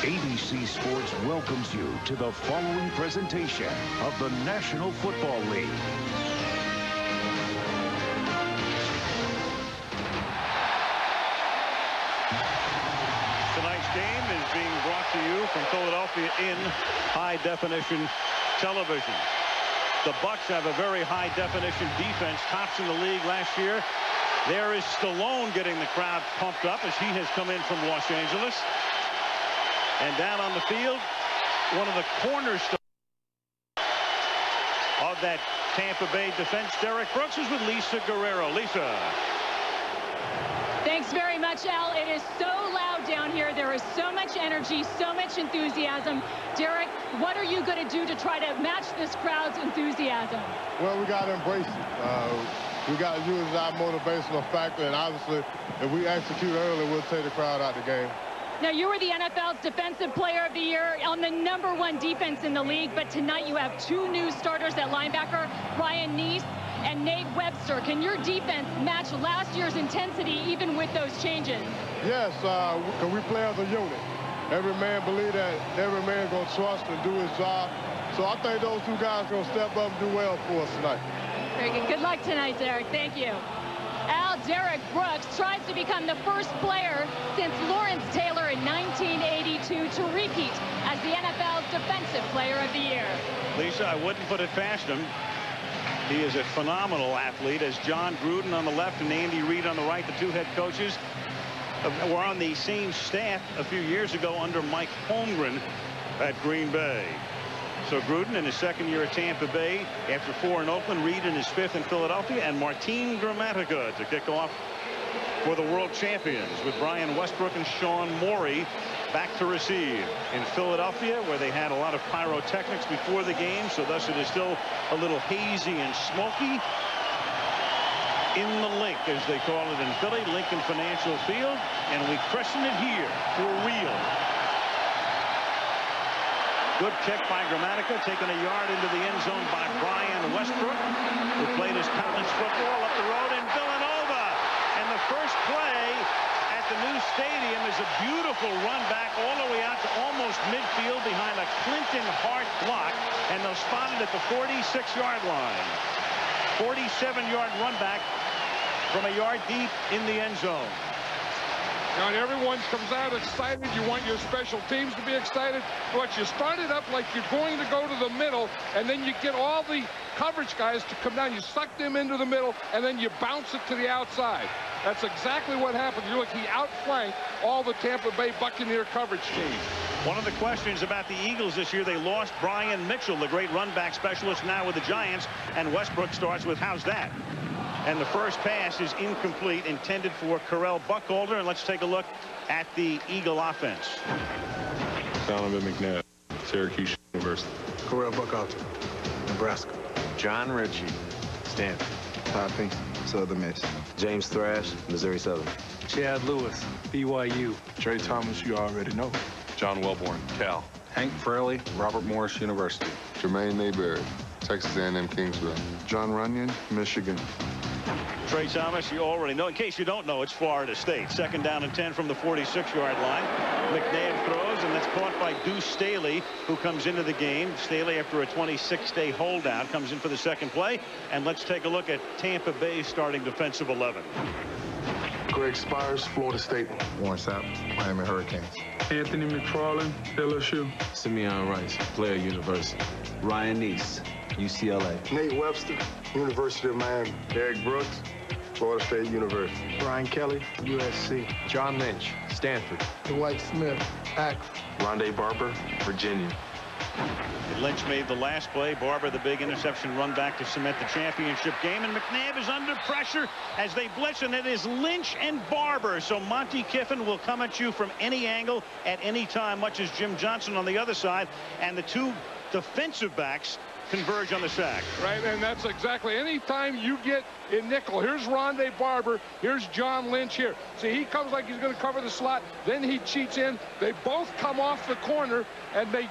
ABC Sports welcomes you to the following presentation of the National Football League. Tonight's game is being brought to you from Philadelphia in high-definition television. The Bucs have a very high-definition defense, tops in the league last year. There is Stallone getting the crowd pumped up as he has come in from Los Angeles. And down on the field, one of the cornerstones of that Tampa Bay defense, Derek Brooks, is with Lisa Guerrero. Lisa. Thanks very much, Al. It is so loud down here. There is so much energy, so much enthusiasm. Derek, what are you going to do to try to match this crowd's enthusiasm? Well, we got to embrace it. We got to use our motivational factor, and obviously, if we execute early, we'll take the crowd out the game. Now, you were the NFL's Defensive Player of the Year on the #1 defense in the league, but tonight you have two new starters at linebacker, Ryan Neese and Nate Webster. Can your defense match last year's intensity even with those changes? Yes, because we play as a unit. Every man believe that every man going to trust and do his job. So I think those two guys are going to step up and do well for us tonight. Very good. Good luck tonight, Derek. Thank you. Al, Derek Brooks tries to become the first player since Lawrence Taylor in 1982 to repeat as the NFL's Defensive Player of the Year. Lisa, I wouldn't put it past him. He is a phenomenal athlete, as John Gruden on the left and Andy Reid on the right, the two head coaches, were on the same staff a few years ago under Mike Holmgren at Green Bay. So Gruden in his second year at Tampa Bay, after 4 in Oakland, Reid in his 5th in Philadelphia, and Martin Gramatica to kick off for the world champions with Brian Westbrook and Sean Morey back to receive in Philadelphia, where they had a lot of pyrotechnics before the game, so thus it is still a little hazy and smoky. In the Link, as they call it in Philly, Lincoln Financial Field, and we christen it here for real. Good kick by Gramatica, taken a yard into the end zone by Brian Westbrook, who played his college football up the road in Villanova. And the first play at the new stadium is a beautiful run back all the way out to almost midfield behind a Clinton Hart block, and they'll spot it at the 46-yard line. 47-yard run back from a yard deep in the end zone. Now, and everyone comes out excited. You want your special teams to be excited. But you start it up like you're going to go to the middle, and then you get all the coverage guys to come down. You suck them into the middle, and then you bounce it to the outside. That's exactly what happened. You look, he outflanked all the Tampa Bay Buccaneer coverage team. One of the questions about the Eagles this year, they lost Brian Mitchell, the great run back specialist, now with the Giants, and Westbrook starts with, how's that? And the first pass is incomplete, intended for Carell Buckholder. And let's take a look at the Eagle offense. Donovan McNabb, Syracuse University. Carell Buckholder, Nebraska. John Ritchie, Stanford. Todd Pink, Southern Miss. James Thrash, Missouri Southern. Chad Lewis, BYU. Trey Thomas, you already know. John Welborn, Cal. Hank Fraley, Robert Morris University. Jermaine Mayberry, Texas A&M Kingsville. John Runyon, Michigan. Trey Thomas, you already know. In case you don't know, it's Florida State. 2nd down and 10 from the 46-yard line. McNabb throws, and that's caught by Deuce Staley, who comes into the game. Staley, after a 26-day holdout, comes in for the second play. And let's take a look at Tampa Bay's starting defensive 11. Greg Spires, Florida State. Warren Sapp, Miami Hurricanes. Anthony McFarland, LSU. Simeon Rice, Blair University. Ryan Neese, UCLA. Nate Webster, University of Miami. Derek Brooks, Florida State University. Brian Kelly, USC. John Lynch, Stanford. Dwight Smith, Akron. Rondé Barber, Virginia. Lynch made the last play. Barber, the big interception run back to cement the championship game. And McNabb is under pressure as they blitz, and it is Lynch and Barber. So Monty Kiffin will come at you from any angle at any time, much as Jim Johnson on the other side. And the two defensive backs converge on the sack. Right, and that's exactly, anytime you get in nickel, here's Rondé Barber, here's John Lynch here. See, he comes like he's going to cover the slot, then he cheats in. They both come off the corner, and they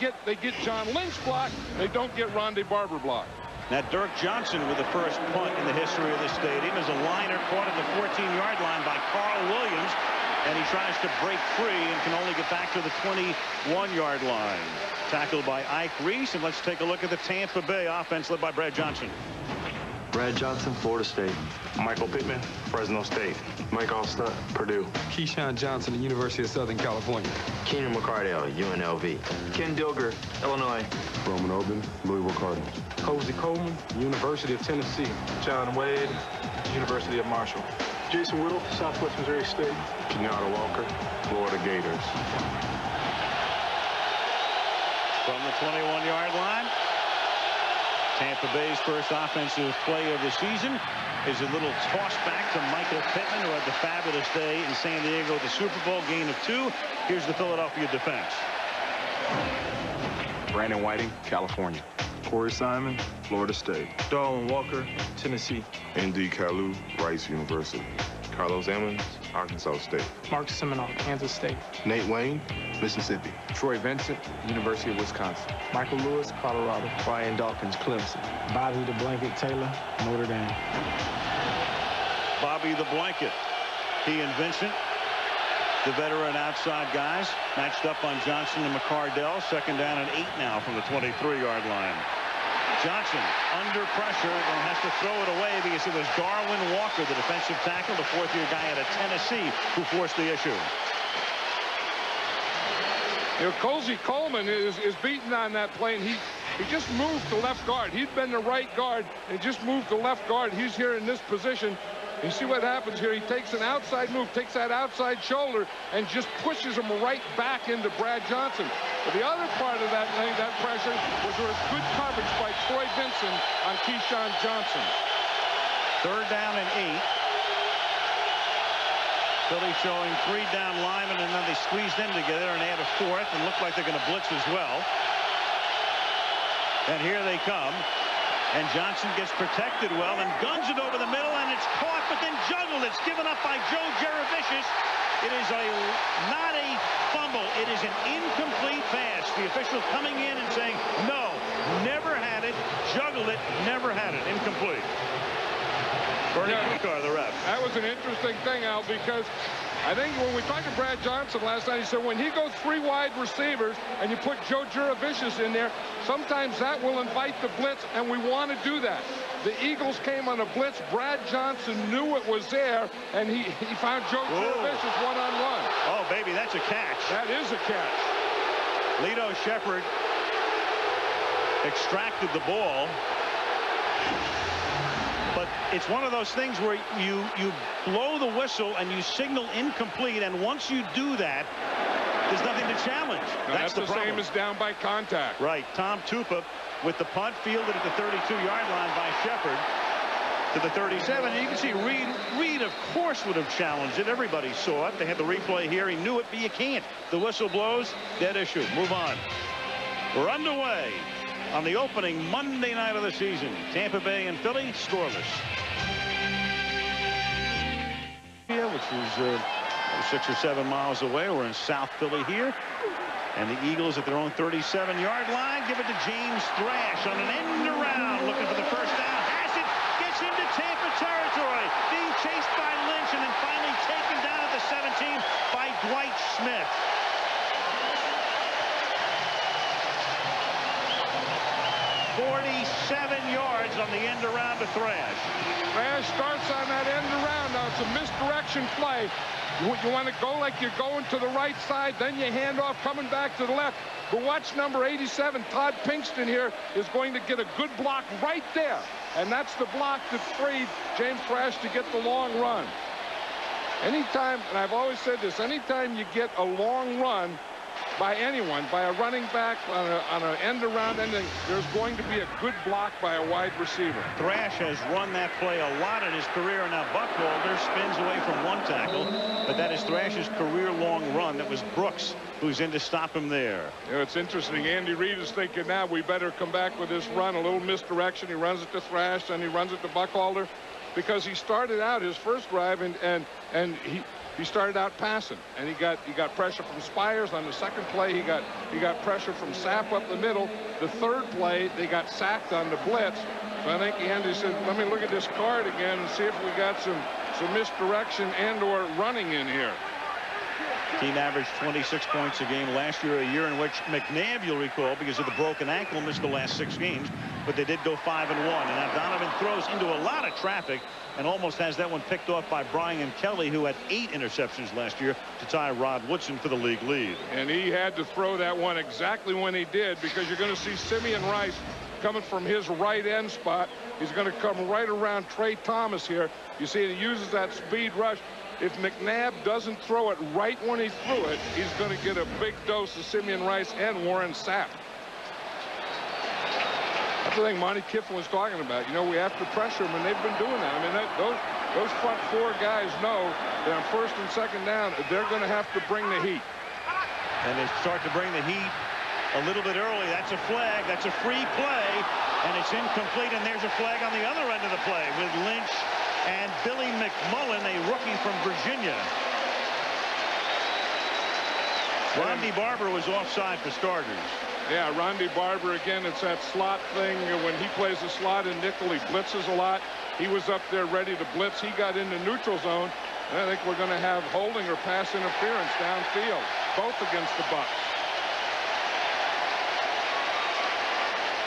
get John Lynch blocked. They don't get Rondé Barber blocked. Now Dirk Johnson with the first punt in the history of the stadium is a liner caught at the 14-yard line by Carl Williams, and he tries to break free and can only get it back to the 21-yard line. Tackled by Ike Reese. And let's take a look at the Tampa Bay offense led by Brad Johnson. Brad Johnson, Florida State. Michael Pittman, Fresno State. Mike Allstott, Purdue. Keyshawn Johnson, the University of Southern California. Keenan McCardell, UNLV. Ken Dilger, Illinois. Roman Oben, Louisville Cardinals. Cozy Coleman, University of Tennessee. John Wade, University of Marshall. Jason Whittle, Southwest Missouri State. Kenyatta Walker, Florida Gators. From the 21-yard line, Tampa Bay's first offensive play of the season is a little toss back to Michael Pittman, who had the fabulous day in San Diego at the Super Bowl, gain of 2. Here's the Philadelphia defense. Brandon Whiting, California. Corey Simon, Florida State. Darwin Walker, Tennessee. N.D. Kalu, Rice University. Carlos Emmons, Arkansas State. Mark Seminoff, Kansas State. Nate Wayne, Mississippi. Troy Vincent, University of Wisconsin. Michael Lewis, Colorado. Brian Dawkins, Clemson. Bobby the Blanket Taylor, Notre Dame. Bobby the Blanket. He and Vincent, the veteran outside guys, matched up on Johnson and McCardell. Second down and 8 now from the 23-yard line. Johnson under pressure and has to throw it away because it was Darwin Walker, the defensive tackle, the fourth-year guy out of Tennessee, who forced the issue. You know, Cozy Coleman is beaten on that play, and he just moved to left guard. He'd been the right guard and just moved to left guard. He's here in this position. You see what happens here. He takes an outside move, takes that outside shoulder, and just pushes him right back into Brad Johnson. But the other part of that pressure was there was good coverage by Troy Vincent on Keyshawn Johnson. Third down and 8. Philly showing 3 down linemen, and then they squeezed in together and add a 4th and look like they're going to blitz as well. And here they come. And Johnson gets protected well and guns it over the middle, and it's caught, but then juggled. It's given up by Joe Jaravicius. It is not a fumble. It is an incomplete pass. The official coming in and saying, no, never had it, juggled it, never had it, incomplete. Bernie Kukar, the ref. That was an interesting thing, Al, because I think when we talked to Brad Johnson last night, he said when he goes 3 wide receivers and you put Joe Jaravicius in there, sometimes that will invite the blitz, and we want to do that. The Eagles came on a blitz. Brad Johnson knew it was there, and he found Joe Jaravicius one-on-one. Oh, baby, that's a catch. That is a catch. Lito Shepherd extracted the ball. But it's one of those things where you blow the whistle and you signal incomplete, and once you do that, there's nothing to challenge. No, that's the problem. same as down by contact. Right. Tom Tupa with the punt fielded at the 32-yard line by Shepherd to the 37. And you can see Reed, of course, would have challenged it. Everybody saw it. They had the replay here. He knew it, but you can't. The whistle blows. Dead issue. Move on. We're underway on the opening Monday night of the season. Tampa Bay and Philly scoreless. Which is 6 or 7 miles away. We're in South Philly here. And the Eagles at their own 37-yard line give it to James Thrash on an end around, looking for the first down. Has it, gets into Tampa territory, being chased by Lynch, and then finally taken down at the 17 by Dwight Smith. yards on the end around to Thrash. Thrash starts on that end around. Now it's a misdirection play. You want to go like you're going to the right side, then you hand off coming back to the left. But watch number 87, Todd Pinkston here, is going to get a good block right there. And that's the block that freed James Thrash to get the long run. Anytime, and I've always said this, anytime you get a long run by anyone, by a running back, on an end around ending, there's going to be a good block by a wide receiver. Thrash has run that play a lot in his career. Now Buccaneers spins away from one tackle, but that is Thrash's career-long run. That was Brooks who's in to stop him there. You know, it's interesting. Andy Reid is thinking now we better come back with this run. A little misdirection. He runs it to Thrash, then he runs it to Buchalter, because he started out his first drive and he started out passing, and he got pressure from Spires. On the second play, he got pressure from Sapp up the middle. The third play, they got sacked on the blitz. So I think Andy said, let me look at this card again and see if we got some misdirection and or running in here. Team averaged 26 points a game last year, a year in which McNabb, you'll recall, because of the broken ankle, missed the last 6 games. But they did go 5-1. And now Donovan throws into a lot of traffic and almost has that one picked off by Brian Kelly, who had 8 interceptions last year to tie Rod Woodson for the league lead. And he had to throw that one exactly when he did, because you're going to see Simeon Rice coming from his right end spot. He's going to come right around Trey Thomas here. You see he uses that speed rush. If McNabb doesn't throw it right when he threw it, he's going to get a big dose of Simeon Rice and Warren Sapp. That's the thing Monty Kiffin was talking about. You know, we have to pressure them, and they've been doing that. I mean, those front 4 guys know that on 1st and 2nd down, they're going to have to bring the heat. And they start to bring the heat a little bit early. That's a flag. That's a free play, and it's incomplete. And there's a flag on the other end of the play with Lynch and Billy McMullen, a rookie from Virginia. Ronde Barber was offside for starters. Yeah, Ronde Barber, again, it's that slot thing. When he plays the slot in nickel, he blitzes a lot. He was up there ready to blitz. He got in the neutral zone. And I think we're going to have holding or pass interference downfield, both against the Bucs.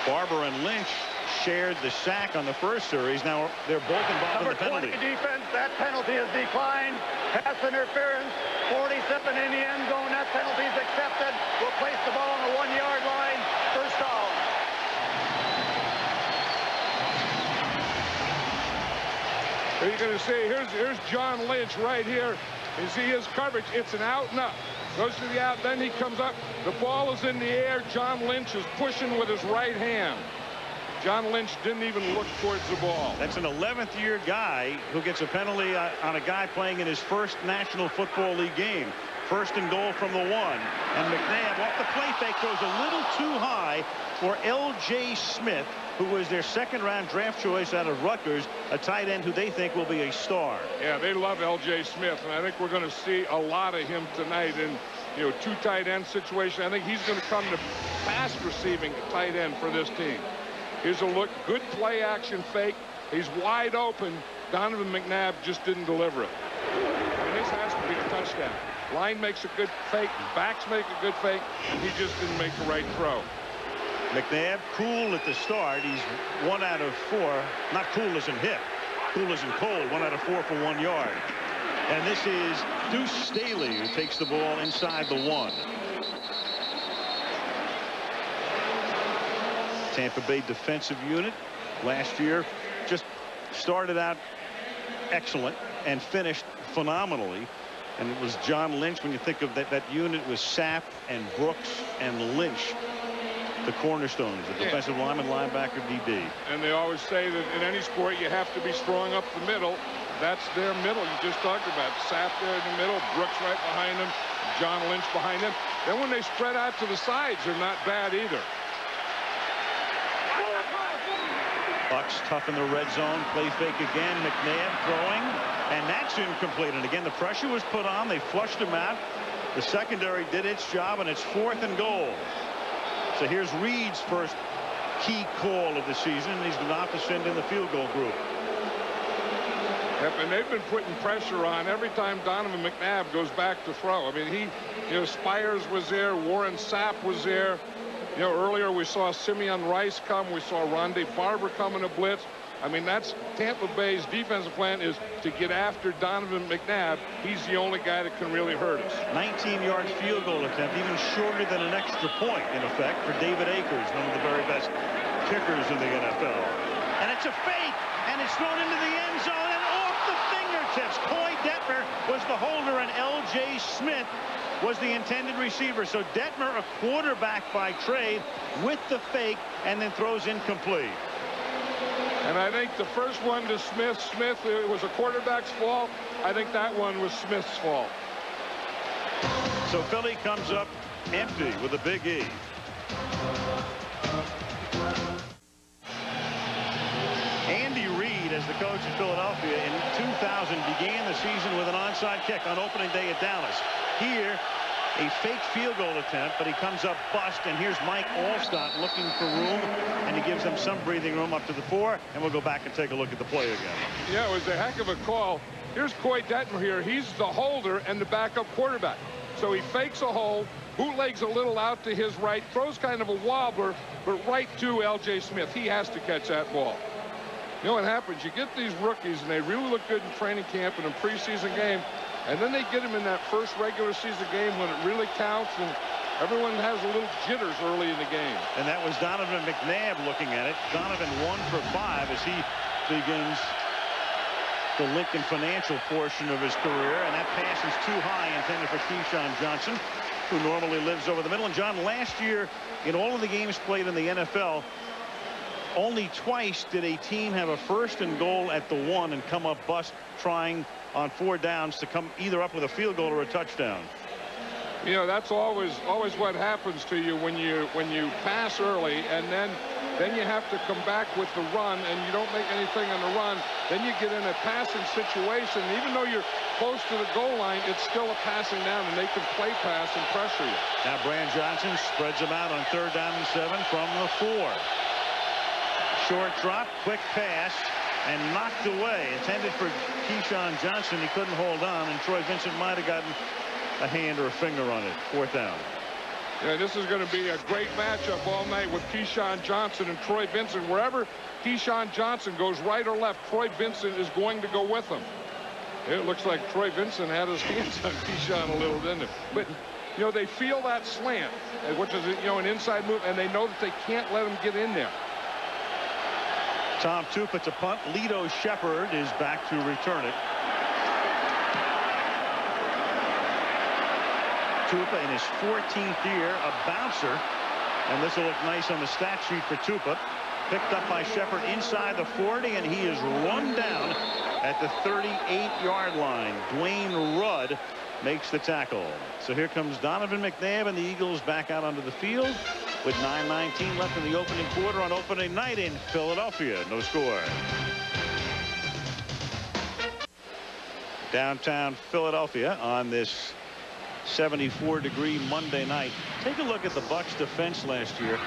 Barber and Lynch shared the sack on the first series. Now they're both involved in the penalty. Number 20 defense, that penalty is declined. Pass interference, 47 in the end zone. That penalty is accepted. We'll place the ball on the 1-yard line. First down. You're going to see, here's John Lynch right here. You see his coverage. It's an out and up. Goes to the out, then he comes up. The ball is in the air. John Lynch is pushing with his right hand. John Lynch didn't even look towards the ball. That's an 11th year guy who gets a penalty on a guy playing in his first National Football League game. 1st and goal from the 1. And McNabb off the play fake goes a little too high for L.J. Smith, who was their 2nd-round draft choice out of Rutgers, a tight end who they think will be a star. Yeah, they love L.J. Smith, and I think we're going to see a lot of him tonight in, 2 tight end situation. I think he's going to come to pass receiving tight end for this team. Here's a look, good play action fake. He's wide open. Donovan McNabb just didn't deliver it. And this has to be a touchdown. Line makes a good fake, backs make a good fake, and he just didn't make the right throw. McNabb cool at the start. He's 1 out of 4. Not cool as in hip. Cool as in cold. 1 out of 4 for 1 yard. And this is Deuce Staley who takes the ball inside the 1. Tampa Bay defensive unit last year just started out excellent and finished phenomenally. And it was John Lynch. When you think of that unit was Sapp and Brooks and Lynch, the cornerstones, the defensive lineman, linebacker, DB. And they always say that in any sport you have to be strong up the middle. That's their middle you just talked about. Sapp there in the middle, Brooks right behind him, John Lynch behind him. Then when they spread out to the sides, they're not bad either. Bucs tough in the red zone. Play fake again. McNabb throwing, and that's incomplete. And again, the pressure was put on. They flushed him out. The secondary did its job, and it's 4th and goal. So here's Reed's first key call of the season. He's not to send in the field goal group. Yep, and they've been putting pressure on every time Donovan McNabb goes back to throw. I mean, Spires was there. Warren Sapp was there. Earlier we saw Simeon Rice come. We saw Ronde Barber come in a blitz. I mean, that's Tampa Bay's defensive plan, is to get after Donovan McNabb. He's the only guy that can really hurt us. 19-yard field goal attempt, even shorter than an extra point, in effect, for David Akers, one of the very best kickers in the NFL. And it's a fake, and it's thrown into the end zone and off the fingertips. Coy Detmer was the holder, and L.J. Smith was the intended receiver. So Detmer, a quarterback by trade, with the fake, and then throws incomplete. And I think the first one to Smith, it was a quarterback's fault. I think that one was Smith's fault. So Philly comes up empty with a big E. Andy Reid, as the coach in Philadelphia in 2000, began the season with an onside kick on opening day at Dallas. Here, a fake field goal attempt, but he comes up bust, and here's Mike Alstott looking for room, and he gives them some breathing room up to the 4, and we'll go back and take a look at the play again. Yeah, it was a heck of a call. Here's Coy Detmer here. He's the holder and the backup quarterback. So he fakes a hold, bootlegs a little out to his right, throws kind of a wobbler, but right to L.J. Smith. He has to catch that ball. You know what happens? You get these rookies, and they really look good in training camp and in preseason game, and then they get them in that first regular season game when it really counts, and everyone has a little jitters early in the game. And that was Donovan McNabb looking at it. Donovan 1 for 5 as he begins the Lincoln Financial portion of his career, and that pass is too high, intended for Keyshawn Johnson, who normally lives over the middle. And John, last year in all of the games played in the NFL, only twice did a team have a 1st and goal at the 1 and come up bust trying on 4 downs to come either up with a field goal or a touchdown. You know, that's always what happens to you when you pass early, and then you have to come back with the run, and you don't make anything on the run. Then you get in a passing situation. Even though you're close to the goal line, it's still a passing down, and they can play pass and pressure you. Now Brand Johnson spreads them out on 3rd down and 7 from the 4. Short drop, quick pass, and knocked away. Intended for Keyshawn Johnson. He couldn't hold on, and Troy Vincent might have gotten a hand or a finger on it. 4th down. Yeah, this is going to be a great matchup all night with Keyshawn Johnson and Troy Vincent. Wherever Keyshawn Johnson goes, right or left, Troy Vincent is going to go with him. It looks like Troy Vincent had his hands on Keyshawn a little, didn't it? But, you know, they feel that slant, which is, you know, an inside move, and they know that they can't let him get in there. Tom Tupa to punt. Lito Shepherd is back to return it. Tupa in his 14th year, a bouncer, and this will look nice on the stat sheet for Tupa. Picked up by Shepherd inside the 40, and he is run down at the 38-yard line. Dwayne Rudd makes the tackle. So here comes Donovan McNabb, and the Eagles back out onto the field with 9:19 left in the opening quarter on opening night in Philadelphia. No score. Downtown Philadelphia on this 74-degree Monday night. Take a look at the Bucs defense last year.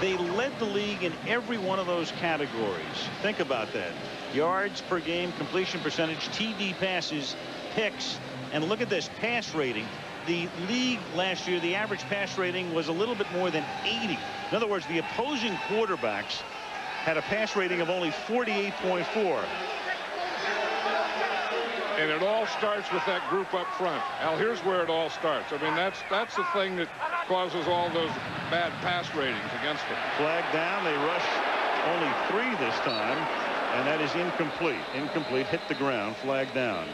They led the league in every one of those categories. Think about that. Yards per game, completion percentage, TD passes, picks, and look at this pass rating. The league last year, the average pass rating was a little bit more than 80. In other words, the opposing quarterbacks had a pass rating of only 48.4. And it all starts with that group up front. Al, here's where it all starts. I mean, that's the thing that causes all those bad pass ratings against them. Flag down. They rush only 3 this time, and that is incomplete. Incomplete. Hit the ground. Flag down.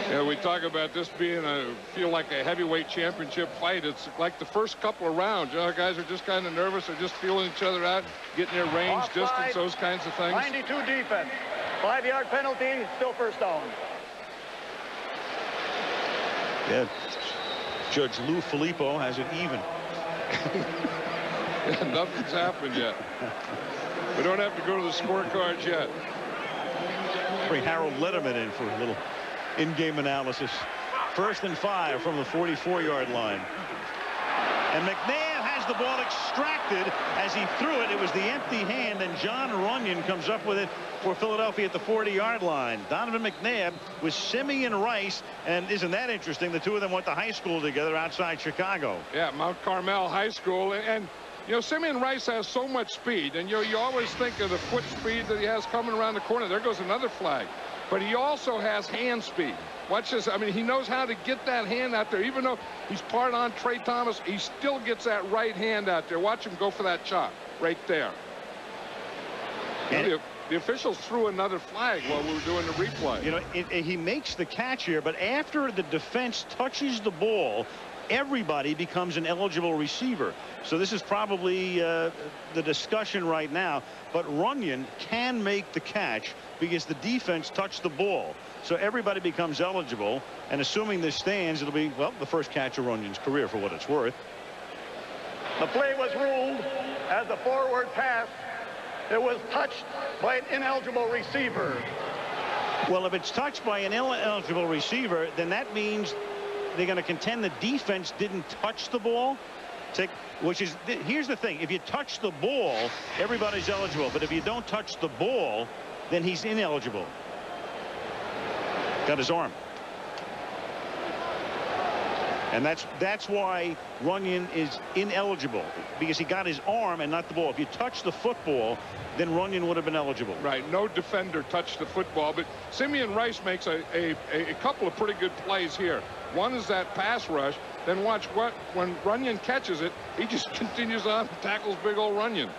Yeah, we talk about this being feel like a heavyweight championship fight. It's like the first couple of rounds. You know, guys are just kind of nervous. They're just feeling each other out, getting their range, distance, those kinds of things. 92 defense. 5-yard penalty, still 1st down. Yeah. Judge Lou Filippo has it even. Yeah, nothing's happened yet. We don't have to go to the scorecards yet. Bring Harold Letterman in for a little in-game analysis. 1st and 5 from the 44-yard line. And McNabb has the ball extracted as he threw it. It was the empty hand, and John Runyon comes up with it for Philadelphia at the 40-yard line. Donovan McNabb with Simeon Rice, and isn't that interesting? The two of them went to high school together outside Chicago. Yeah, Mount Carmel High School, and you know, Simeon Rice has so much speed, and you always think of the foot speed that he has coming around the corner. There goes another flag. But he also has hand speed. Watch this. I mean, he knows how to get that hand out there. Even though he's part on Trey Thomas, he still gets that right hand out there. Watch him go for that chop right there. The officials threw another flag while we were doing the replay. You know, he makes the catch here, but after the defense touches the ball, everybody becomes an eligible receiver. So this is probably the discussion right now. But Runyon can make the catch because the defense touched the ball. So everybody becomes eligible. And assuming this stands, it'll be, well, the first catch of Runyon's career for what it's worth. The play was ruled as a forward pass. It was touched by an ineligible receiver. Well, if it's touched by an ineligible receiver, then that means they're going to contend the defense didn't touch the ball. Which is, here's the thing. If you touch the ball, everybody's eligible. But if you don't touch the ball, then he's ineligible. Got his arm. And that's why Runyon is ineligible, because he got his arm and not the ball. If you touch the football, then Runyon would have been eligible. Right. No defender touched the football, but Simeon Rice makes a couple of pretty good plays here. One is that pass rush. Then watch when Runyon catches it, he just continues on and tackles big old Runyon.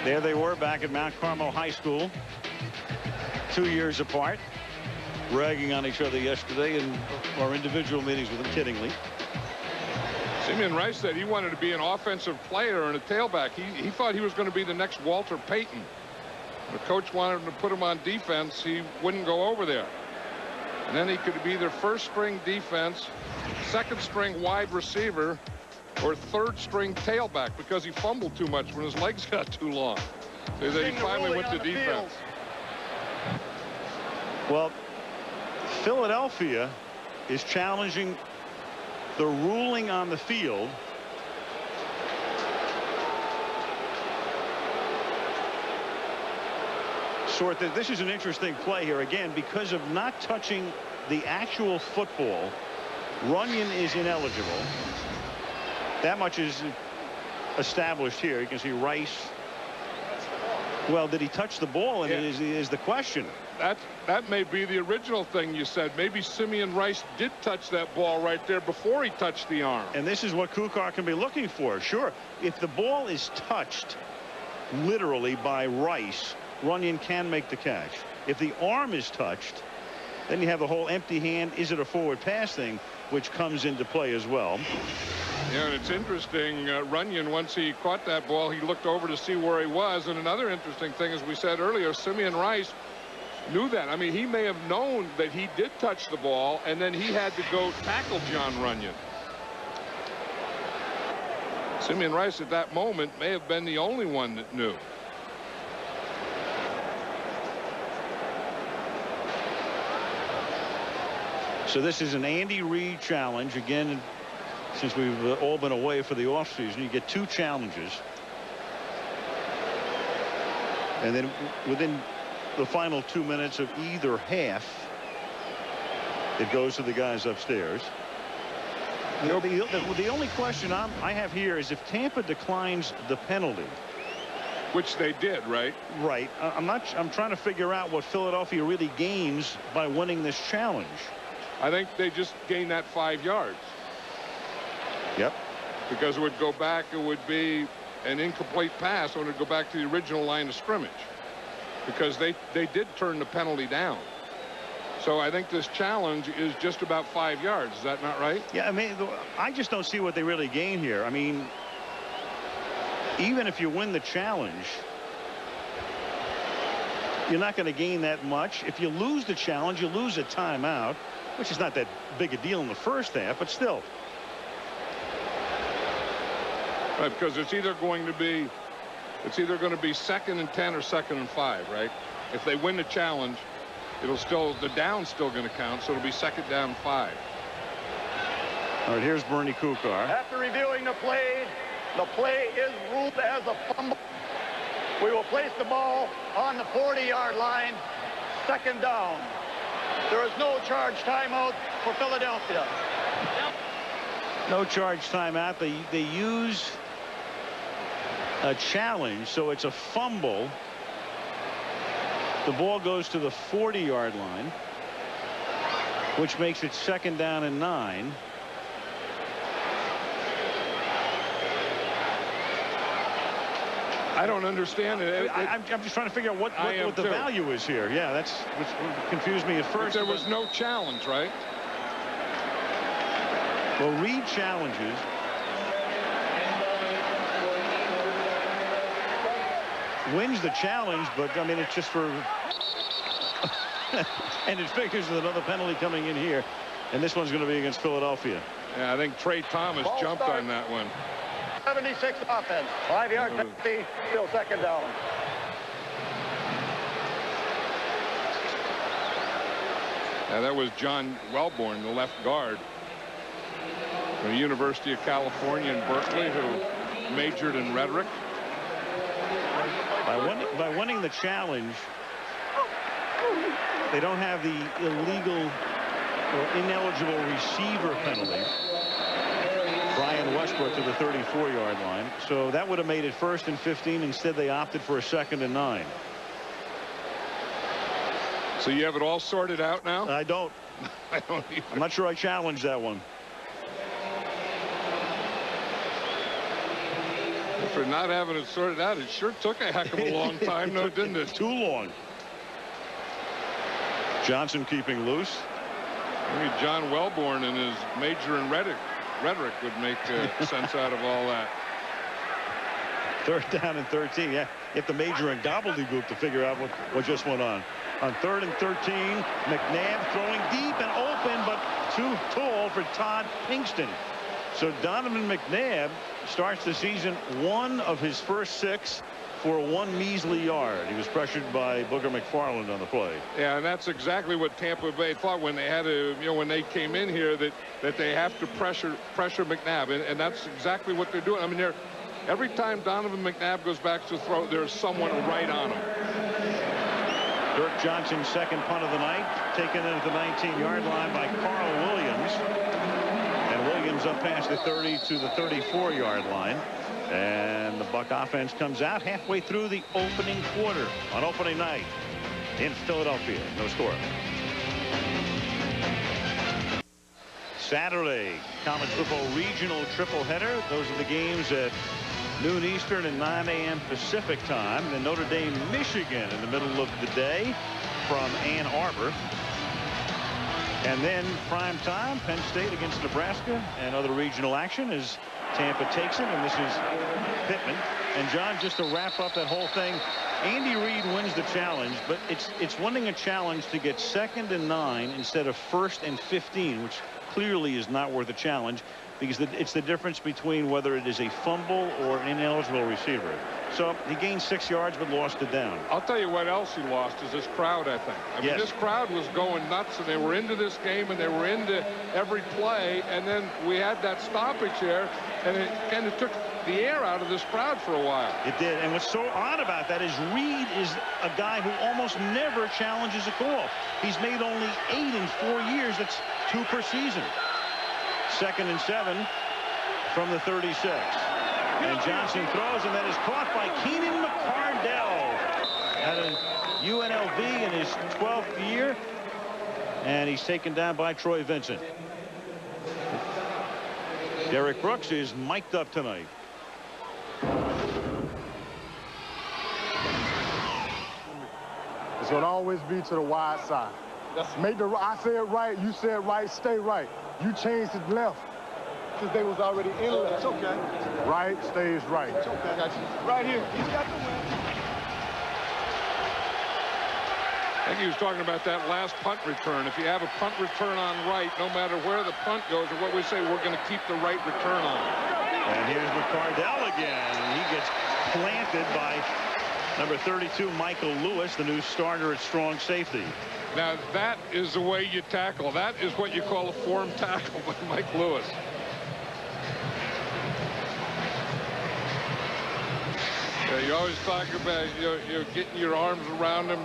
There they were back at Mount Carmel High School, 2 years apart, ragging on each other yesterday in our individual meetings with them, kiddingly. Simeon Rice said he wanted to be an offensive player and a tailback. He thought he was going to be the next Walter Payton. The coach wanted him to put him on defense. He wouldn't go over there. And then he could be either first string defense, second string wide receiver, or third string tailback, because he fumbled too much when his legs got too long. So that he finally went to defense. Well, Philadelphia is challenging the ruling on the field. This is an interesting play here again, because of not touching the actual football. Runyon is ineligible. That much is established here. You can see Rice. Well, did he touch the ball? And is the question. That may be the original thing you said. Maybe Simeon Rice did touch that ball right there before he touched the arm. And this is what Kukar can be looking for. Sure, if the ball is touched literally by Rice, Runyon can make the catch. If the arm is touched, then you have the whole empty hand, is it a forward pass thing, which comes into play as well. Yeah, and it's interesting, Runyon, once he caught that ball, he looked over to see where he was. And another interesting thing, as we said earlier, Simeon Rice knew that. I mean, he may have known that he did touch the ball, and then he had to go tackle John Runyon. Simeon Rice at that moment may have been the only one that knew. So this is an Andy Reid challenge. Again, since we've all been away for the offseason, you get 2 challenges. And then within the final 2 minutes of either half, it goes to the guys upstairs. The only question I have here is if Tampa declines the penalty. Which they did, right? Right. I'm trying to figure out what Philadelphia really gains by winning this challenge. I think they just gained that 5 yards. Yep. Because it would go back, it would be an incomplete pass, and it would go back to the original line of scrimmage. Because they did turn the penalty down. So I think this challenge is just about 5 yards. Is that not right? Yeah, I mean, I just don't see what they really gain here. I mean, even if you win the challenge, you're not going to gain that much. If you lose the challenge, you lose a timeout, which is not that big a deal in the first half, but still. Right, because it's either going to be 2nd and 10 or 2nd and 5, right? If they win the challenge, the down's still going to count, so it'll be 2nd down 5. All right, here's Bernie Kukar. After reviewing the play is ruled as a fumble. We will place the ball on the 40-yard line, 2nd down. There is no charge timeout for Philadelphia. No charge timeout. They use a challenge, so it's a fumble. The ball goes to the 40-yard line, which makes it 2nd down and 9. I don't understand it. I'm just trying to figure out what the value is here. Yeah, that's what confused me at first. But there was no challenge, right? Well, Reid challenges. Wins the challenge, but I mean, it's just for and it figures there's another penalty coming in here, and this one's going to be against Philadelphia. Yeah, I think Trey Thomas jumped on that one. 76 offense, 5-yard penalty, still 2nd down. Yeah, that was John Wellborn, the left guard. from the University of California in Berkeley, who majored in rhetoric. By winning the challenge, they don't have the illegal or ineligible receiver penalty. Brian Westbrook to the 34-yard line. So that would have made it 1st and 15. Instead, they opted for a 2nd and 9. So you have it all sorted out now? I don't. I don't either. I'm not sure I challenged that one. For not having it sorted out, it sure took a heck of a long time, no, didn't it? Too long. Johnson keeping loose. Maybe John Wellborn and his major in rhetoric would make sense out of all that. 3rd down and 13. Yeah, you have to major in gobbledygook to figure out what just went on. On 3rd and 13, McNabb throwing deep and open, but too tall for Todd Pinkston. So Donovan McNabb starts the season 1 of his first 6 for 1 measly yard. He was pressured by Booger McFarland on the play. Yeah, and that's exactly what Tampa Bay thought when they had to, when they came in here, that they have to pressure McNabb, and that's exactly what they're doing. I mean, every time Donovan McNabb goes back to throw, there's someone right on him. Dirk Johnson's 2nd punt of the night, taken in at the 19-yard line by Carl Williams. And Williams up past the 30 to the 34-yard line. And the Buck offense comes out halfway through the opening quarter on opening night in Philadelphia. No score. Saturday, college football regional triple header. Those are the games at noon Eastern and 9 a.m. Pacific time. Then Notre Dame, Michigan in the middle of the day from Ann Arbor. And then prime time, Penn State against Nebraska, and other regional action as Tampa takes it, and this is Pittman. And John, just to wrap up that whole thing, Andy Reid wins the challenge, but it's winning a challenge to get 2nd and 9 instead of 1st and 15, which clearly is not worth a challenge, because it's the difference between whether it is a fumble or an ineligible receiver. So he gained 6 yards but lost it down. I'll tell you what else he lost is this crowd, I think. I mean, this crowd was going nuts, and they were into this game, and they were into every play, and then we had that stoppage here, and it kind of took the air out of this crowd for a while. It did, and what's so odd about that is Reid is a guy who almost never challenges a call. He's made only 8 in 4 years. That's 2 per season. 2nd and 7 from the 36. And Johnson throws, and that is caught by Keenan McCardell at a UNLV in his 12th year. And he's taken down by Troy Vincent. Derek Brooks is mic'd up tonight. It's going to always be to the wide side. I say it right, you say it right, stay right. You changed it left because they was already in left. It's okay. Right stays right. It's okay. Got you. Right here. He's got the win. I think he was talking about that last punt return. If you have a punt return on right, no matter where the punt goes or what we say, we're going to keep the right return on. And here's McCardell again. He gets planted by number 32, Michael Lewis, the new starter at strong safety. Now, that is the way you tackle. That is what you call a form tackle by Mike Lewis. Yeah, you always talk about you're getting your arms around them,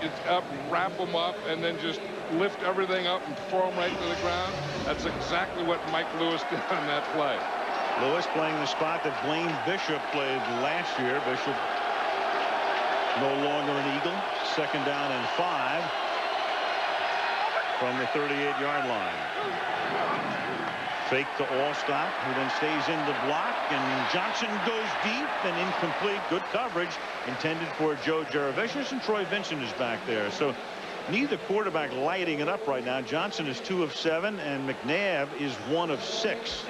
it's up, wrap them up, and then just lift everything up and throw them right to the ground. That's exactly what Mike Lewis did on that play. Lewis playing the spot that Blaine Bishop played last year. Bishop no longer an Eagle. 2nd down and 5 from the 38-yard line. Fake to Allstott, who then stays in the block, and Johnson goes deep and incomplete. Good coverage intended for Joe Jaravicius, and Troy Vincent is back there. So neither quarterback lighting it up right now. Johnson is 2 of 7, and McNabb is 1 of 6.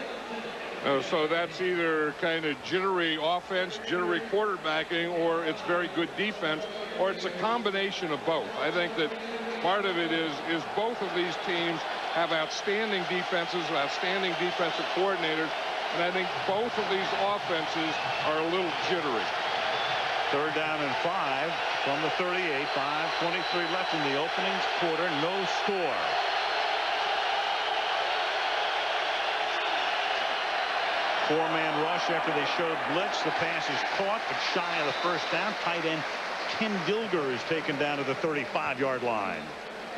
So that's either kind of jittery offense, jittery quarterbacking, or it's very good defense, or it's a combination of both. I think that part of it is both of these teams have outstanding defenses, outstanding defensive coordinators, and I think both of these offenses are a little jittery. 3rd down and 5 from the 38. 5:23 left in the opening quarter. No score. Four-man rush after they showed blitz. The pass is caught, but shy of the first down. Tight end Ken Dilger is taken down to the 35-yard line.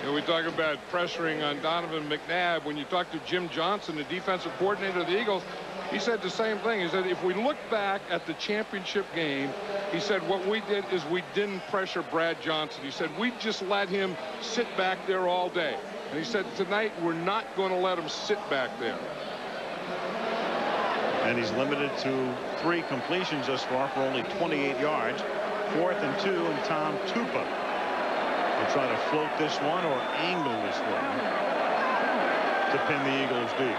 You know, we talk about pressuring on Donovan McNabb. When you talk to Jim Johnson, the defensive coordinator of the Eagles, he said the same thing. He said, if we look back at the championship game, he said, what we did is we didn't pressure Brad Johnson. He said, we just let him sit back there all day. And he said, tonight, we're not going to let him sit back there. And he's limited to 3 completions thus far for only 28 yards. 4th and 2, and Tom Tupa will try to float this one or angle this one to pin the Eagles deep.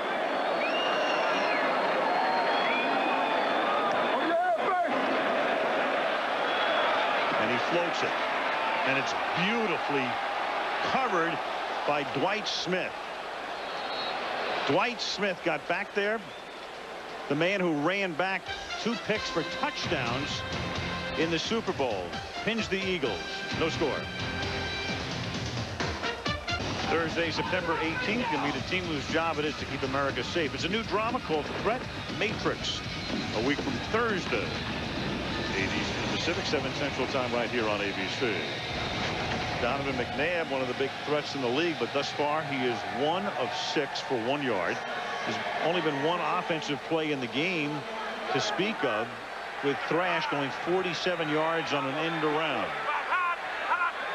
And he floats it. And it's beautifully covered by Dwight Smith. Dwight Smith got back there. The man who ran back 2 picks for touchdowns in the Super Bowl. Pins the Eagles. No score. Thursday, September 18th, you'll meet a team whose job it is to keep America safe. It's a new drama called Threat Matrix. A week from Thursday. 8 Eastern Pacific, 7 Central Time, right here on ABC. Donovan McNabb, one of the big threats in the league, but thus far he is 1 of 6 for 1 yard. There's only been 1 offensive play in the game to speak of, with Thrash going 47 yards on an end around.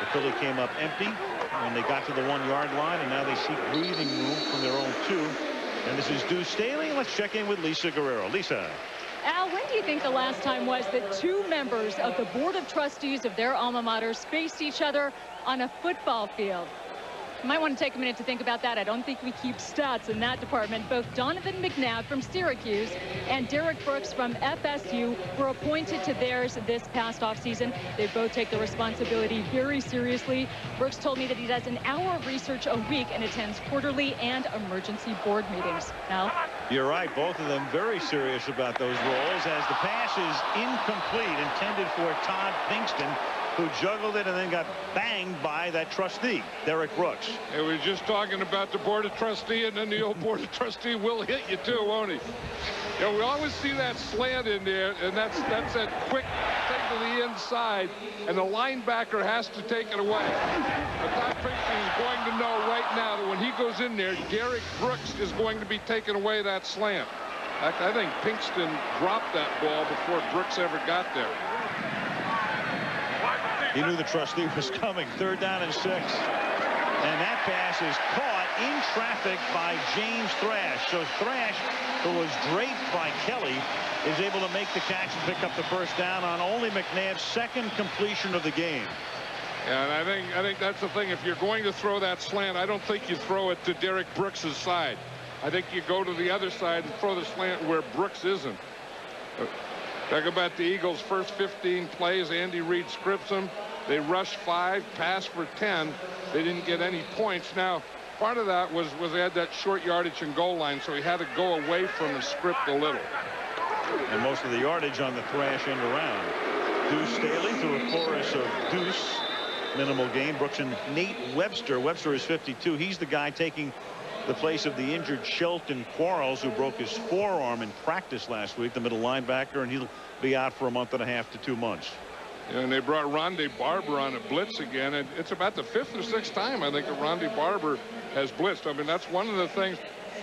The Philly came up empty when they got to the 1 yard line, and now they seek breathing room from their own 2. And this is Deuce Staley. Let's check in with Lisa Guerrero. Lisa. Al, when do you think the last time was that 2 members of the Board of Trustees of their alma maters faced each other on a football field? You might want to take a minute to think about that. I don't think we keep stats in that department. Both Donovan McNabb from Syracuse and Derek Brooks from FSU were appointed to theirs this past offseason. They both take the responsibility very seriously. Brooks told me that he does an hour of research a week and attends quarterly and emergency board meetings. Al? You're right. Both of them very serious about those roles, as the pass is incomplete, intended for Todd Pinkston, who juggled it and then got banged by that trustee, Derek Brooks. Hey, we were just talking about the Board of Trustee, and then the old Board of Trustee will hit you too, won't he? You know, we always see that slant in there, and that's that quick thing to the inside, and the linebacker has to take it away. But Todd Pinkston is going to know right now that when he goes in there, Derek Brooks is going to be taking away that slant. In fact, I think Pinkston dropped that ball before Brooks ever got there. He knew the trustee was coming. 3rd down and 6. And that pass is caught in traffic by James Thrash. So Thrash, who was draped by Kelly, is able to make the catch and pick up the 1st down on only McNabb's 2nd completion of the game. Yeah, and I think that's the thing. If you're going to throw that slant, I don't think you throw it to Derek Brooks's side. I think you go to the other side and throw the slant where Brooks isn't. Talk about the Eagles' first 15 plays. Andy Reid scripts them. They rushed 5, passed for 10. They didn't get any points. Now, part of that was they had that short yardage and goal line, so he had to go away from the script a little. And most of the yardage on the Thrash end around. Deuce Staley through a chorus of Deuce. Minimal gain. Brooks and Nate Webster. Webster is 52. He's the guy taking the place of the injured Shelton Quarles, who broke his forearm in practice last week, the middle linebacker, and he'll be out for a month and a half to 2 months. Yeah, and they brought Rondé Barber on a blitz again, and it's about the 5th or 6th time I think that Rondé Barber has blitzed. I mean, that's one of the things.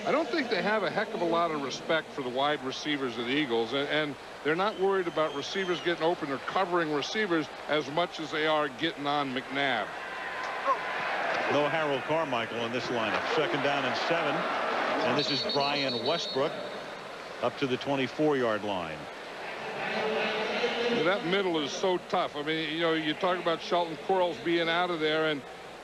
I don't think they have a heck of a lot of respect for the wide receivers of the Eagles, and they're not worried about receivers getting open or covering receivers as much as they are getting on McNabb. No Harold Carmichael in this lineup. 2nd down and 7. And this is Brian Westbrook up to the 24-yard line. Yeah, that middle is so tough. I mean, you know, you talk about Shelton Quarles being out of there,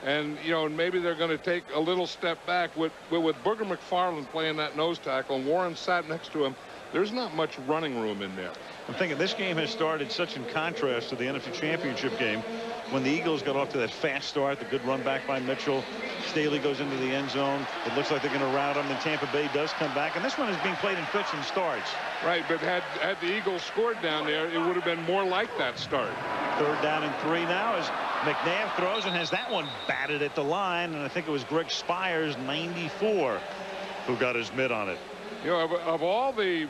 and you know, maybe they're going to take a little step back with Booger McFarland playing that nose tackle, and Warren sat next to him. There's not much running room in there. I'm thinking this game has started such in contrast to the NFC Championship game, when the Eagles got off to that fast start, the good run back by Mitchell. Staley goes into the end zone. It looks like they're going to rout him, and Tampa Bay does come back. And this one is being played in fits and starts. Right, but had the Eagles scored down there, it would have been more like that start. 3rd down and 3 now as McNabb throws and has that one batted at the line. And I think it was Greg Spires, 94, who got his mitt on it. You know, of all the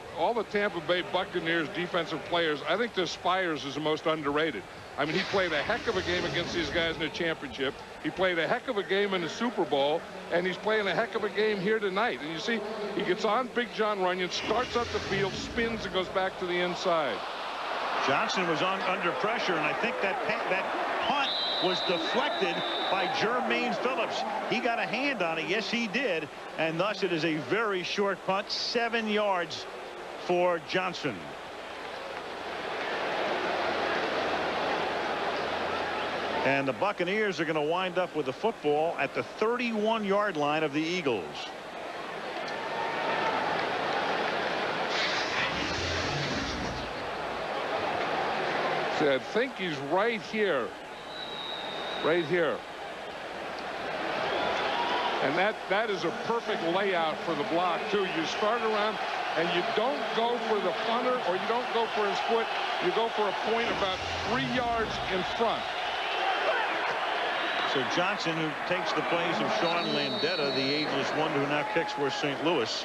Tampa Bay Buccaneers defensive players, I think the Spires is the most underrated. I mean, he played a heck of a game against these guys in the championship. He played a heck of a game in the Super Bowl, and he's playing a heck of a game here tonight. And you see, he gets on Big John Runyon, starts up the field, spins, and goes back to the inside. Johnson was under pressure, and I think that punt was deflected by Jermaine Phillips. He got a hand on it. Yes, he did. And thus it is a very short punt, 7 yards for Johnson. And the Buccaneers are going to wind up with the football at the 31-yard line of the Eagles. See, I think he's right here. Right here. And that is a perfect layout for the block, too. You start around, and you don't go for the punter, or you don't go for his foot. You go for a point about 3 yards in front. So Johnson, who takes the place of Sean Landetta, the ageless one who now kicks for St. Louis.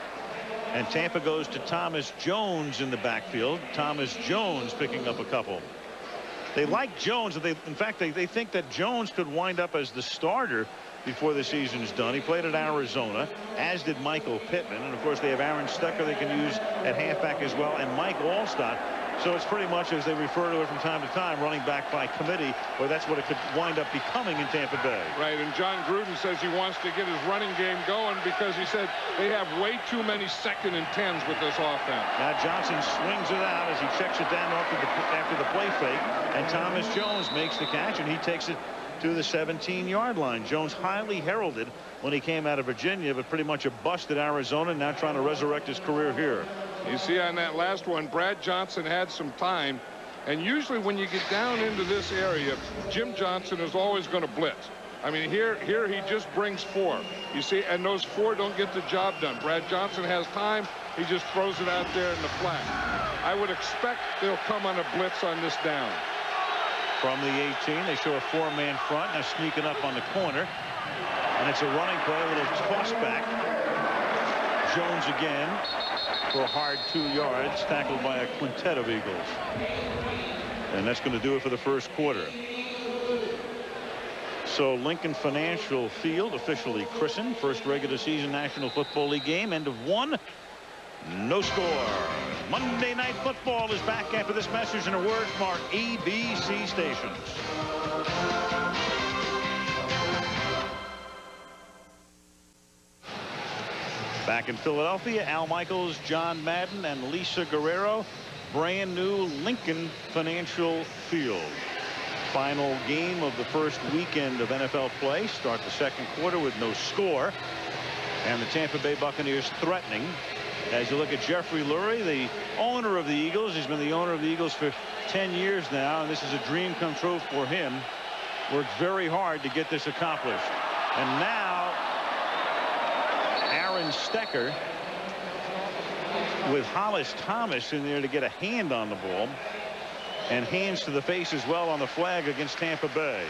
And Tampa goes to Thomas Jones in the backfield. Thomas Jones picking up a couple. They like Jones. In fact, they think that Jones could wind up as the starter before the season is done. He played at Arizona, as did Michael Pittman. And, of course, they have Aaron Stecker they can use at halfback as well, and Mike Allstott. So it's pretty much, as they refer to it from time to time, running back by committee, or that's what it could wind up becoming in Tampa Bay. Right, and John Gruden says he wants to get his running game going because he said they have way too many 2nd and 10s with this offense. Now Johnson swings it out as he checks it down after the play fake, and Thomas Jones makes the catch, and he takes it to the 17-yard line. Jones highly heralded when he came out of Virginia, but pretty much a bust at Arizona, now trying to resurrect his career here. You see on that last one, Brad Johnson had some time, and usually when you get down into this area, Jim Johnson is always going to blitz. I mean, here he just brings 4. You see, and those 4 don't get the job done. Brad Johnson has time. He just throws it out there in the flat. I would expect they'll come on a blitz on this down. From the 18, they show a 4-man front, now sneaking up on the corner, and it's a running play, a little toss back. Jones again for a hard 2 yards, tackled by a quintet of Eagles. And that's going to do it for the first quarter. So Lincoln Financial Field officially christened. First regular season National Football League game. End of 1. No score. Monday Night Football is back after this message and a word from our ABC stations. Back in Philadelphia, Al Michaels, John Madden, and Lisa Guerrero. Brand new Lincoln Financial Field. Final game of the first weekend of NFL play. Start the second quarter with no score. And the Tampa Bay Buccaneers threatening. As you look at Jeffrey Lurie, the owner of the Eagles. He's been the owner of the Eagles for 10 years now, and this is a dream come true for him. Worked very hard to get this accomplished. And now Aaron Stecker with Hollis Thomas in there to get a hand on the ball, and hands to the face as well on the flag against Tampa Bay.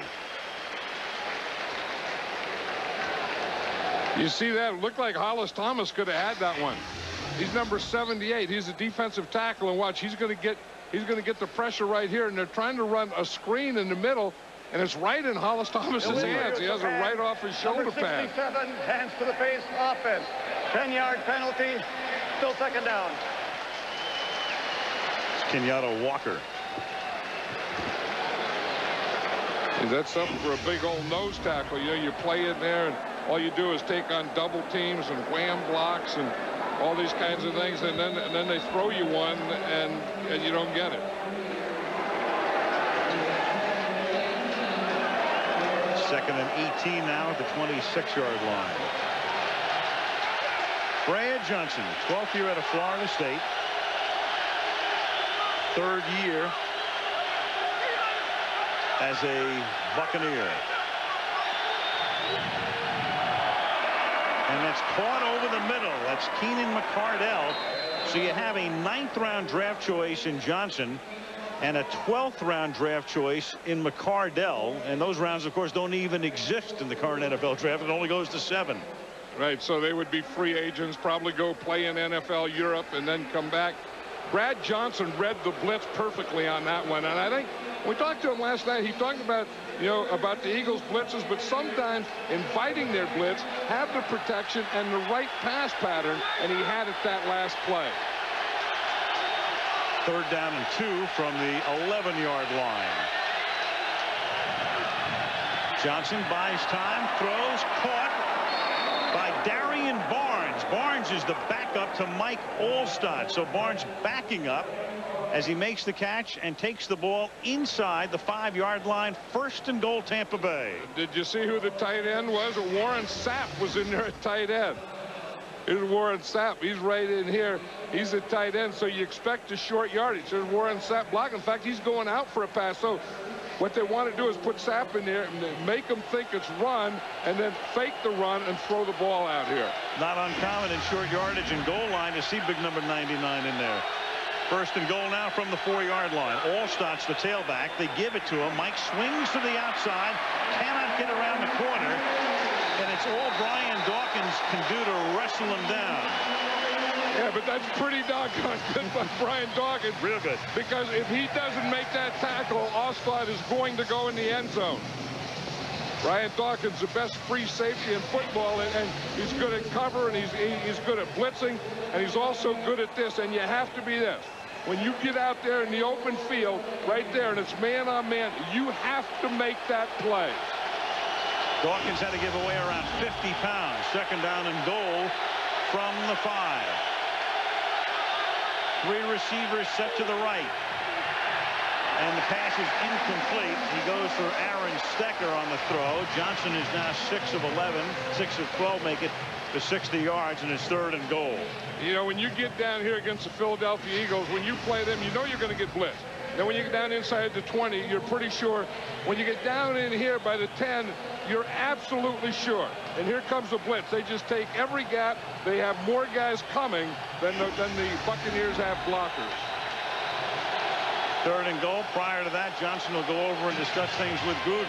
You see that? It looked like Hollis Thomas could have had that one. He's number 78. He's a defensive tackle, and watch, he's going to get the pressure right here, and they're trying to run a screen in the middle, and it's right in Hollis Thomas's hands. He has it right off his shoulder pad. 67, hands to the face, offense. 10-yard penalty, still second down. It's Kenyatta Walker. That's something for a big old nose tackle. You know, you play in there, and all you do is take on double teams and wham blocks and all these kinds of things, and then they throw you one, and you don't get it. Second and 18 now at the 26-yard line. Brad Johnson, 12th year out of Florida State. 3rd year as a Buccaneer. And that's caught over the middle. That's Keenan McCardell. So you have a 9th-round draft choice in Johnson and a 12th-round draft choice in McCardell. And those rounds, of course, don't even exist in the current NFL draft. It only goes to 7. Right, so they would be free agents, probably go play in NFL Europe and then come back. Brad Johnson read the blitz perfectly on that one, and I think we talked to him last night. He talked about, about the Eagles' blitzes, but sometimes inviting their blitz, have the protection and the right pass pattern, and he had it that last play. 3rd down and 2 from the 11-yard line. Johnson buys time, throws, caught by Darian Barnes. Barnes is the backup to Mike Allstott. So Barnes backing up as he makes the catch and takes the ball inside the 5-yard line. 1st and goal, Tampa Bay. Did you see who the tight end was? Warren Sapp was in there at tight end. Here's Warren Sapp. He's right in here. He's a tight end, so you expect a short yardage. There's Warren Sapp blocking. In fact, he's going out for a pass. So what they want to do is put Sapp in there and make him think it's run and then fake the run and throw the ball out here. Not uncommon in short yardage and goal line to see big number 99 in there. 1st and goal now from the 4-yard line. Allstott's the tailback. They give it to him. Mike swings to the outside, cannot get around the corner, and it's all Brian Dawkins can do to wrestle him down. Yeah, but that's pretty doggone good by Brian Dawkins. Real good. Because if he doesn't make that tackle, Allstott is going to go in the end zone. Brian Dawkins, the best free safety in football, and he's good at cover, and he's good at blitzing, and he's also good at this. And you have to be this. When you get out there in the open field, right there, and it's man on man, you have to make that play. Dawkins had to give away around 50 pounds. 2nd down and goal from the 5. 3 receivers set to the right. And the pass is incomplete. He goes for Aaron Stecker on the throw. Johnson is now 6 of 11. 6 of 12 make it to 60 yards, and it's 3rd and goal. When you get down here against the Philadelphia Eagles, when you play them, you know you're going to get blitzed. Then when you get down inside the 20, you're pretty sure. When you get down in here by the 10, you're absolutely sure. And here comes the blitz. They just take every gap. They have more guys coming than the Buccaneers have blockers. 3rd and goal. Prior to that, Johnson will go over and discuss things with Gruden.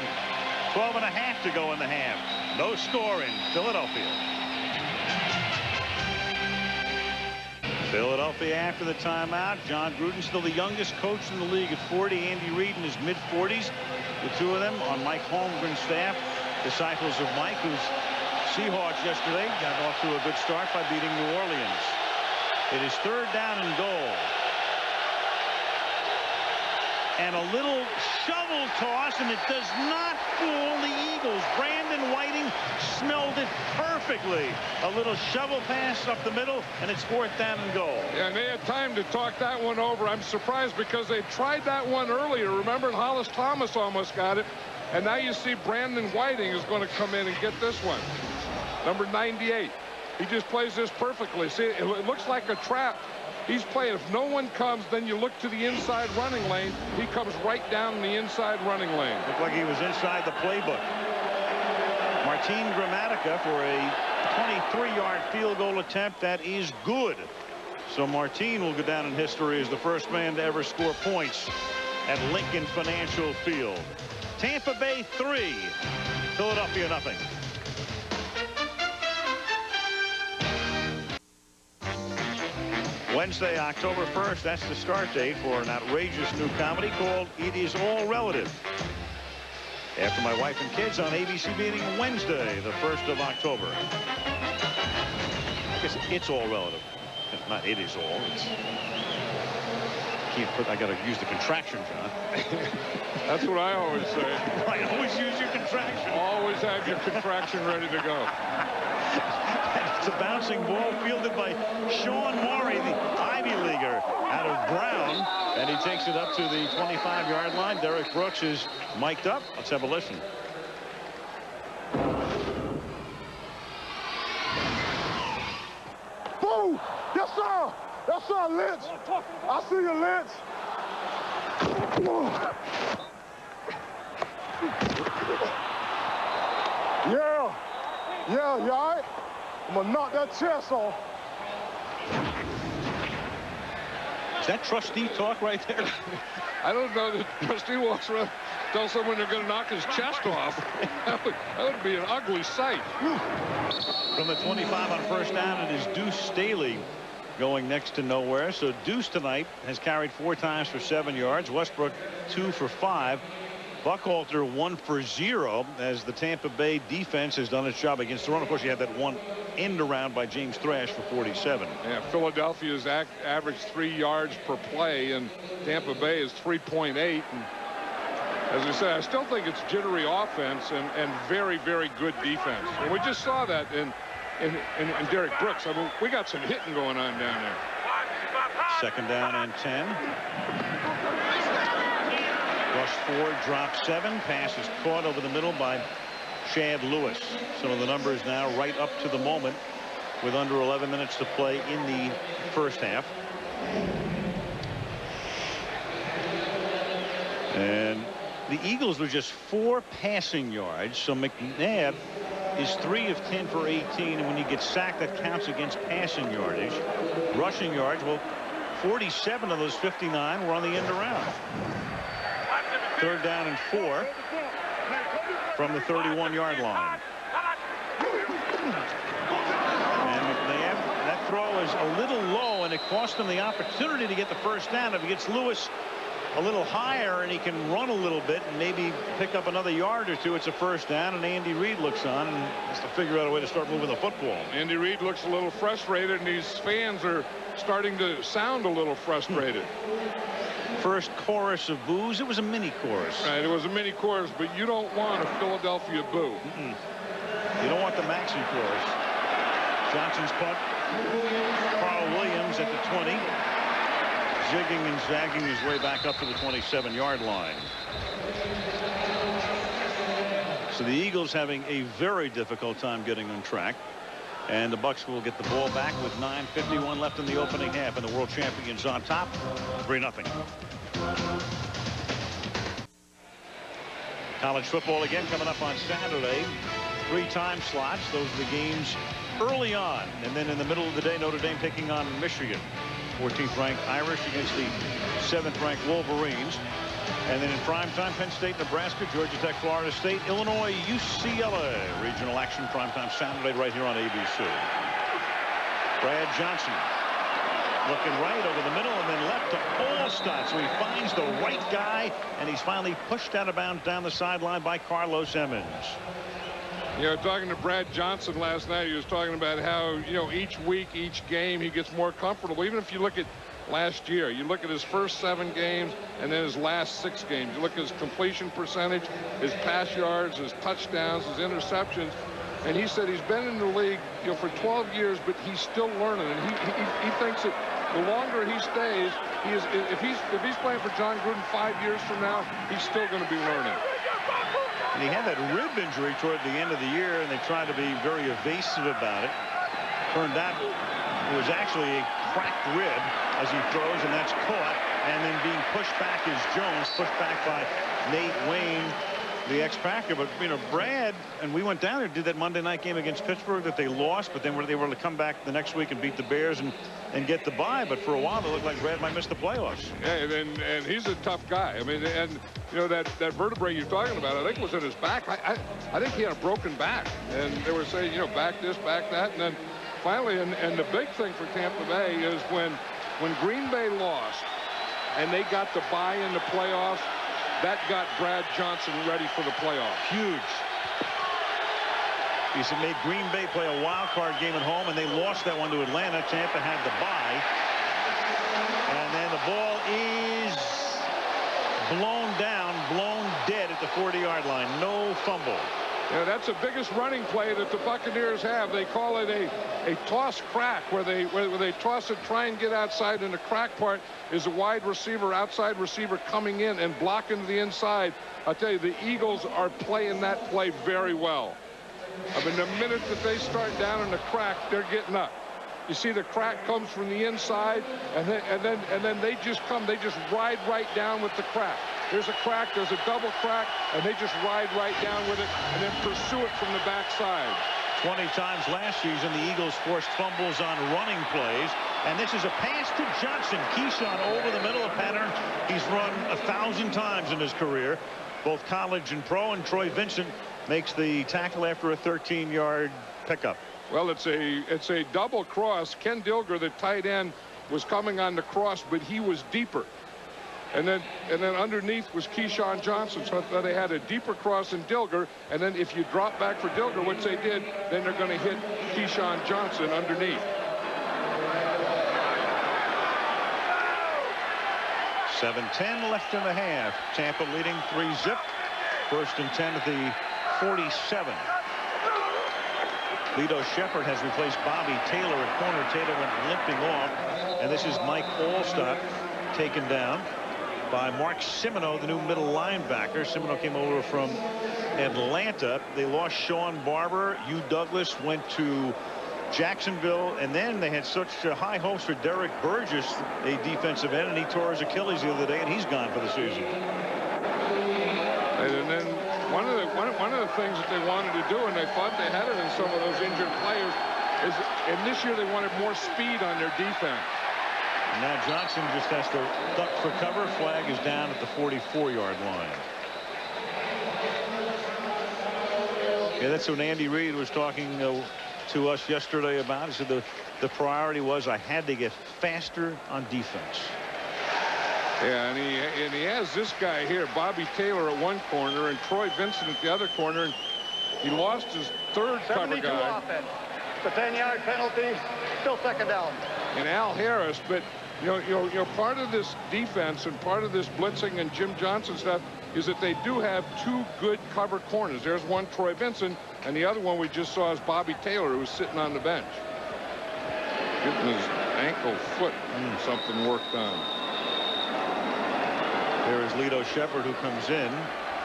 12.5 to go in the half. No score in Philadelphia. Philadelphia after the timeout. John Gruden, still the youngest coach in the league at 40. Andy Reid in his mid-40s. The two of them on Mike Holmgren's staff. Disciples of Mike, whose Seahawks yesterday got off to a good start by beating New Orleans. It is 3rd down and goal. And a little shovel toss, and it does not fool the Eagles. Brandon Whiting smelled it perfectly. A little shovel pass up the middle, and it's 4th down and goal. Yeah, and they had time to talk that one over. I'm surprised because they tried that one earlier. Remember, Hollis Thomas almost got it. And now you see Brandon Whiting is going to come in and get this one. Number 98. He just plays this perfectly. See, it looks like a trap. He's playing. If no one comes, then you look to the inside running lane. He comes right down the inside running lane. Looked like he was inside the playbook. Martin Gramatica for a 23-yard field goal attempt. That is good. So Martin will go down in history as the first man to ever score points at Lincoln Financial Field. Tampa Bay 3, Philadelphia nothing. Wednesday, October 1st, that's the start date for an outrageous new comedy called It Is All Relative. After My Wife and Kids on ABC beginning Wednesday, the 1st of October. I guess it's all relative. It's not it is all. It's I got to use the contraction, John. That's what I always say. I always use your contraction. Always have your contraction ready to go. It's a bouncing ball fielded by Sean Morey, the Ivy Leaguer out of Brown, and he takes it up to the 25-yard line. Derek Brooks is mic'd up. Let's have a listen. Boom! Yes, sir! Yes, sir, Lynch! I see you, Lynch! Yeah! Yeah, you all right? I'm gonna knock that chest off. Is that trustee talk right there? I don't know that trustee walks around, tell someone they're going to knock his chest off. That would be an ugly sight. From the 25 on first down, it is Deuce Staley going next to nowhere. So Deuce tonight has carried 4 times for 7 yards. Westbrook 2 for 5. Buckhalter 1 for 0 as the Tampa Bay defense has done its job against the run. Of course, you had that one end around by James Thrash for 47. Yeah, Philadelphia's averaged 3 yards per play, and Tampa Bay is 3.8. And as I said, I still think it's jittery offense and very, very good defense. And we just saw that in Derek Brooks. I mean, we got some hitting going on down there. Second down and 10. Rush 4, drop 7. Pass is caught over the middle by Chad Lewis. Some of the numbers now right up to the moment with under 11 minutes to play in the first half. And the Eagles were just 4 passing yards. So McNabb is 3 of 10 for 18. And when you get sacked, that counts against passing yardage. Rushing yards, well, 47 of those 59 were on the end around. Third down and 4 from the 31-yard line. And McNabb, that throw is a little low, and it cost him the opportunity to get the first down. If he gets Lewis a little higher and he can run a little bit and maybe pick up another yard or 2, it's a first down, and Andy Reid looks on and has to figure out a way to start moving the football. Andy Reid looks a little frustrated, and these fans are starting to sound a little frustrated. First chorus of boos. It was a mini chorus. Right, it was a mini chorus, but you don't want a Philadelphia boo. You don't want the Maxey chorus. Johnson's punt. Carl Williams at the 20. Zigging and zagging his way back up to the 27-yard line. So the Eagles having a very difficult time getting on track. And the Bucs will get the ball back with 9:51 left in the opening half, and the world champions on top, 3-0. College football again coming up on Saturday. 3 time slots. Those are the games early on, and then in the middle of the day, Notre Dame taking on Michigan. 14th ranked Irish against the 7th ranked Wolverines. And then in primetime, Penn State, Nebraska, Georgia Tech, Florida State, Illinois, UCLA. Regional action primetime Saturday right here on ABC. Brad Johnson looking right over the middle and then left to Olstad. So he finds the right guy, and he's finally pushed out of bounds down the sideline by Carlos Emmons. You know, talking to Brad Johnson last night, he was talking about how, you know, each week, each game, he gets more comfortable. Even if you look at last year, you look at his first 7 games and then his last 6 games. You look at his completion percentage, his pass yards, his touchdowns, his interceptions. And he said he's been in the league, you know, for 12 years, but he's still learning. And he thinks that the longer he stays, if he's playing for John Gruden 5 years from now, he's still going to be learning. And he had that rib injury toward the end of the year, and they tried to be very evasive about it. Turned out it was actually a cracked rib as he throws, and that's caught. And then being pushed back is Jones, pushed back by Nate Wayne, the ex-Packer. But, you know, Brad, and we went down there, did that Monday night game against Pittsburgh that they lost, but then they were able to come back the next week and beat the Bears and get the bye. But for a while, it looked like Brad might miss the playoffs. Yeah, and he's a tough guy. I mean, and, you know, that vertebrae you're talking about, I think was in his back. I think he had a broken back. And they were saying, you know, back this, back that. And then finally, and the big thing for Tampa Bay is when Green Bay lost and they got the bye in the playoffs, that got Brad Johnson ready for the playoffs. Huge. He made Green Bay play a wild card game at home, and they lost that one to Atlanta. Tampa had the bye. And then the ball is blown down, blown dead at the 40-yard line. No fumble. Yeah, that's the biggest running play that the Buccaneers have. They call it a toss crack, where they toss it, try and get outside, and the crack part is a wide receiver, outside receiver coming in and blocking to the inside. I'll tell you, the Eagles are playing that play very well. I mean, the minute that they start down in the crack, they're getting up. You see the crack comes from the inside, and then they just ride right down with the crack. There's a crack, there's a double crack, and they just ride right down with it and then pursue it from the backside. 20 times last season, the Eagles forced fumbles on running plays. And this is a pass to Johnson. Keyshawn over the middle of pattern. He's run 1,000 times in his career, both college and pro, and Troy Vincent makes the tackle after a 13-yard pickup. Well, it's a double cross. Ken Dilger, the tight end, was coming on the cross, but he was deeper. And then underneath was Keyshawn Johnson, so they had a deeper cross in Dilger. And then if you drop back for Dilger, which they did, then they're going to hit Keyshawn Johnson underneath. 7:10 left in the half. Tampa leading 3-zip. 1st and 10 at the 47. Lito Shepherd has replaced Bobby Taylor at corner. Taylor went limping off. And this is Mike Allstott taken down by Mark Simino, the new middle linebacker. Simino came over from Atlanta. They lost Sean Barber. Hugh Douglas went to Jacksonville, and then they had such high hopes for Derek Burgess, a defensive end, and he tore his Achilles the other day, and he's gone for the season. And then one of the things that they wanted to do, and they thought they had it in some of those injured players, is, and this year they wanted more speed on their defense. And now Johnson just has to duck for cover. Flag is down at the 44-yard line. Yeah, that's what Andy Reid was talking to us yesterday about. He said the priority was I had to get faster on defense. Yeah, and he has this guy here, Bobby Taylor at one corner and Troy Vincent at the other corner, and he lost his third cover guy. Offense. It's a 10-yard penalty, still 2nd down. And Al Harris, but you know, part of this defense and part of this blitzing and Jim Johnson stuff is that they do have 2 good cover corners. There's one, Troy Vincent, and the other one we just saw is Bobby Taylor, who was sitting on the bench, getting his ankle, foot, something worked on. There is Lito Shepherd, who comes in.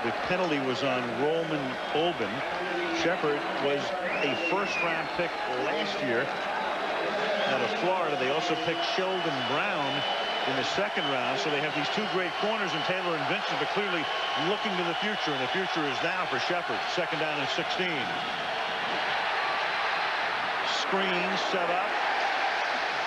The penalty was on Roman Olben. Shepherd was a 1st-round pick last year out of Florida. They also picked Sheldon Brown in the 2nd round, so they have these 2 great corners in Taylor and Vincent, but clearly looking to the future, and the future is now for Shepherd. 2nd down and 16. Screen set up,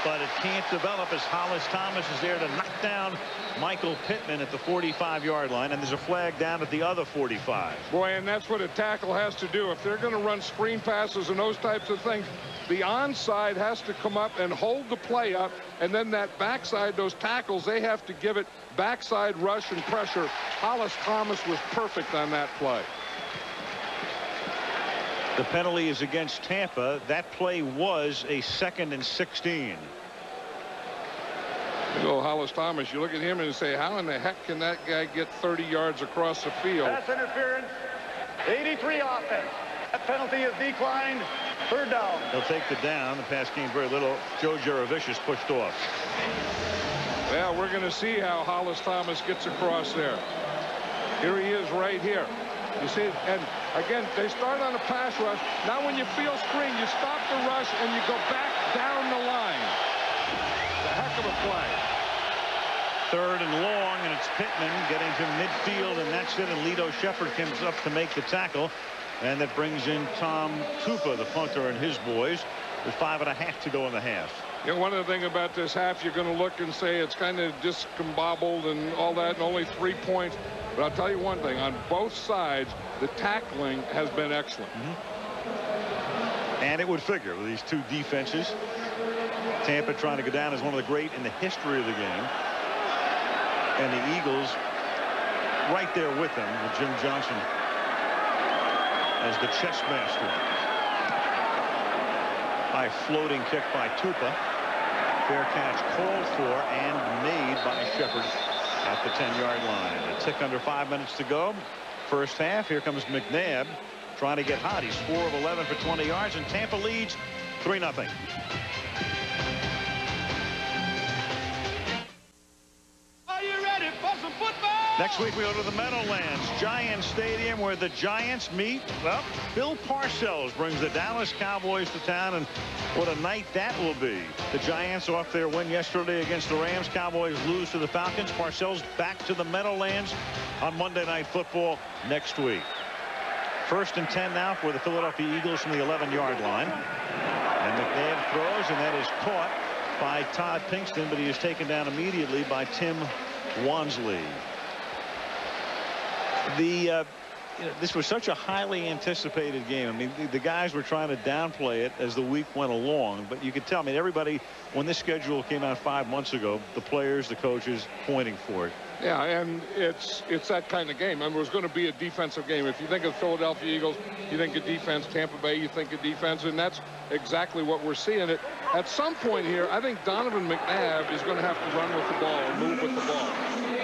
but it can't develop as Hollis Thomas is there to knock down Michael Pittman at the 45-yard line, and there's a flag down at the other 45. Boy, and that's what a tackle has to do. If they're going to run screen passes and those types of things, the onside has to come up and hold the play up, and then that backside, those tackles, they have to give it backside rush and pressure. Hollis Thomas was perfect on that play. The penalty is against Tampa. That play was a 2nd and 16. Little Hollis Thomas, you look at him and say, how in the heck can that guy get 30 yards across the field? Pass interference, 83 offense. That penalty is declined. 3rd down. They'll take the down. The pass came very little. Joe Jaravicius pushed off. Well, we're going to see how Hollis Thomas gets across there. Here he is right here. You see, and again, they start on a pass rush. Now when you feel screen, you stop the rush and you go back down the line. It's a heck of a play. 3rd and long, and it's Pittman getting to midfield, and that's it. And Lito Shepherd comes up to make the tackle, and that brings in Tom Tupa, the punter, and his boys. With 5.5 to go in the half. Yeah, one of the things about this half, you're going to look and say it's kind of discombobbled and all that, and only 3 points. But I'll tell you one thing, on both sides, the tackling has been excellent. And it would figure with these 2 defenses. Tampa trying to go down as one of the great in the history of the game. And the Eagles right there with them, with Jim Johnson as the chess master. High floating kick by Tupa. Fair catch called for and made by Shepherd at the 10-yard line. A tick under 5 minutes to go. 1st half. Here comes McNabb trying to get hot. He's 4 of 11 for 20 yards, and Tampa leads 3-0. Are you ready for some football? Next week we go to the Meadowlands, Giants Stadium, where the Giants meet. Well, Bill Parcells brings the Dallas Cowboys to town, and what a night that will be. The Giants off their win yesterday against the Rams. Cowboys lose to the Falcons. Parcells back to the Meadowlands on Monday Night Football next week. 1st and 10 now for the Philadelphia Eagles from the 11-yard line. And McNabb throws, and that is caught by Todd Pinkston, but he is taken down immediately by Tim Wansley. This was such a highly anticipated game. I mean, the guys were trying to downplay it as the week went along, but you could tell, I mean, everybody, when this schedule came out 5 months ago, the players, the coaches pointing for it. Yeah, and it's that kind of game. I mean, it was going to be a defensive game. If you think of the Philadelphia Eagles, you think of defense. Tampa Bay, you think of defense, and that's exactly what we're seeing. At some point here, I think Donovan McNabb is going to have to run with the ball or move with the ball,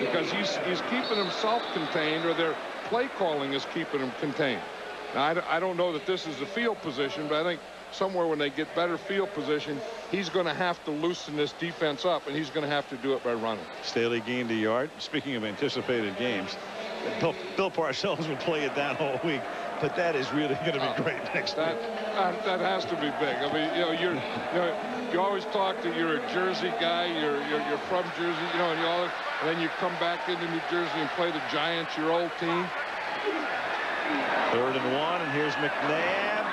because he's keeping himself contained, or their play calling is keeping him contained. Now, I don't know that this is the field position, but I think somewhere when they get better field position, he's going to have to loosen this defense up, and he's going to have to do it by running. Staley gained a yard. Speaking of anticipated games, Bill Parcells will play it down all week, but that is really going to be great next week. That has to be big. I mean, you always talk that you're a Jersey guy, you're from Jersey, and then you come back into New Jersey and play the Giants, your old team. 3rd and 1, and here's McNabb,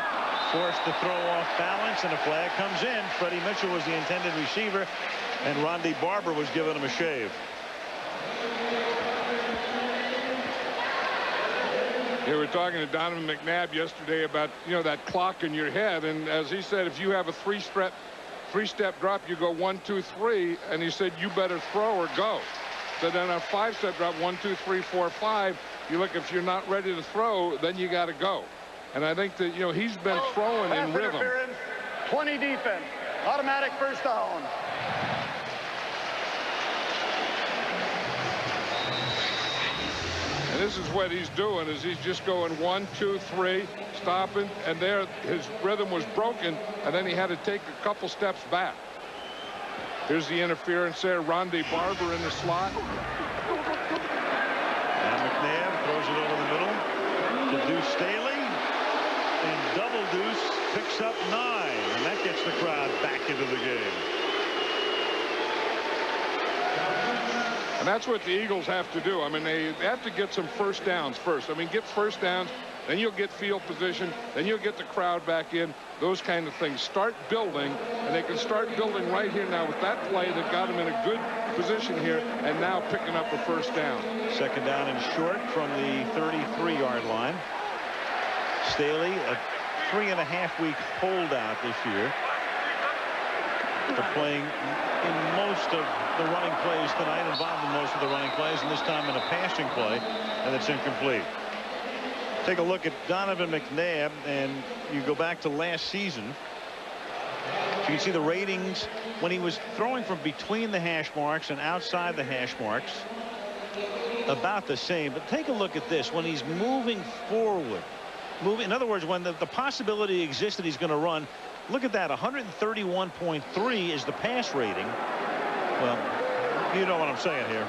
forced to throw off balance, and a flag comes in. Freddie Mitchell was the intended receiver, and Ronde Barber was giving him a shave. We were talking to Donovan McNabb yesterday about, that clock in your head, and as he said, if you have a three-step drop, you go 1, 2, 3, and he said you better throw or go. So then a 5-step drop, 1, 2, 3, 4, 5. You look, if you're not ready to throw, then you got to go. And I think that, he's been throwing in rhythm. 20 defense, automatic first down. And this is what he's doing, is he's just going 1, 2, 3, stopping, and there his rhythm was broken, and then he had to take a couple steps back. Here's the interference there. Ronde Barber in the slot. And McNabb throws it over the middle to Deuce Staley. And Double Deuce picks up 9. And that gets the crowd back into the game. And that's what the Eagles have to do. I mean, they have to get some first downs first. I mean, get first downs, then you'll get field position, then you'll get the crowd back in, those kind of things. Start building, and they can start building right here now with that play that got them in a good position here, and now picking up a first down. 2nd down and short from the 33-yard line. Staley, a 3.5-week holdout this year. They're playing in most of the running plays tonight, involved in most of the running plays, and this time in a passing play, and it's incomplete. Take a look at Donovan McNabb, and you go back to last season. You can see the ratings when he was throwing from between the hash marks and outside the hash marks, about the same. But take a look at this. When he's moving forward, in other words, when the possibility exists that he's going to run, look at that. 131.3 is the pass rating. Well, you know what I'm saying here.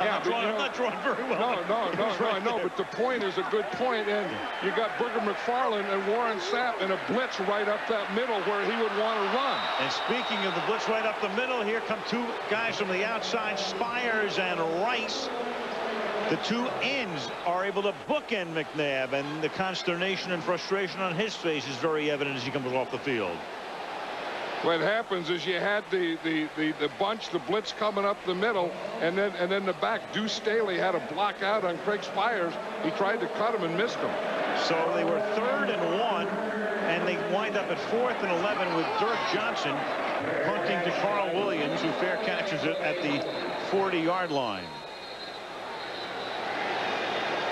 Yeah, I'm not drawing very well. No, I know, but the point is a good point, and you got Booger McFarland and Warren Sapp in a blitz right up that middle where he would want to run. And speaking of the blitz right up the middle, here come 2 guys from the outside, Spires and Rice. The 2 ends are able to bookend McNabb, and the consternation and frustration on his face is very evident as he comes off the field. What happens is you had the bunch, the blitz coming up the middle, and then the back. Deuce Staley had a block out on Craig Spires. He tried to cut him and missed him. So they were 3rd and 1, and they wind up at 4th and 11 with Dirk Johnson punting to Carl Williams, who fair catches it at the 40-yard line.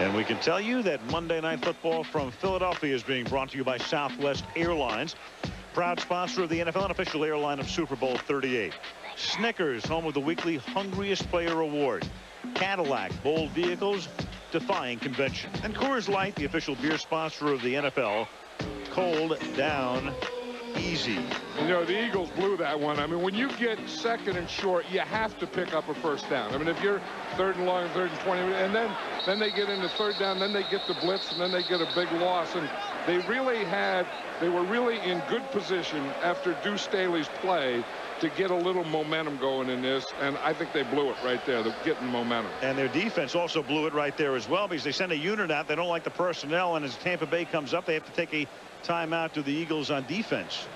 And we can tell you that Monday Night Football from Philadelphia is being brought to you by Southwest Airlines, proud sponsor of the NFL and official airline of Super Bowl 38. Snickers, home of the weekly Hungriest Player Award. Cadillac, bold vehicles defying convention. And Coors Light, the official beer sponsor of the NFL. Cold down easy. The Eagles blew that one. I mean, when you get 2nd and short, you have to pick up a first down. I mean, if you're 3rd and long, 3rd and 20, and then they get into 3rd down, then they get the blitz, and then they get a big loss. And they were really in good position after Deuce Staley's play to get a little momentum going in this, and I think they blew it right there. They're getting momentum. And their defense also blew it right there as well, because they send a unit out. They don't like the personnel, and as Tampa Bay comes up, they have to take a timeout to the Eagles on defense.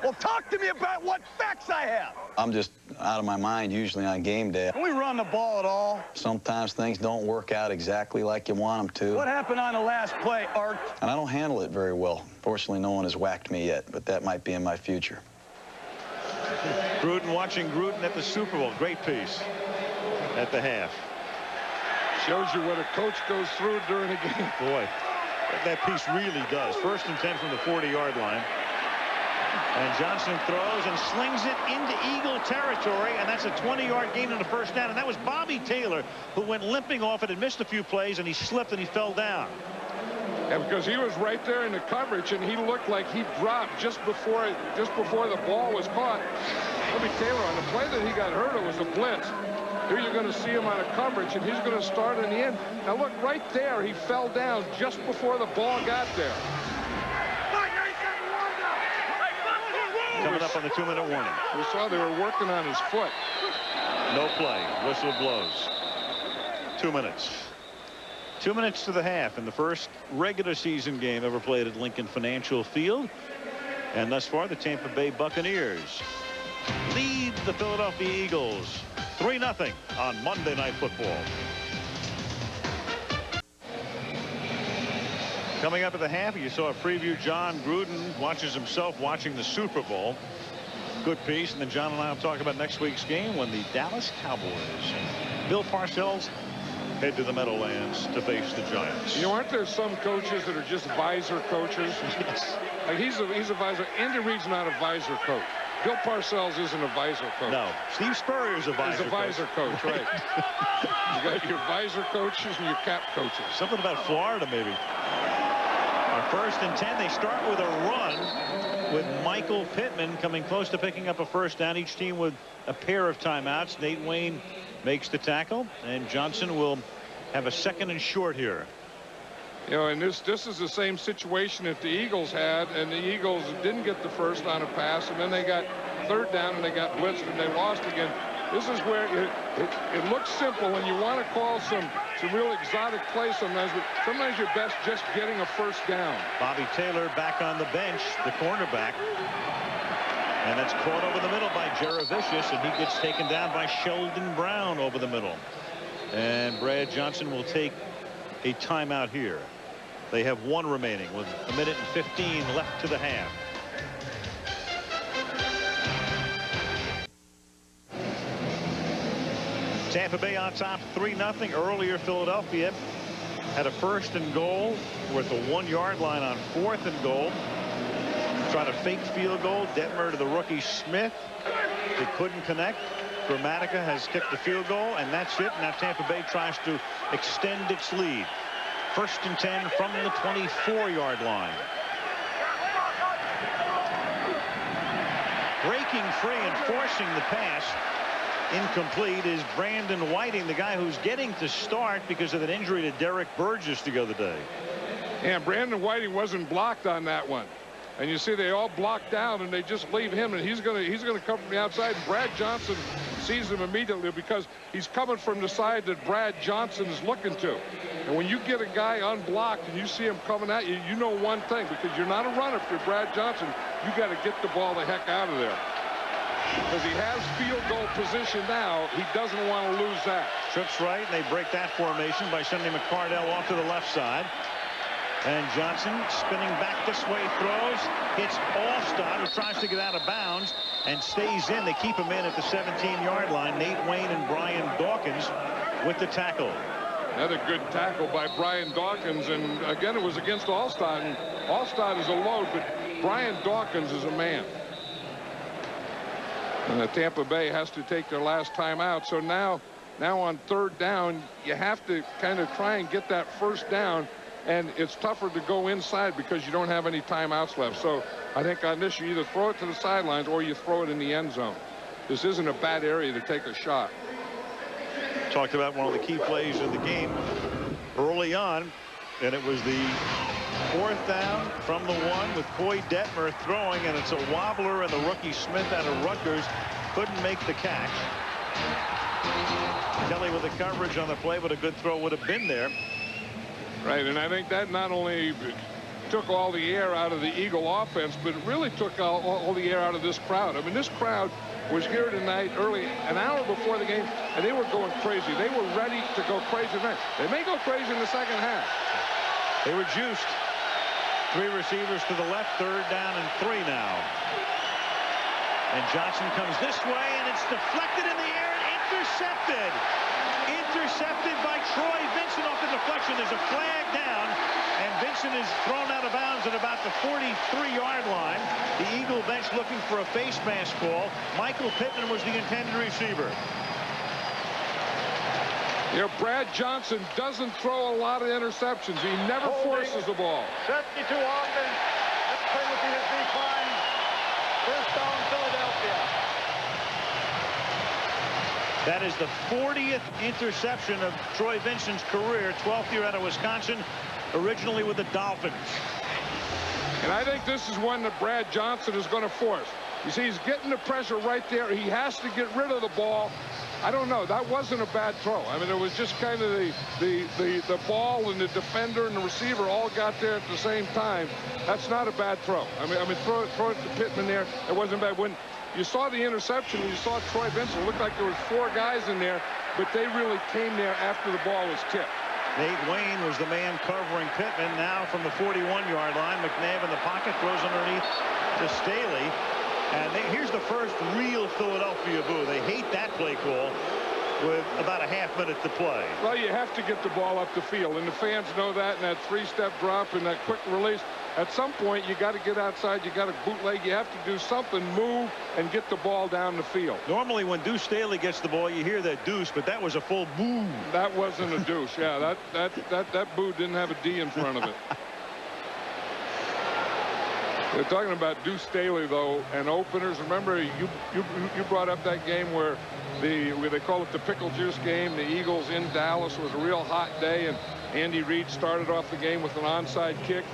Well, talk to me about what facts I have. I'm just out of my mind usually on game day. Can we run the ball at all? Sometimes things don't work out exactly like you want them to. What happened on the last play, Art? And I don't handle it very well. Fortunately, no one has whacked me yet, but that might be in my future. Gruden watching Gruden at the Super Bowl. Great piece at the half. Shows you what a coach goes through during a game. Boy, that piece really does. 1st and 10 from the 40-yard line. And Johnson throws and slings it into Eagle territory, and that's a 20-yard gain on the first down. And that was Bobby Taylor who went limping off it and missed a few plays, and he slipped and he fell down. Yeah, because he was right there in the coverage, and he looked like he dropped just before the ball was caught. Bobby Taylor, on the play that he got hurt, it was a blitz. Here you're going to see him on a coverage, and he's going to start in the end. Now look, right there, he fell down just before the ball got there. Coming up on the 2-minute warning. We saw they were working on his foot. No play. Whistle blows. 2 minutes. 2 minutes to the half in the first regular season game ever played at Lincoln Financial Field. And thus far, the Tampa Bay Buccaneers lead the Philadelphia Eagles 3-0 on Monday Night Football. Coming up at the half, you saw a preview. John Gruden watches himself watching the Super Bowl. Good piece. And then John and I will talk about next week's game when the Dallas Cowboys and Bill Parcells head to the Meadowlands to face the Giants. You know, aren't there some coaches that are just visor coaches? Yes. Like he's a visor. Andy Reid's not a visor coach. Bill Parcells isn't a visor coach. No. Steve Spurrier's a visor coach. He's a visor coach, right. You got your visor coaches and your cap coaches. Something about Florida, maybe. On 1st and 10, they start with a run with Michael Pittman coming close to picking up a first down. Each team with a pair of timeouts. Nate Wayne makes the tackle, and Johnson will have a 2nd and short here. You know, and this is the same situation that the Eagles had, and the Eagles didn't get the first on a pass, and then they got 3rd down and they got blitzed and they lost again. This is where it looks simple when you want to call some real exotic plays sometimes, but sometimes you're best just getting a first down. Bobby Taylor back on the bench, the cornerback. And that's caught over the middle by Jaravicius, and he gets taken down by Sheldon Brown over the middle. And Brad Johnson will take a timeout here. They have 1 remaining with 1:15 left to the half. Tampa Bay on top 3-0. Earlier, Philadelphia had a 1st and goal with the 1-yard line on 4th and goal. Trying to fake field goal. Detmer to the rookie Smith. They couldn't connect. Gramatica has kicked the field goal, and that's it. Now Tampa Bay tries to extend its lead. 1st and 10 from the 24-yard line. Breaking free and forcing the pass. Incomplete is Brandon Whiting, the guy who's getting to start because of an injury to Derek Burgess the other day. Yeah, Brandon Whiting wasn't blocked on that one. And you see they all block down and they just leave him, and he's going to come from the outside. And Brad Johnson sees him immediately because he's coming from the side that Brad Johnson is looking to. And when you get a guy unblocked and you see him coming at you, you know one thing, because you're not a runner if you're Brad Johnson. You got to get the ball the heck out of there. Because he has field goal position now, he doesn't want to lose that. Trips right, and they break that formation by sending McCardell off to the left side. And Johnson spinning back this way, throws, hits Allstott, who tries to get out of bounds and stays in. They keep him in at the 17-yard line. Nate Wayne and Brian Dawkins with the tackle. Another good tackle by Brian Dawkins, and again it was against Allstott, and Allstott is a load, but Brian Dawkins is a man. And the Tampa Bay has to take their last time out, so now on 3rd down you have to kind of try and get that first down, and it's tougher to go inside because you don't have any timeouts left. So I think on this you either throw it to the sidelines or you throw it in the end zone. This isn't a bad area to take a shot. Talked about one of the key plays of the game early on, and it was the 4th down from the 1 with Coy Detmer throwing, and it's a wobbler, and the rookie Smith out of Rutgers couldn't make the catch. Kelly with the coverage on the play, but a good throw would have been there. Right, and I think that not only took all the air out of the Eagle offense, but it really took all the air out of this crowd. I mean, this crowd was here tonight early, an hour before the game, and they were going crazy. They were ready to go crazy tonight. They may go crazy in the second half. They were juiced. 3 receivers to the left, 3rd down and 3 now. And Johnson comes this way, and it's deflected in the air and intercepted. Intercepted by Troy Vincent off the deflection. There's a flag down, and Vincent is thrown out of bounds at about the 43-yard line. The Eagle bench looking for a face mask call. Michael Pittman was the intended receiver. You know, Brad Johnson doesn't throw a lot of interceptions. He never forces the ball. 72 offense. That penalty has declined. First down, Philadelphia. That is the 40th interception of Troy Vincent's career. 12th year out of Wisconsin, originally with the Dolphins. And I think this is one that Brad Johnson is going to force. You see, he's getting the pressure right there. He has to get rid of the ball. I don't know. That wasn't a bad throw. I mean, it was just kind of the ball and the defender and the receiver all got there at the same time. That's not a bad throw. I mean, throw it to Pittman there. It wasn't bad. When you saw the interception, you saw Troy Vincent. It looked like there was 4 guys in there, but they really came there after the ball was tipped. Nate Wayne was the man covering Pittman. Now from the 41-yard line, McNabb in the pocket, throws underneath to Staley. And here's the first real Philadelphia boo. They hate that play call with about a half-minute to play. Well, you have to get the ball up the field, and the fans know that, and that 3-step drop and that quick release. At some point, you got to get outside. You got to bootleg. You have to do something, move, and get the ball down the field. Normally, when Deuce Staley gets the ball, you hear that deuce, but that was a full boo. That wasn't a deuce. Yeah, that boo didn't have a D in front of it. They're talking about Deuce Staley, though, and openers. Remember, you brought up that game where they call it the pickle juice game. The Eagles in Dallas was a real hot day, and Andy Reid started off the game with an onside kick.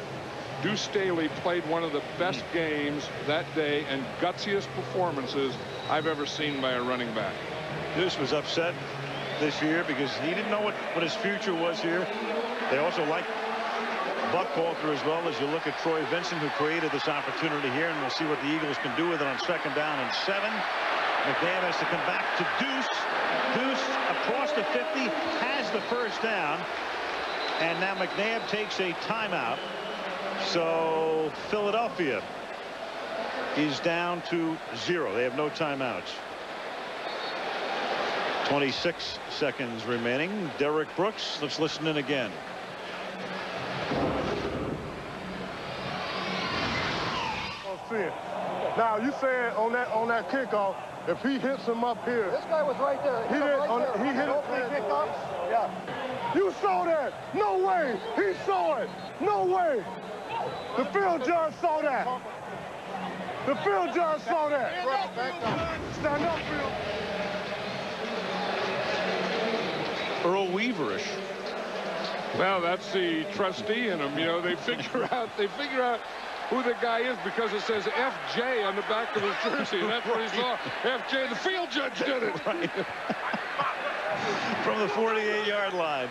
Deuce Staley played one of the best games that day and gutsiest performances I've ever seen by a running back. Deuce was upset this year because he didn't know what his future was here. They also like Buccaneer as well, as you look at Troy Vincent, who created this opportunity here, and we'll see what the Eagles can do with it on 2nd down and 7. McNabb has to come back to Deuce. Deuce across the 50, has the first down, and now McNabb takes a timeout. So Philadelphia is down to 0. They have no timeouts. 26 seconds remaining. Derek Brooks, let's listen in again. Now you said on that kickoff, if he hits him up here, This guy was right there. he hit it. Kickoff. Yeah. You saw that? No way. He saw it. No way. The field judge saw that. The field judge saw that. Stand up, field. Earl Weaverish. Well, that's the trustee in them. You know, they figure out who the guy is because it says FJ on the back of his jersey. And that's what he saw. FJ, the field judge did it. Right. From the 48-yard line.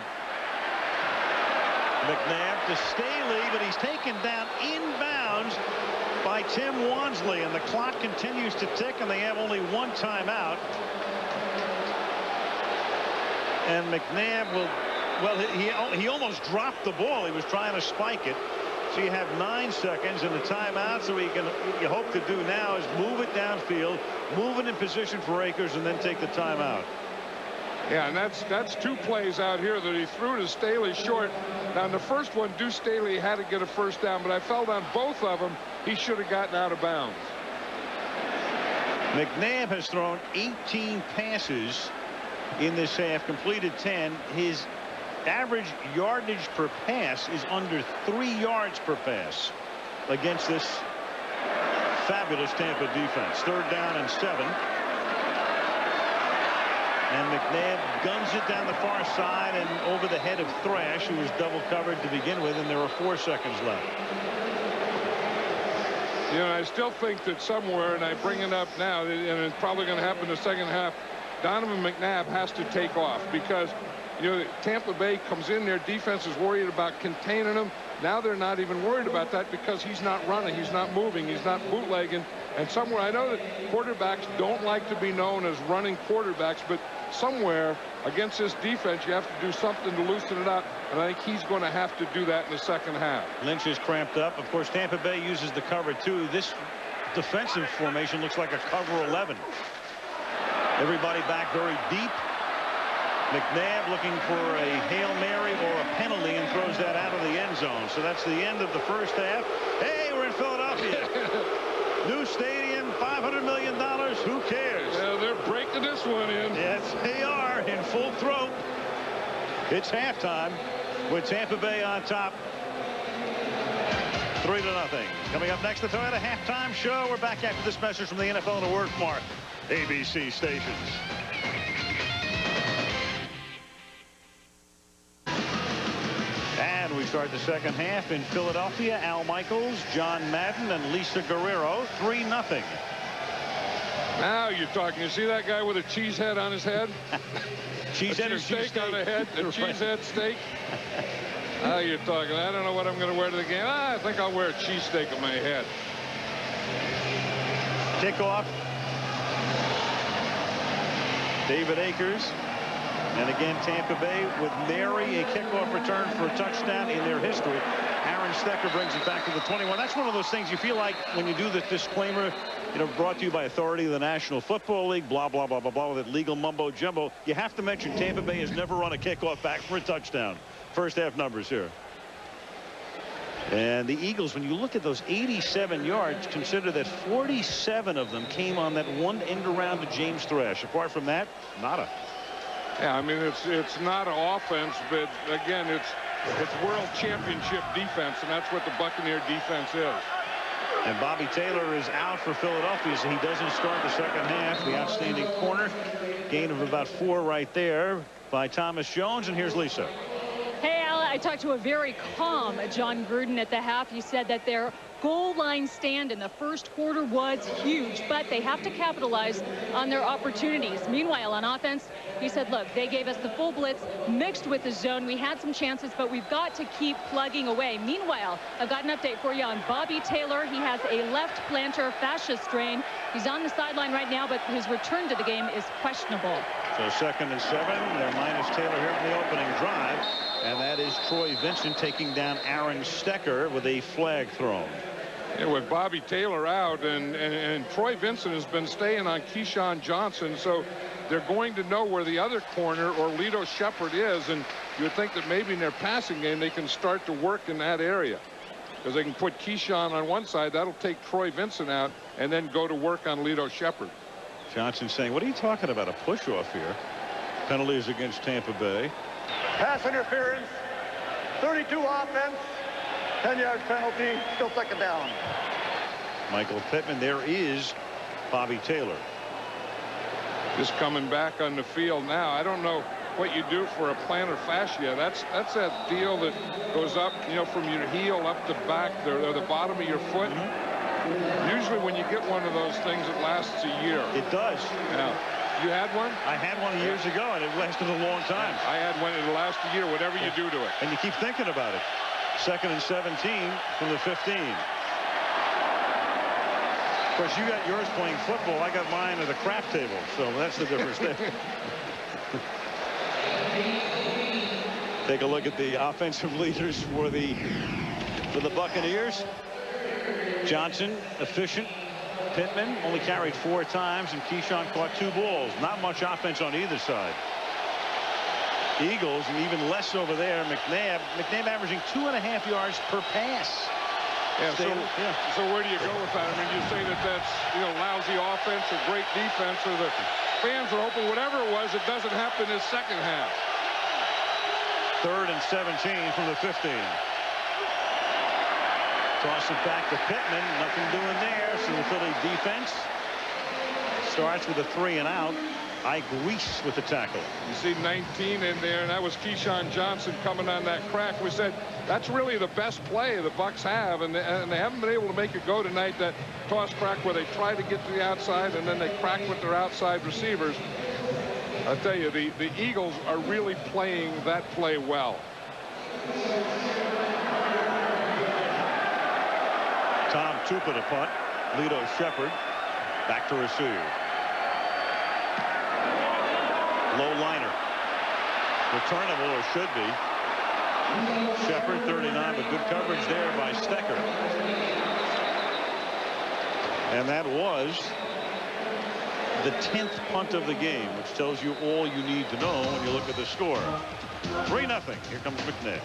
McNabb to Staley, but he's taken down inbounds by Tim Wansley, and the clock continues to tick, and they have only 1 timeout. And McNabb will, well, he almost dropped the ball. He was trying to spike it. So you have 9 seconds in the timeout. So you hope to do now is move it downfield, move it in position for Akers, and then take the timeout. Yeah, and that's 2 plays out here that he threw to Staley short. Now, in the first one, Deuce Staley had to get a first down, but I felt on both of them he should have gotten out of bounds. McNabb has thrown 18 passes in this half, completed 10. His average yardage per pass is under 3 yards per pass against this fabulous Tampa defense. 3rd down and 7. And McNabb guns it down the far side and over the head of Thrash, who was double covered to begin with, and there are 4 seconds left. You know, I still think that somewhere, and I bring it up now, and it's probably going to happen in the second half, Donovan McNabb has to take off because, you know, Tampa Bay comes in there, defense is worried about containing him. Now they're not even worried about that because he's not running, he's not moving, he's not bootlegging. And somewhere, I know that quarterbacks don't like to be known as running quarterbacks, but somewhere against this defense, you have to do something to loosen it up. And I think he's going to have to do that in the second half. Lynch is cramped up. Of course, Tampa Bay uses the cover 2. This defensive formation looks like a cover 11. Everybody back very deep. McNabb looking for a Hail Mary or a penalty and throws that out of the end zone. So that's the end of the first half. Hey, we're in Philadelphia. New stadium, $500 million. Who cares? Yeah, they're breaking this one in. Yes, they are in full throat. It's halftime with Tampa Bay on top. 3-0. Coming up next, the Toyota halftime show. We're back after this message from the NFL and a word from our ABC stations. And we start the second half in Philadelphia. Al Michaels, John Madden, and Lisa Guerrero. 3-0. Now you're talking. You see that guy with a cheese head on his head? Cheesehead or steak on the head? A cheesehead steak? Now you're talking. I don't know what I'm going to wear to the game. I think I'll wear a cheesesteak on my head. Kickoff. David Akers. And again, Tampa Bay with Mary, a kickoff return for a touchdown in their history. Aaron Stecker brings it back to the 21. That's one of those things you feel like when you do the disclaimer, you know, brought to you by authority of the National Football League, blah, blah, blah, blah, blah, with that legal mumbo jumbo. You have to mention Tampa Bay has never run a kickoff back for a touchdown. First half numbers here. And the Eagles, when you look at those 87 yards, consider that 47 of them came on that one end around to James Thrash. Apart from that, nada. Yeah, I mean, it's not an offense, but again, it's world championship defense, and that's what the Buccaneer defense is. And Bobby Taylor is out for Philadelphia, so he doesn't start the second half. The outstanding corner, gain of about 4 right there by Thomas Jones. And here's Lisa. Hey, Al, I talked to a very calm John Gruden at the half. He said that their goal line stand in the first quarter was huge, but they have to capitalize on their opportunities. Meanwhile, on offense, he said, look, they gave us the full blitz mixed with the zone. We had some chances, but we've got to keep plugging away. Meanwhile, I've got an update for you on Bobby Taylor. He has a left plantar fascia strain. He's on the sideline right now, but his return to the game is questionable. So 2nd and 7. They're minus Taylor here from the opening drive. And that is Troy Vincent taking down Aaron Stecker with a flag thrown. Yeah, with Bobby Taylor out, and Troy Vincent has been staying on Keyshawn Johnson, so they're going to know where the other corner or Lito Shepherd is, and you would think that maybe in their passing game they can start to work in that area because they can put Keyshawn on one side. That'll take Troy Vincent out and then go to work on Lito Shepherd. Johnson saying, what are you talking about, a push-off here? Penalties against Tampa Bay. Pass interference, 32 offense, 10-yard penalty, still second down. Michael Pittman. There is Bobby Taylor. Just coming back on the field now. I don't know what you do for a plantar fascia. That's that deal that goes up, you know, from your heel up the back or the bottom of your foot. Usually when you get one of those things, it lasts a year. It does. Yeah. You had one? I had one years ago, and it lasted a long time. I had one. It'll last a year, whatever you do to it. And you keep thinking about it. 2nd and 17 from the 15. Of course, you got yours playing football. I got mine at the craft table, so that's the difference there. Take a look at the offensive leaders for the Buccaneers. Johnson, efficient. Pittman only carried 4 times, and Keyshawn caught 2 balls. Not much offense on either side. Eagles, and even less over there. McNabb averaging 2.5 yards per pass. Yeah, so where do you go with that? I mean, you say that that's, you know, lousy offense or great defense, or the fans are hoping whatever it was, it doesn't happen in the second half. 3rd and 17 from the 15. Toss it back to Pittman. Nothing doing there. So the Philly defense starts with a 3 and out. Grease with the tackle. You see 19 in there, and that was Keyshawn Johnson coming on that crack. We said that's really the best play the Bucs have, and they haven't been able to make it go tonight. That toss crack where they try to get to the outside and then they crack with their outside receivers. I'll tell you, the Eagles are really playing that play well. Tom Tupa to punt. Lito Shepard back to receive. Low liner. Returnable, or should be. Shepard 39, but good coverage there by Stecker. And that was the 10th punt of the game, which tells you all you need to know when you look at the score. 3-0. Here comes McNabb.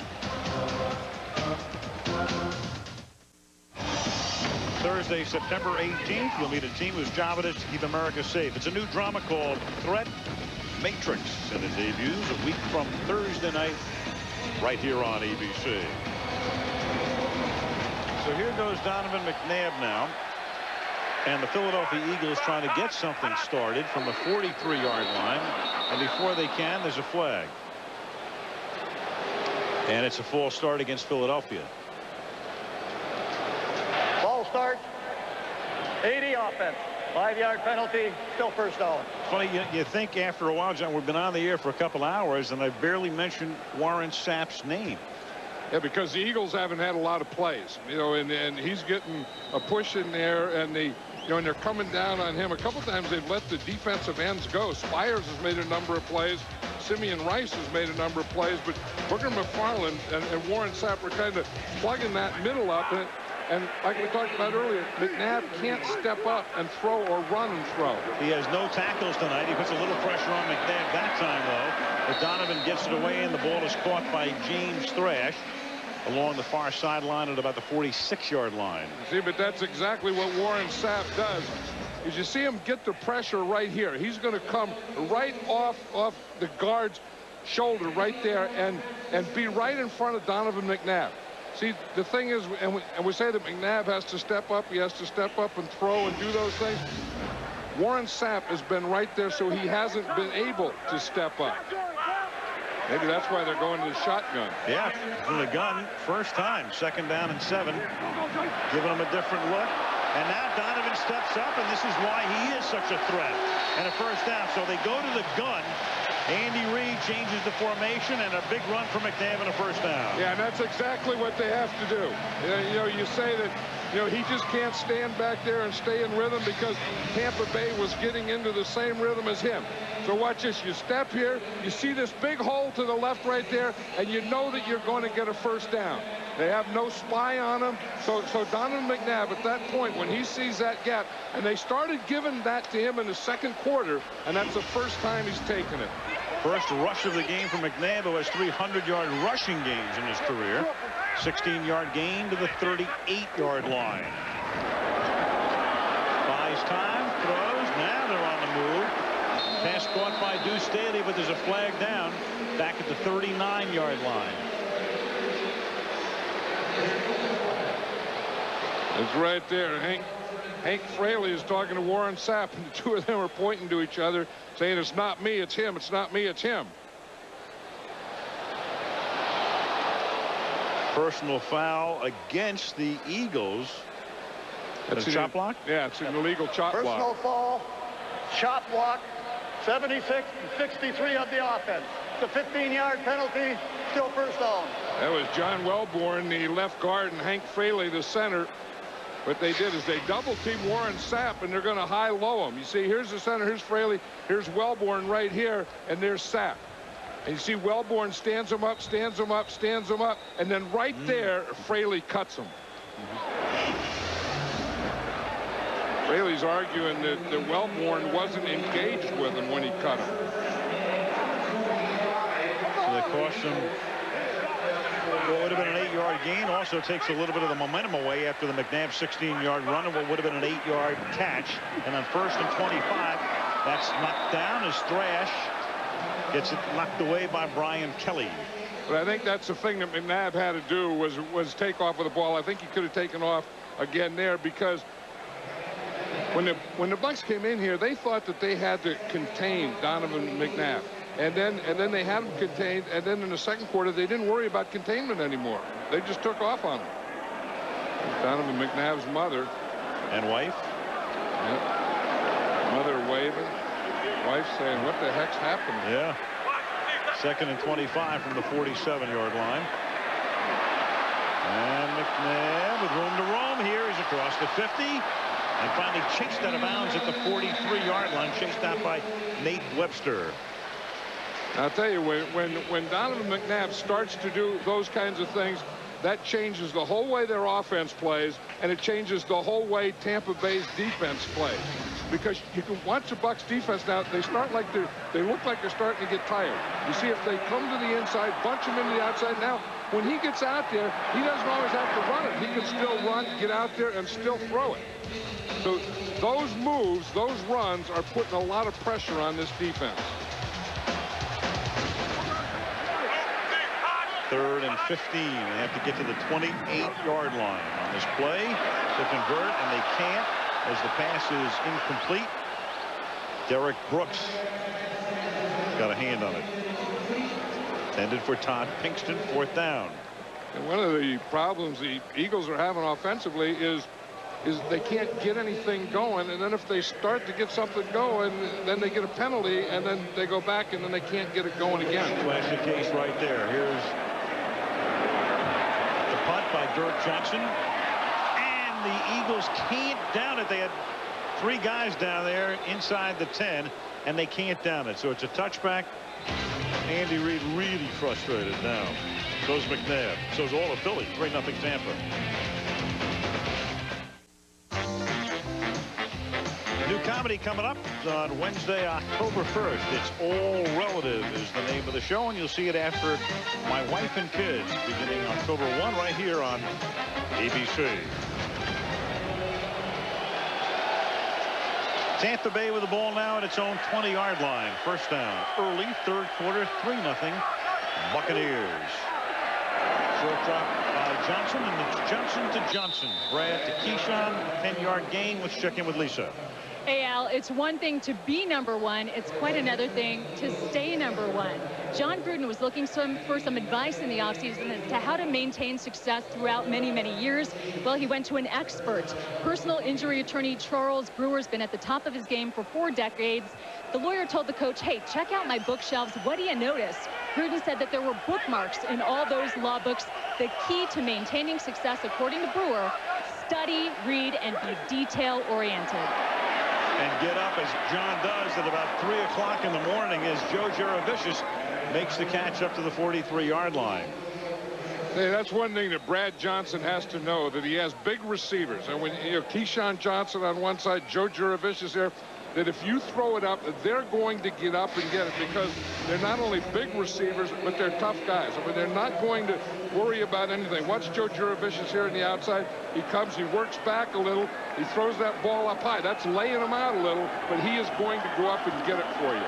Thursday, September 18th, you'll meet a team whose job it is to keep America safe. It's a new drama called Threat Matrix, and it debuts a week from Thursday night right here on ABC. So here goes Donovan McNabb now. And the Philadelphia Eagles trying to get something started from the 43-yard line. And before they can, there's a flag. And it's a false start against Philadelphia. Ball start. 80 offense. 5-yard penalty. Still first down. Funny, you think after a while, John, we've been on the air for a couple hours, and I've barely mentioned Warren Sapp's name. Yeah, because the Eagles haven't had a lot of plays, you know, and he's getting a push in there, and and they're coming down on him. A couple times they've let the defensive ends go. Spires has made a number of plays. Simeon Rice has made a number of plays, but Booker McFarland and Warren Sapp are kind of plugging that middle up. And like we talked about earlier, McNabb can't step up and throw or run and throw. He has no tackles tonight. He puts a little pressure on McNabb that time, though. But Donovan gets it away, and the ball is caught by James Thrash along the far sideline at about the 46-yard line. See, but that's exactly what Warren Sapp does. Is you see him get the pressure right here. He's going to come right off the guard's shoulder right there and be right in front of Donovan McNabb. See, the thing is, and we say that McNabb has to step up. He has to step up and throw and do those things. Warren Sapp has been right there, so he hasn't been able to step up. Maybe that's why they're going to the shotgun. Yeah, from the gun, first time, 2nd down and 7. Giving him a different look. And now Donovan steps up, and this is why he is such a threat. And a first down. So they go to the gun. Andy Reid changes the formation, and a big run for McNabb and a first down. Yeah, and that's exactly what they have to do. You know, you say that, you know, he just can't stand back there and stay in rhythm because Tampa Bay was getting into the same rhythm as him. So watch this. You step here, you see this big hole to the left right there, and you know that you're going to get a first down. They have no spy on him. So Donovan McNabb at that point, when he sees that gap, and they started giving that to him in the second quarter, and that's the first time he's taken it. First rush of the game for McNabb, who has 300-yard rushing games in his career. 16-yard gain to the 38-yard line. Buys time, throws. Now they're on the move. Pass caught by Deuce Staley, but there's a flag down back at the 39-yard line. It's right there. Hank Fraley is talking to Warren Sapp, and the two of them are pointing to each other, saying, it's not me, it's him. It's not me, it's him. Personal foul against the Eagles. That's a chop block? Yeah, it's an illegal chop block. Personal foul, chop block, 76 and 63 of the offense. The 15-yard penalty, still first down. That was John Wellborn, the left guard, and Hank Fraley, the center. What they did is they double-team Warren Sapp, and they're going to high-low him. You see, here's the center, here's Fraley, here's Wellborn right here, and there's Sapp. And you see Wellborn stands him up, stands him up, stands him up, and then right there, Fraley cuts him. Fraley's arguing that Wellborn wasn't engaged with him when he cut him. So they cost him what would have been an 8-yard gain. Also takes a little bit of the momentum away after the McNabb 16-yard run and what would have been an 8-yard catch. And on 1st and 25, that's knocked down as Thrash gets it knocked away by Brian Kelly. But I think that's the thing that McNabb had to do was take off with the ball. I think he could have taken off again there because when the Bucs came in here, they thought that they had to contain Donovan McNabb. And then they had him contained, and then in the second quarter they didn't worry about containment anymore. They just took off on him. Donovan McNabb's mother and wife. Yep. Mother waving, wife saying, "What the heck's happening?" Yeah. 2nd and 25 from the 47-yard line. And McNabb with room to roam here. He's across the 50. And finally chased out of bounds at the 43-yard line. Chased out by Nate Webster. I'll tell you, when Donovan McNabb starts to do those kinds of things, that changes the whole way their offense plays, and it changes the whole way Tampa Bay's defense plays. Because you can watch the Bucs defense now, they look like they're starting to get tired. You see, if they come to the inside, bunch them into the outside. Now, when he gets out there, he doesn't always have to run it. He can still run, get out there, and still throw it. So those moves, those runs are putting a lot of pressure on this defense. 3rd and 15. They have to get to the 28-yard line on this play to convert, and they can't as the pass is incomplete. Derek Brooks got a hand on it. Intended for Todd Pinkston, 4th down. And one of the problems the Eagles are having offensively is they can't get anything going, and then if they start to get something going, then they get a penalty, and then they go back, and then they can't get it going again. Classic case right there. Here's the punt by Dirk Johnson, and the Eagles can't down it. They had 3 guys down there inside the 10, and they can't down it. So it's a touchback. Andy Reid really frustrated now. So's McNabb. So's all of Philly. 3-0 Tampa. New comedy coming up on Wednesday, October 1st. It's All Relative is the name of the show, and you'll see it after My Wife and Kids, beginning October 1 right here on ABC. Tampa Bay with the ball now at its own 20-yard line. 1st down. Early 3rd quarter, 3-0 Buccaneers. Short drop by Johnson, and it's Johnson to Johnson. Brad to Keyshawn. 10-yard gain. Let's check in with Lisa. Hey, Al, it's one thing to be number 1. It's quite another thing to stay number 1. John Gruden was looking for some advice in the offseason as to how to maintain success throughout many, many years. Well, he went to an expert. Personal injury attorney Charles Brewer's been at the top of his game for 4 decades. The lawyer told the coach, hey, check out my bookshelves. What do you notice? Gruden said that there were bookmarks in all those law books. The key to maintaining success, according to Brewer, study, read, and be detail-oriented. And get up as John does at about 3 o'clock in the morning as Joe Jurevicius makes the catch up to the 43-yard line. Hey, that's one thing that Brad Johnson has to know, that he has big receivers. And when you have Keyshawn Johnson on one side, Joe Jurevicius there, that if you throw it up, they're going to get up and get it, because they're not only big receivers, but they're tough guys. I mean, they're not going to worry about anything. Watch Joe Jurevicius here on the outside. He comes, he works back a little, he throws that ball up high. That's laying him out a little, but he is going to go up and get it for you.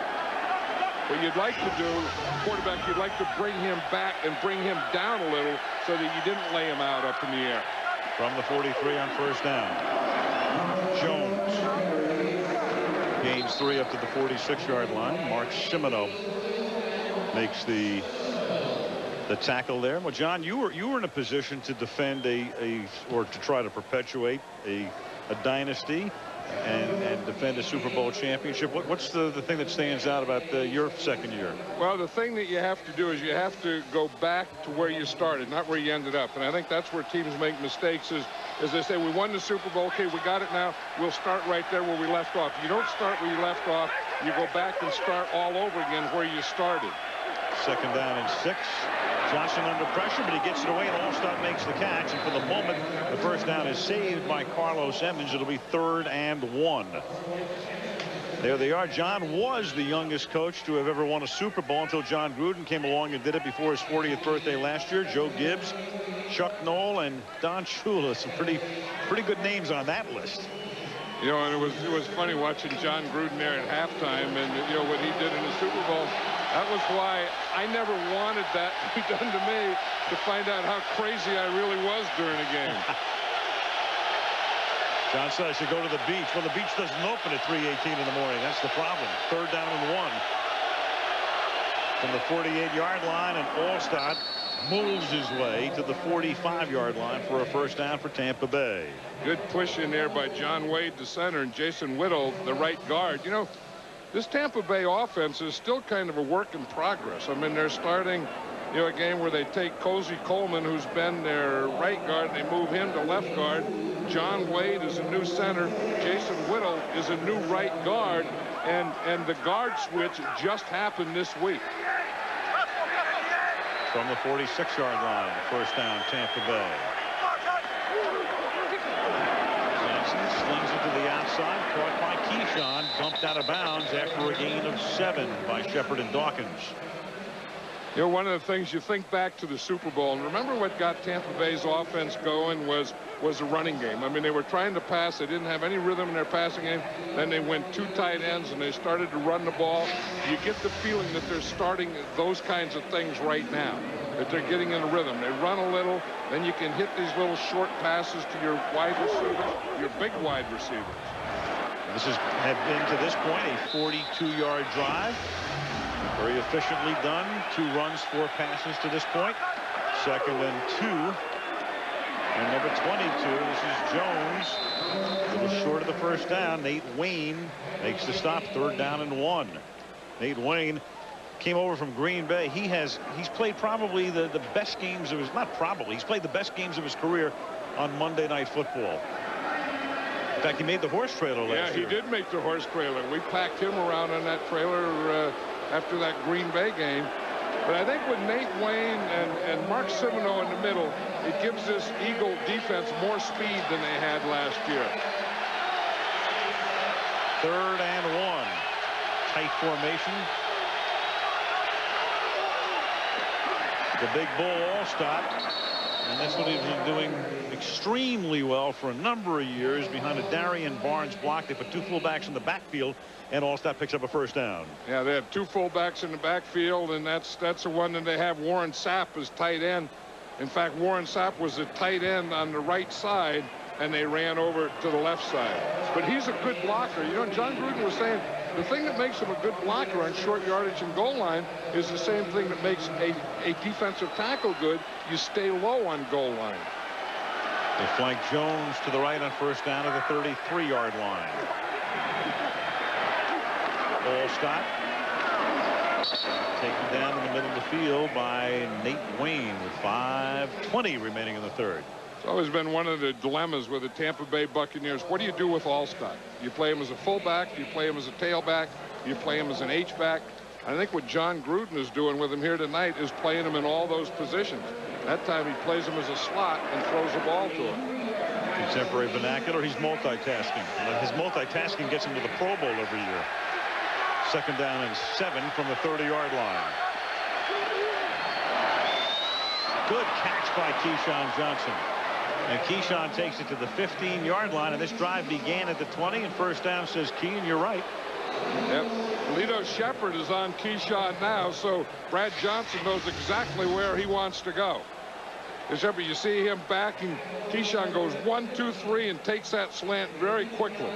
What you'd like to do, quarterback, you'd like to bring him back and bring him down a little so that you didn't lay him out up in the air. From the 43 on 1st down. Jones gains 3 up to the 46-yard line. Mark Semino makes the tackle there. Well, John, you were in a position to defend or to try to perpetuate a dynasty and defend a Super Bowl championship. What's the thing that stands out about your 2nd year? Well, the thing that you have to do is you have to go back to where you started, not where you ended up. And I think that's where teams make mistakes is they say, we won the Super Bowl. Okay, we got it now. We'll start right there where we left off. You don't start where you left off. You go back and start all over again where you started. 2nd down and 6. Johnson under pressure, but he gets it away, and Allstott makes the catch. And for the moment, the 1st down is saved by Carlos Emmons. It'll be 3rd and 1. There they are. John was the youngest coach to have ever won a Super Bowl until John Gruden came along and did it before his 40th birthday last year. Joe Gibbs, Chuck Noll, and Don Shula. Some pretty good names on that list. You know, and it was funny watching John Gruden there at halftime, and you know what he did in the Super Bowl. That was why I never wanted that to be done to me, to find out how crazy I really was during a game. John said I should go to the beach. Well, the beach doesn't open at 3:18 in the morning. That's the problem. 3rd down and 1. From the 48-yard line, and Allstott moves his way to the 45-yard line for a 1st down for Tampa Bay. Good push in there by John Wade, the center, and Jason Whittle, the right guard. You know, this Tampa Bay offense is still kind of a work in progress. I mean, they're starting, You know, a game where they take Cozy Coleman, who's been their right guard, and they move him to left guard. John Wade is a new center. Jason Whittle is a new right guard. And the guard switch just happened this week. From the 46-yard line, first down, Tampa Bay. Johnson slings it to the outside, caught by Keyshawn, bumped out of bounds after a gain of 7 by Shepard and Dawkins. You know, one of the things you think back to the Super Bowl, and remember what got Tampa Bay's offense going was the running game. I mean, they were trying to pass. They didn't have any rhythm in their passing game. Then they went 2 tight ends, and they started to run the ball. You get the feeling that they're starting those kinds of things right now, that they're getting in a rhythm. They run a little, then you can hit these little short passes to your wide receivers, your big wide receivers. This has been, to this point, a 42-yard drive. Very efficiently done. 2 runs, 4 passes to this point. 2nd and 2. And number 22, this is Jones. A little short of the first down. Nate Wayne makes the stop. 3rd down and 1. Nate Wayne came over from Green Bay. He's played probably the best games of his, not probably, he's played the best games of his career on Monday Night Football. In fact, he made the horse trailer last year. Yeah, he did make the horse trailer. We packed him around on that trailer after that Green Bay game. But I think with Nate Wayne and Mark Simoneau in the middle, it gives this Eagle defense more speed than they had last year. 3rd and 1. Tight formation. The big bull stop. And that's what he's been doing extremely well for a number of years behind a Darian Barnes block. They put 2 fullbacks in the backfield, and Allstott picks up a first down. Yeah, they have 2 fullbacks in the backfield, and that's the one that they have Warren Sapp as tight end. In fact, Warren Sapp was the tight end on the right side, and they ran over to the left side. But he's a good blocker. You know, John Gruden was saying the thing that makes him a good blocker on short yardage and goal line is the same thing that makes a defensive tackle good. You stay low on goal line. They flank Jones to the right on first down at the 33-yard line. Allstott taken down in the middle of the field by Nate Wayne with 5:20 remaining in the 3rd. It's always been one of the dilemmas with the Tampa Bay Buccaneers. What do you do with Allstott? You play him as a fullback, you play him as a tailback, you play him as an H-back. I think what John Gruden is doing with him here tonight is playing him in all those positions. That time he plays him as a slot and throws the ball to him. Contemporary vernacular, he's multitasking. His multitasking gets him to the Pro Bowl every year. 2nd down and 7 from the 30-yard line. Good catch by Keyshawn Johnson. And Keyshawn takes it to the 15-yard line, and this drive began at the 20, and first down, says Key, and you're right. Yep. Lito Shepard is on Keyshawn now, so Brad Johnson knows exactly where he wants to go. Shepard, you see him backing. Keyshawn goes 1, 2, 3 and takes that slant very quickly.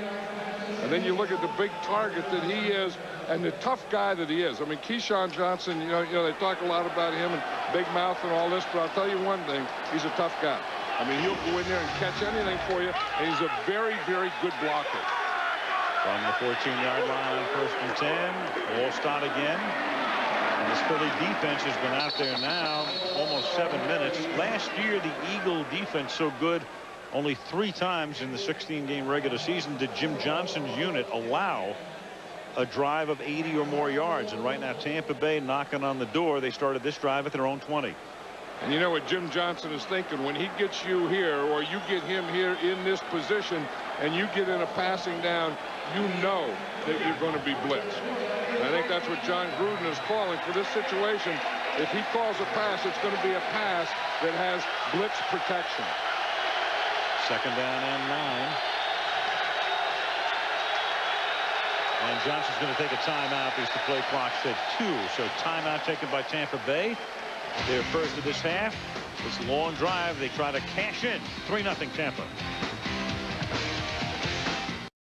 And then you look at the big target that he is and the tough guy that he is. I mean, Keyshawn Johnson, you know, they talk a lot about him and big mouth and all this, but I'll tell you one thing, he's a tough guy. I mean, he'll go in there and catch anything for you, and he's a very, very good blocker. From the 14-yard line, 1st and 10. Allstott again. And this Philly defense has been out there now almost 7 minutes. Last year, the Eagle defense so good, only 3 times in the 16-game regular season did Jim Johnson's unit allow a drive of 80 or more yards. And right now, Tampa Bay knocking on the door. They started this drive at their own 20. And you know what Jim Johnson is thinking when he gets you here, or you get him here in this position, and you get in a passing down, you know that you're going to be blitzed. And I think that's what John Gruden is calling for this situation. If he calls a pass, it's going to be a pass that has blitz protection. 2nd down and 9. And Johnson's going to take a timeout because the play clock said 2. So timeout taken by Tampa Bay. Their first of this half. This long drive, they try to cash in. 3-0 Tampa.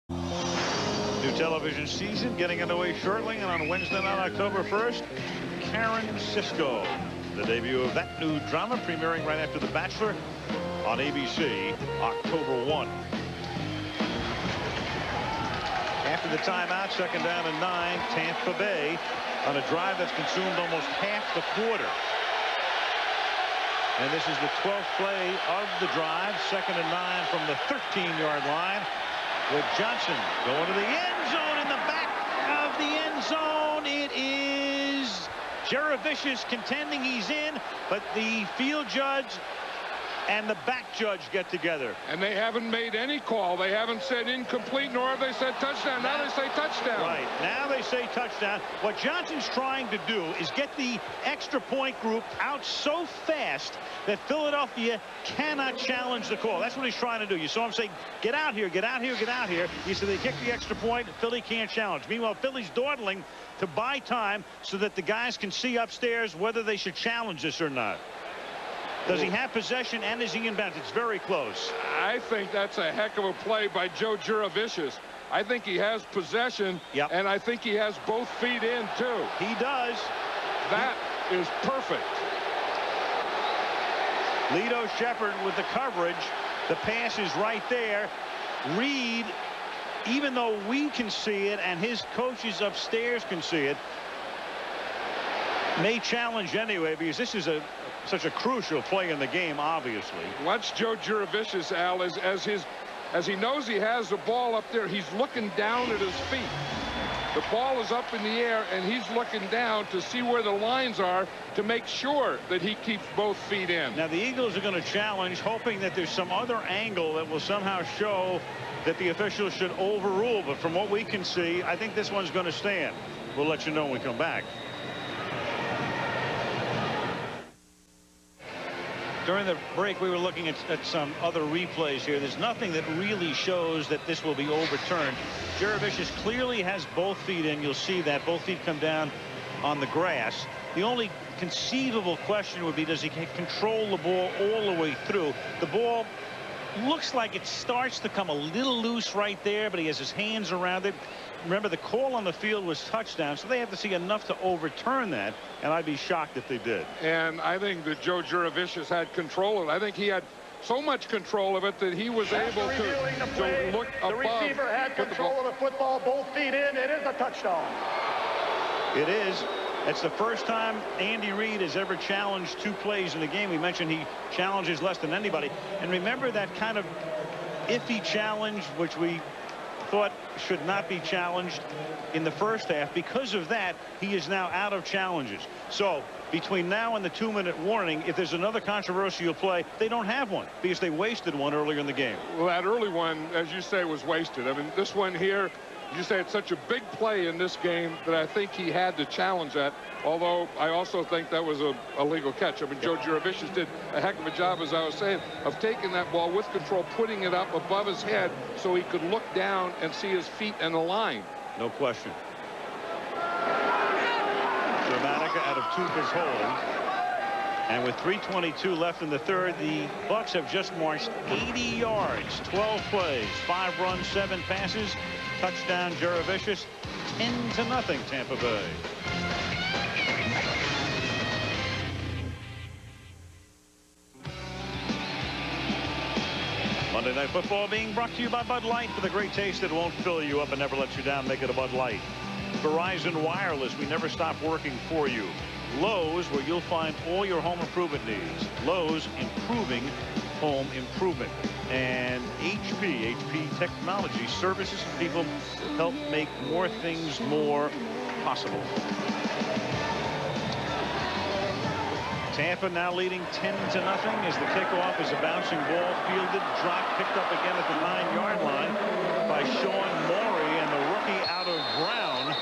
New television season getting underway shortly, and on Wednesday night, October 1st, Karen Cisco. The debut of that new drama premiering right after The Bachelor on ABC, October 1. After the timeout, 2nd down and 9, Tampa Bay on a drive that's consumed almost half the quarter. And this is the 12th play of the drive. 2nd and 9 from the 13-yard line. With Johnson going to the end zone. In the back of the end zone, it is Jeravicius contending he's in, but the field judge and the back judge get together. And they haven't made any call. They haven't said incomplete, nor have they said touchdown. Now they say touchdown. Right. Now they say touchdown. What Johnson's trying to do is get the extra point group out so fast that Philadelphia cannot challenge the call. That's what he's trying to do. You saw him say, get out here, get out here, get out here. He said they kick the extra point. Philly can't challenge. Meanwhile, Philly's dawdling to buy time so that the guys can see upstairs whether they should challenge this or not. Does he have possession, and is he in bounds? It's very close. I think that's a heck of a play by Joe Jeravicius. I think he has possession, and I think he has both feet in, too. He does. That is perfect. Lito Shepherd with the coverage. The pass is right there. Reed, even though we can see it and his coaches upstairs can see it, may challenge anyway, because this is such a crucial play in the game, obviously. Watch Joe Jeravicius, Al, as he knows he has the ball up there, he's looking down at his feet. The ball is up in the air, and he's looking down to see where the lines are to make sure that he keeps both feet in. Now, the Eagles are going to challenge, hoping that there's some other angle that will somehow show that the officials should overrule. But from what we can see, I think this one's going to stand. We'll let you know when we come back. During the break, we were looking at some other replays here. There's nothing that really shows that this will be overturned. Jeravicius clearly has both feet in. You'll see that both feet come down on the grass. The only conceivable question would be, does he control the ball all the way through? The ball looks like it starts to come a little loose right there, but he has his hands around it. Remember, the call on the field was touchdown, so they have to see enough to overturn that, and I'd be shocked if they did. And I think that Joe Jeravicius had control of it. I think he had so much control of it that he was able to look above. The receiver had control of the football, both feet in. It is a touchdown. It is. It's the first time Andy Reid has ever challenged 2 plays in a game. We mentioned he challenges less than anybody. And remember that kind of iffy challenge, which we thought should not be challenged in the first half. Because of that, he is now out of challenges. So between now and the 2-minute warning, if there's another controversial play, they don't have one because they wasted one earlier in the game. Well, that early one, as you say, was wasted. I mean, this one here, you say it's such a big play in this game that I think he had to challenge that, although I also think that was a legal catch. I mean, Joe Jeravicius did a heck of a job, as I was saying, of taking that ball with control, putting it up above his head so he could look down and see his feet in the line. No question. Dramatica out of Tupa's hold. And with 3:22 left in the third, the Bucs have just marched 80 yards, 12 plays, 5 runs, 7 passes. Touchdown Jeravicius, 10-0 Tampa Bay. Monday Night Football being brought to you by Bud Light. For the great taste that won't fill you up and never lets you down, make it a Bud Light. Verizon Wireless, we never stop working for you. Lowe's, where you'll find all your home improvement needs. Lowe's, improving home improvement. And HP Technology Services, people help make more things more possible. Tampa now leading 10-0 as the kickoff is a bouncing ball fielded, dropped, picked up again at the 9-yard line by Sean Morey, and the rookie out of Brown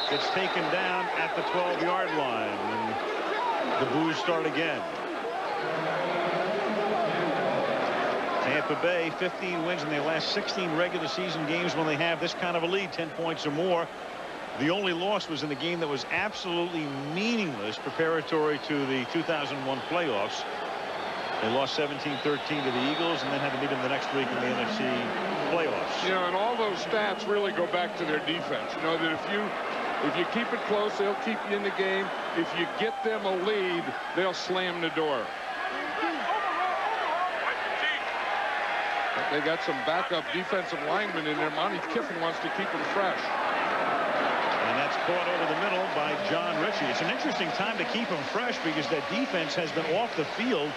gets taken down at the 12-yard line. And the boos start again. Tampa Bay 15 wins in their last 16 regular season games when they have this kind of a lead, 10 points or more. The only loss was in the game that was absolutely meaningless preparatory to the 2001 playoffs. They lost 17-13 to the Eagles and then had to meet them the next week in the NFC playoffs. You know, and all those stats really go back to their defense. You know that if you keep it close, they'll keep you in the game. If you get them a lead, they'll slam the door. They got some backup defensive linemen in there. Monty Kiffin wants to keep them fresh. And that's caught over the middle by John Ritchie. It's an interesting time to keep them fresh because that defense has been off the field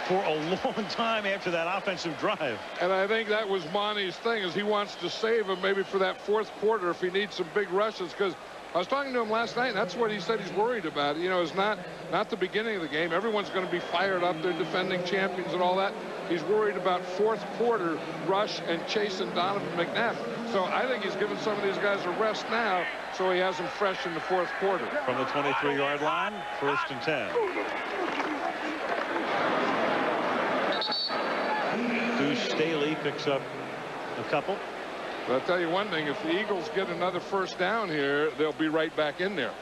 for a long time after that offensive drive. And I think that was Monty's thing, is he wants to save him maybe for that fourth quarter if he needs some big rushes, because I was talking to him last night, and that's what he said he's worried about. You know, it's not the beginning of the game. Everyone's going to be fired up. They're defending champions and all that. He's worried about fourth quarter rush and chasing Donovan McNabb. So I think he's giving some of these guys a rest now so he has them fresh in the fourth quarter. From the 23-yard line, 1st and 10. Deuce Staley picks up a couple. But I'll tell you one thing, if the Eagles get another first down here, they'll be right back in there.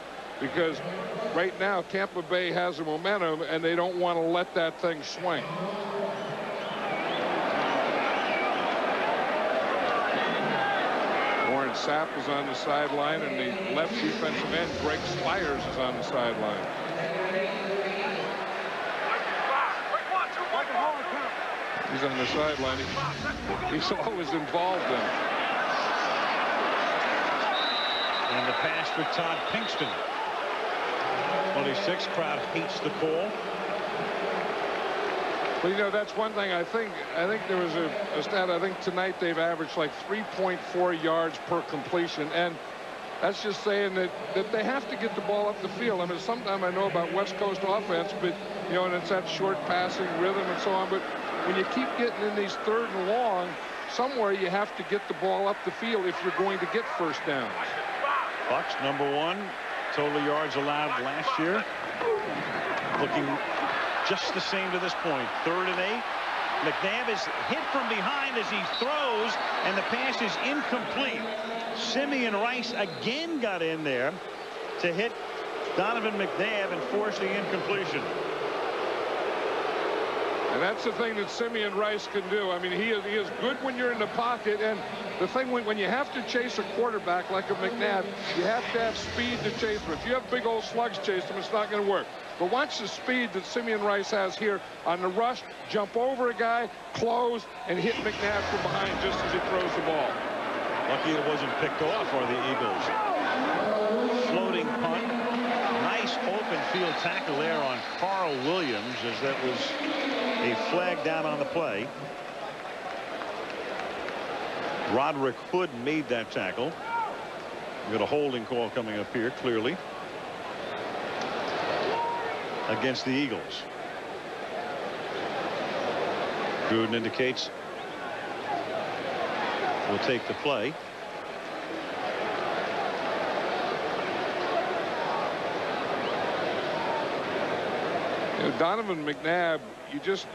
Because right now, Tampa Bay has the momentum, and they don't want to let that thing swing. Warren Sapp is on the sideline, and the left defensive end, Greg Spires, is on the sideline. He's on the sideline. He's always involved in it. And the pass for Todd Pinkston. 26, crowd hates the call. Well, you know, that's one thing. I think there was a stat. I think tonight they've averaged like 3.4 yards per completion, and that's just saying that they have to get the ball up the field. I mean, sometimes I know about West Coast offense, but you know, and it's that short passing rhythm and so on. But when you keep getting in these 3rd and long, somewhere you have to get the ball up the field if you're going to get first downs. Bucks #1 total yards allowed last year. Looking just the same to this point. 3rd and 8. McNabb is hit from behind as he throws, and the pass is incomplete. Simeon Rice again got in there to hit Donovan McNabb and force the incompletion. And that's the thing that Simeon Rice can do. I mean, he is good when you're in the pocket, and the thing when you have to chase a quarterback like a McNabb, you have to have speed to chase him. If you have big old slugs chase him, it's not going to work. But watch the speed that Simeon Rice has here on the rush, jump over a guy, close, and hit McNabb from behind just as he throws the ball. Lucky it wasn't picked off for the Eagles. Floating punt. Nice open field tackle there on Carl Williams, as that was a flag down on the play. Roderick Hood made that tackle. We've got a holding call coming up here, clearly, against the Eagles. Gruden indicates we'll take the play. You know, Donovan McNabb, you just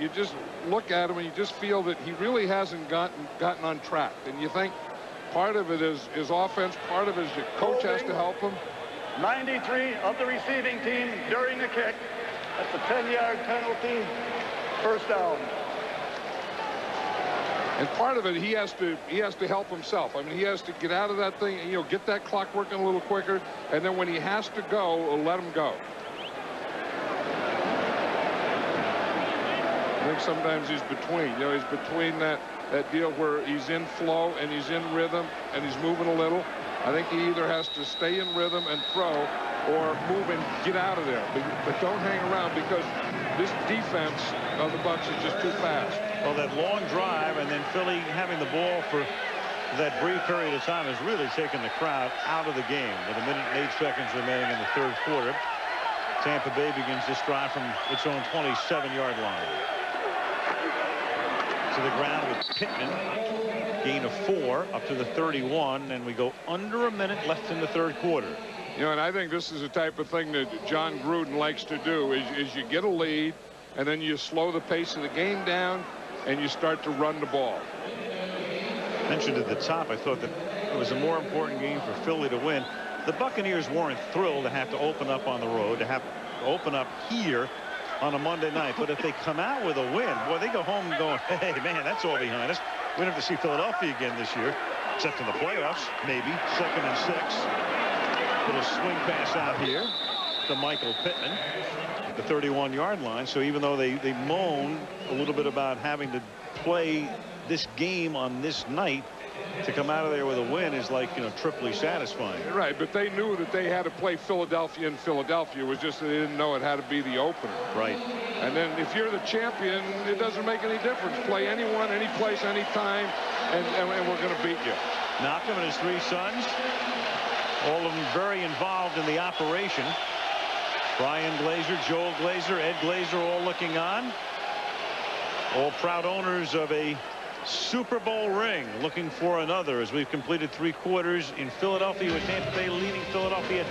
look at him and you just feel that he really hasn't gotten on track. And you think part of it is his offense, part of it is your coach has to help him. 93 of the receiving team during the kick. That's a 10-yard penalty. First down. And part of it, he has to help himself. I mean, he has to get out of that thing and, you know, get that clock working a little quicker. And then when he has to go, let him go. I think sometimes he's between. You know, he's between that deal where he's in flow and he's in rhythm and he's moving a little. I think he either has to stay in rhythm and throw or move and get out of there. But don't hang around, because this defense of the Bucs is just too fast. Well, that long drive and then Philly having the ball for that brief period of time has really taken the crowd out of the game. With 1 minute and 8 seconds remaining in the 3rd quarter, Tampa Bay begins this drive from its own 27-yard line. To the ground with Pittman. Gain of 4 up to the 31, and we go under 1 minute left in the 3rd quarter. You know, and I think this is the type of thing that John Gruden likes to do is you get a lead, and then you slow the pace of the game down, and you start to run the ball. Mentioned at the top, I thought that it was a more important game for Philly to win. The Buccaneers weren't thrilled to have to open up on the road, to have to open up here on a Monday night. But if they come out with a win, boy, they go home going, hey, man, that's all behind us. We don't have to see Philadelphia again this year, except in the playoffs, maybe. 2nd and 6. Little swing pass out here to Michael Pittman, the 31-yard line. So even though they moan a little bit about having to play this game on this night, to come out of there with a win is like, triply satisfying. Right, but they knew that they had to play Philadelphia in Philadelphia. It was just that they didn't know it had to be the opener. Right. And then if you're the champion, it doesn't make any difference. Play anyone, any place, any time, and we're going to beat you. Malcolm and his 3 sons, all of them very involved in the operation. Brian Glazer, Joel Glazer, Ed Glazer, all looking on. All proud owners of a Super Bowl ring, looking for another as we've completed 3 quarters in Philadelphia, with Tampa Bay leading Philadelphia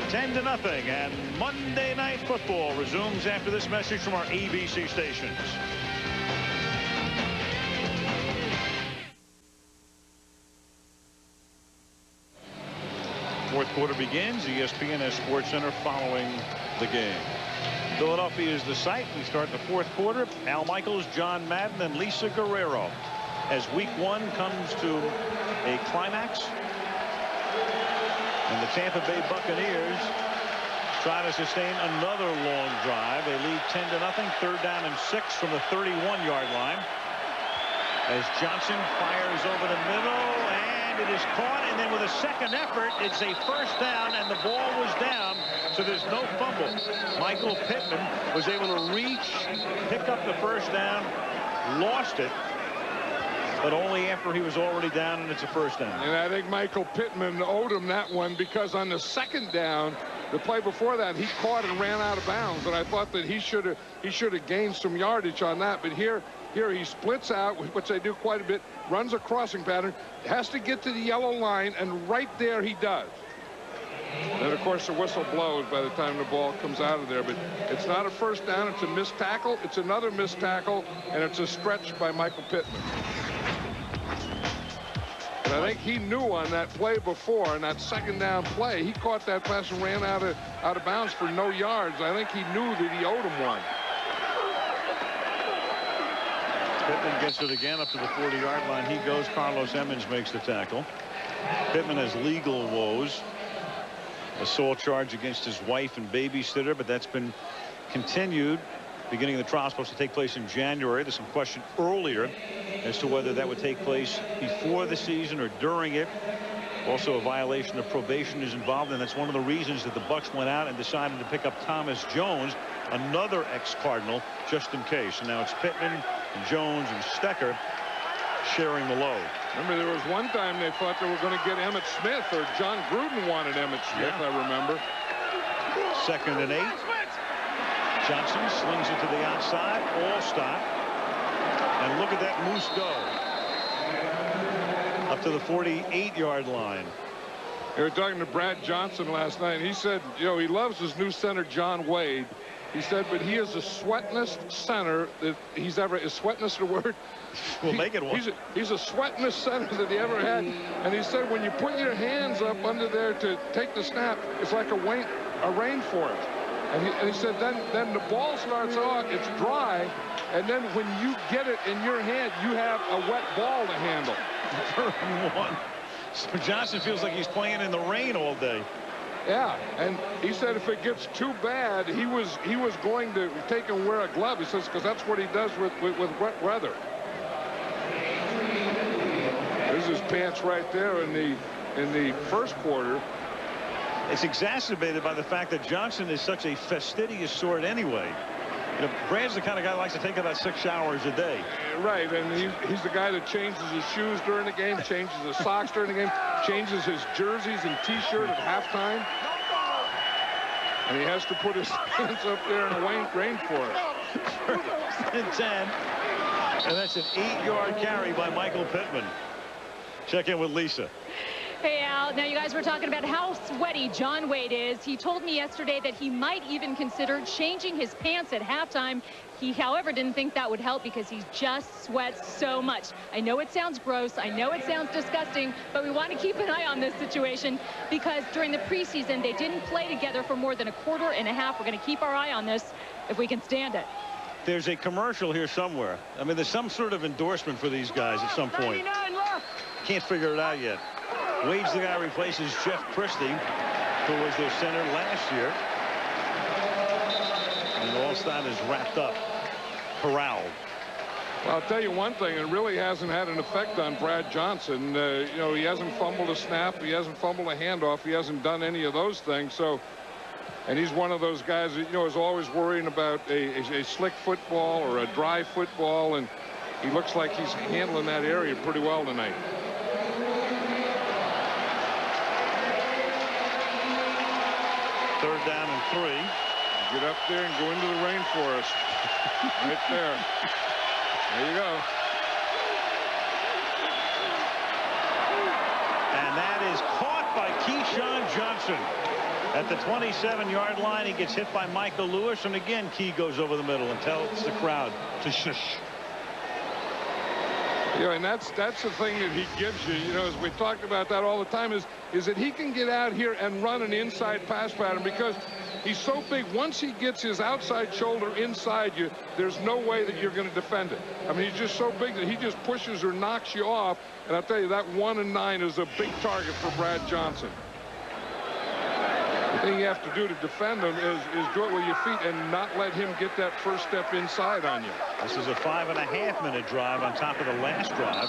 10-0. And Monday Night Football resumes after this message from our ABC stations. Fourth quarter begins. ESPN has Sports Center following the game. Philadelphia is the site. We start the fourth quarter. Al Michaels, John Madden, and Lisa Guerrero as week 1 comes to a climax. And the Tampa Bay Buccaneers try to sustain another long drive. They lead 10-0. 3rd down and 6 from the 31-yard line. As Johnson fires over the middle, and it is caught, and then with a second effort, it's a first down, and the ball was down, so there's no fumble. Michael Pittman was able to reach, pick up the first down, lost it, but only after he was already down, and it's a first down. And I think Michael Pittman owed him that one, because on the second down, the play before that, he caught and ran out of bounds, and I thought that he should have gained some yardage on that. But here he splits out, which they do quite a bit, runs a crossing pattern, has to get to the yellow line, and right there he does. And of course the whistle blows by the time the ball comes out of there. But it's not a first down, it's a missed tackle, it's another missed tackle, and it's a stretch by Michael Pittman. And I think he knew on that play before, on that second down play, he caught that pass and ran out of bounds for no yards. I think he knew that he owed him one. Pittman gets it again up to the 40-yard line. He goes. Carlos Emmons makes the tackle. Pittman has legal woes. Assault charge against his wife and babysitter, but that's been continued. Beginning of the trial is supposed to take place in January. There's some question earlier as to whether that would take place before the season or during it. Also, a violation of probation is involved, and that's one of the reasons that the Bucs went out and decided to pick up Thomas Jones, another ex-Cardinal, just in case. And now it's Pittman and Jones and Stecker sharing the load. Remember, there was one time they thought they were going to get Emmitt Smith, or John Gruden wanted Emmitt Smith, I remember. 2nd and 8. Johnson slings it to the outside. All stop. And look at that moose go. Up to the 48-yard line. They were talking to Brad Johnson last night, and he said, he loves his new center, John Wade. He said, but he is the sweatingest center that he's ever. Is sweatiness the word? We'll make it one. He's a sweatingest center that he ever had. And he said, when you put your hands up under there to take the snap, it's like a rainforest. And he said, then the ball starts off, it's dry, and then when you get it in your hand, you have a wet ball to handle. 3rd and 1. So Johnson feels like he's playing in the rain all day. Yeah, and he said if it gets too bad, he was going to take and wear a glove. He says because that's what he does with wet weather. There's his pants right there in the first quarter. It's exacerbated by the fact that Johnson is such a fastidious sort anyway. Brad's the kind of guy that likes to take about 6 showers a day. Right, and he's the guy that changes his shoes during the game, changes his socks during the game, changes his jerseys and T-shirt at halftime. And he has to put his hands up there in the rainforest. 1st and 10. And that's an 8-yard carry by Michael Pittman. Check in with Lisa. Hey, Al. Now, you guys were talking about how sweaty John Wade is. He told me yesterday that he might even consider changing his pants at halftime. He, however, didn't think that would help because he just sweats so much. I know it sounds gross. I know it sounds disgusting, but we want to keep an eye on this situation because during the preseason, they didn't play together for more than a quarter and a half. We're going to keep our eye on this if we can stand it. There's a commercial here somewhere. I mean, there's some sort of endorsement for these guys at some point. Can't figure it out yet. Wade's the guy who replaces Jeff Christie, who was their center last year. And Allstott is wrapped up, corralled. Well, I'll tell you one thing, it really hasn't had an effect on Brad Johnson. You know, he hasn't fumbled a snap, he hasn't fumbled a handoff, he hasn't done any of those things. So, and he's one of those guys that, you know, is always worrying about a slick football or a dry football, and he looks like he's handling that area pretty well tonight. Third down and 3. Get up there and go into the rainforest. Right there. There you go. And that is caught by Keyshawn Johnson. At the 27-yard line, he gets hit by Michael Lewis, and again, Key goes over the middle and tells the crowd to shush. Yeah, and that's the thing that he gives you. You know, as we talked about that all the time, is that he can get out here and run an inside pass pattern because he's so big. Once he gets his outside shoulder inside you, there's no way that you're going to defend it. I mean, he's just so big that he just pushes or knocks you off. And I'll tell you, that 1 and 9 is a big target for Brad Johnson. The thing you have to do to defend him is do it with your feet and not let him get that first step inside on you. This is a 5.5-minute drive on top of the last drive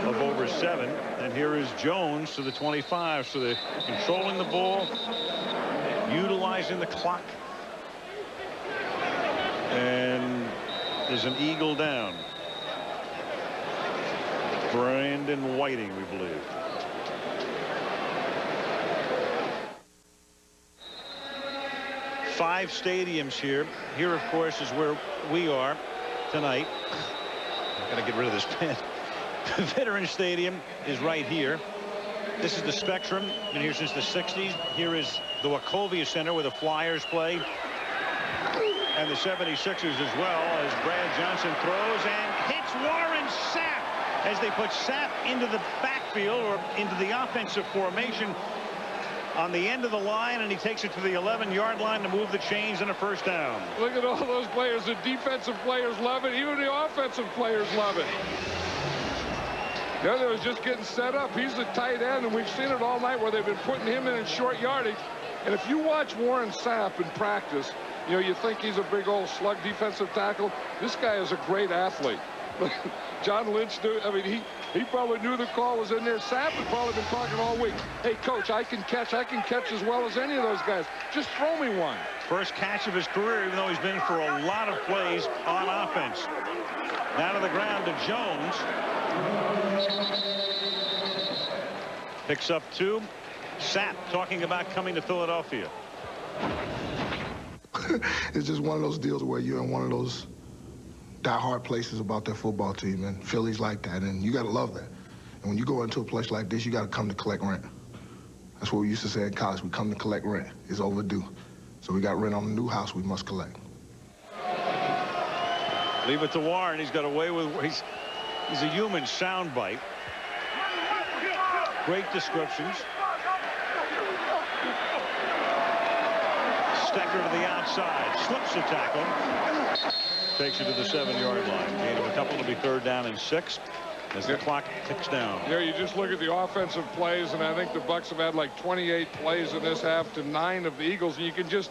of over 7. And here is Jones to the 25. So they're controlling the ball, utilizing the clock. And there's an eagle down. Brandon Whiting, we believe. Five stadiums here. Here, of course, is where we are tonight. I gotta get rid of this pen. Veterans Stadium is right here. This is the Spectrum. Been here since the 60s. Here is the Wachovia Center where the Flyers play. And the 76ers as well, as Brad Johnson throws and hits Warren Sapp as they put Sapp into the backfield or into the offensive formation on the end of the line, and he takes it to the 11-yard line to move the chains and a first down. Look at all those players. The defensive players love it. Even the offensive players love it. The other was just getting set up. He's the tight end, and we've seen it all night where they've been putting him in short yardage. And if you watch Warren Sapp in practice, you know, you think he's a big old slug defensive tackle. This guy is a great athlete. John Lynch knew. I mean, he probably knew the call was in there. Sapp had probably been talking all week. Hey, coach, I can catch as well as any of those guys. Just throw me one. First catch of his career, even though he's been for a lot of plays on offense. Down to the ground to Jones. Picks up 2. Sapp talking about coming to Philadelphia. It's just one of those deals where you're in one of those die-hard places about their football team, and Philly's like that, and you got to love that. And when you go into a place like this, you got to come to collect rent. That's what we used to say in college. We come to collect rent. It's overdue. So we got rent on the new house we must collect. Leave it to Warren. He's got away with. He's a human soundbite. Great descriptions. Stecker to the outside. Slips the tackle. Takes it to the 7-yard line. Gain of a couple to be third down and 6 as the clock ticks down. Yeah, you just look at the offensive plays, and I think the Bucs have had like 28 plays in this half to 9 of the Eagles, and you can just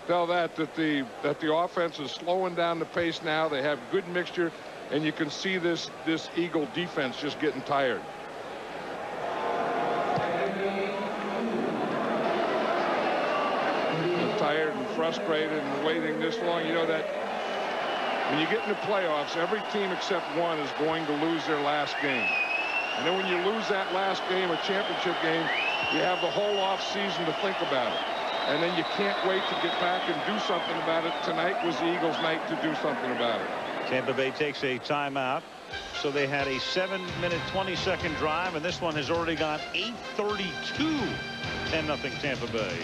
tell that the offense is slowing down the pace now. They have good mixture, and you can see this Eagle defense just getting tired. Tired and frustrated and waiting this long. You know that when you get in the playoffs, every team except one is going to lose their last game. And then when you lose that last game, a championship game, you have the whole off season to think about it. And then you can't wait to get back and do something about it. Tonight was the Eagles' night to do something about it. Tampa Bay takes a timeout. So they had a 7-minute, 20-second drive, and this one has already gone 8:32. 10-0 Tampa Bay.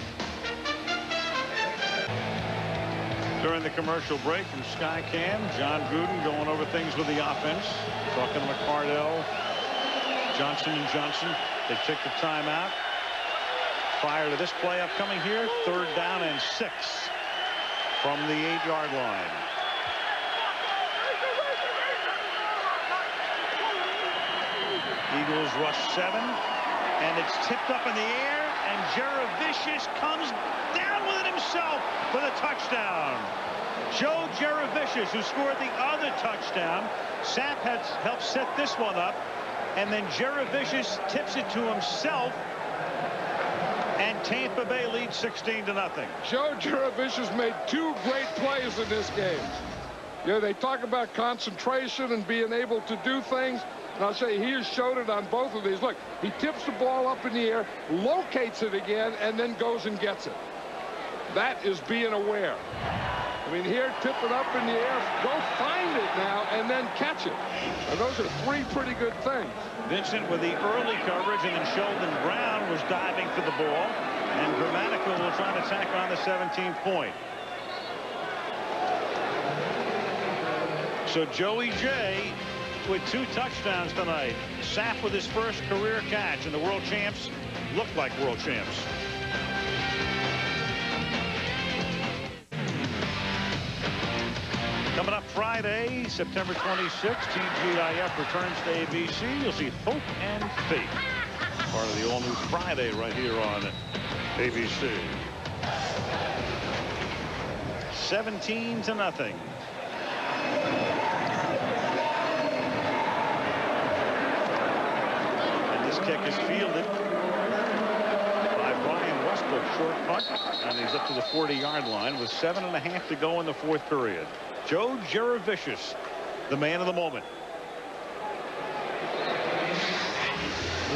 During the commercial break from Skycam, John Gruden going over things with the offense, talking to McCardell, Johnson and Johnson. They took the timeout. Prior to this play upcoming here, third down and 6 from the 8-yard line. Eagles rush 7, and it's tipped up in the air, and Jaravicius comes down with it himself for the touchdown. Joe Jeravicius, who scored the other touchdown. Sapp had helped set this one up, and then Jeravicius tips it to himself, and Tampa Bay leads 16-0. Joe Jeravicius made 2 great plays in this game. Yeah, they talk about concentration and being able to do things. And I'll say he has showed it on both of these. Look, he tips the ball up in the air, locates it again, and then goes and gets it. That is being aware. I mean, here, tip it up in the air, go find it now, and then catch it. And those are 3 pretty good things. Vincent with the early coverage, and then Sheldon Brown was diving for the ball. And Grammatical will try to tack on the 17th point. So Joey J with 2 touchdowns tonight. Sapp with his first career catch, and the world champs look like world champs. Coming up Friday, September 26th, TGIF returns to ABC. You'll see Hope and Faith. Part of the all-new Friday right here on ABC. 17-0. And this kick is fielded by Brian Westbrook. Short punt, and he's up to the 40-yard line with 7.5 to go in the 4th period. Joe Jeravicius, the man of the moment.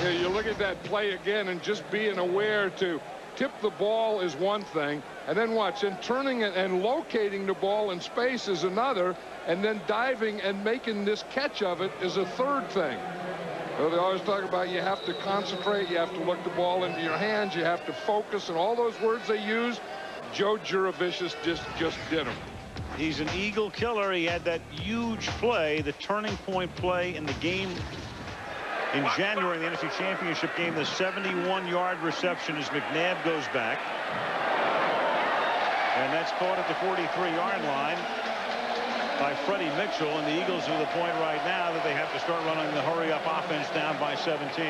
Yeah, you look at that play again, and just being aware to tip the ball is one thing, and then watch, and turning it and locating the ball in space is another, and then diving and making this catch of it is a third thing. So they always talk about you have to concentrate, you have to look the ball into your hands, you have to focus, and all those words they use. Joe Jeravicius just did them. He's an Eagle killer. He had that huge play, the turning point play in the game in January in the NFC Championship game, the 71-yard reception as McNabb goes back. And that's caught at the 43-yard line by Freddie Mitchell, and the Eagles are the point right now that they have to start running the hurry-up offense down by 17.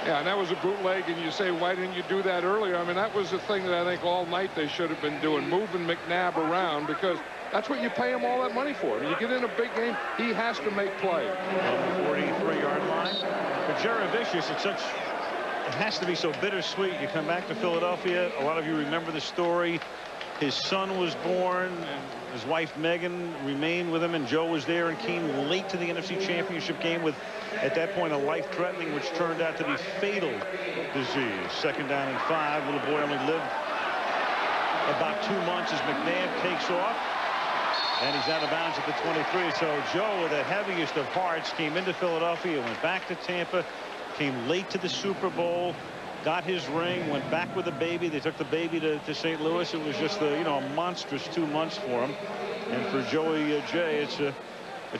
Yeah, and that was a bootleg, and you say, why didn't you do that earlier? I mean, that was the thing that I think all night they should have been doing, moving McNabb around, because that's what you pay him all that money for. When you get in a big game, he has to make plays. On the 43-yard line. For Jeravicius, it has to be so bittersweet. You come back to Philadelphia. A lot of you remember the story. His son was born, and his wife Megan remained with him, and Joe was there and came late to the NFC Championship game with, at that point, a life-threatening, which turned out to be fatal disease. 2nd down and 5. Little boy only lived about 2 months as McNabb takes off. And he's out of bounds at the 23. So Joe, with the heaviest of hearts, came into Philadelphia, went back to Tampa, came late to the Super Bowl, got his ring, went back with the baby. They took the baby to St. Louis. It was just a monstrous 2 months for him. And for Joey J, it's a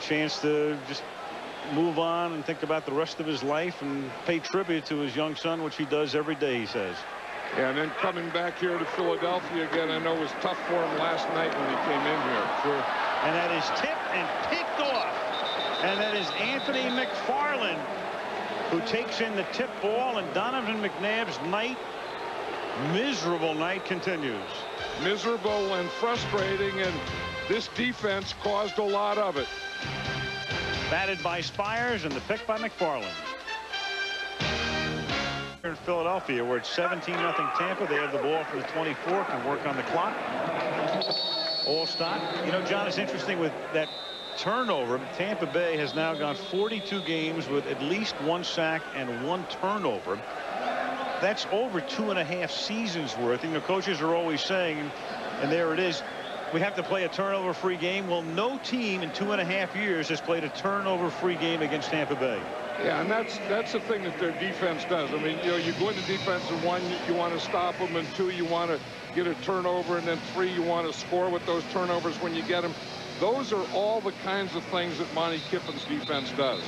chance to just move on and think about the rest of his life and pay tribute to his young son, which he does every day, he says. Yeah, and then coming back here to Philadelphia again, I know it was tough for him last night when he came in here. Sure. And that is tipped and picked off. And that is Anthony McFarland, who takes in the tip ball, and Donovan McNabb's miserable night continues. Miserable and frustrating, and this defense caused a lot of it. Batted by Spires, and the pick by McFarland. In Philadelphia, where it's 17-0 Tampa, they have the ball for the 24, can work on the clock. All stop. You know, John, it's interesting with that turnover. Tampa Bay has now gone 42 games with at least 1 sack and 1 turnover. That's over 2.5 seasons worth. You know, coaches are always saying, and there it is, we have to play a turnover-free game. Well, no team in 2.5 years has played a turnover-free game against Tampa Bay. Yeah, and that's the thing that their defense does. I mean, you know, you go into defense, and 1, you want to stop them, and 2, you want to get a turnover, and then 3, you want to score with those turnovers when you get them. Those are all the kinds of things that Monty Kiffin's defense does.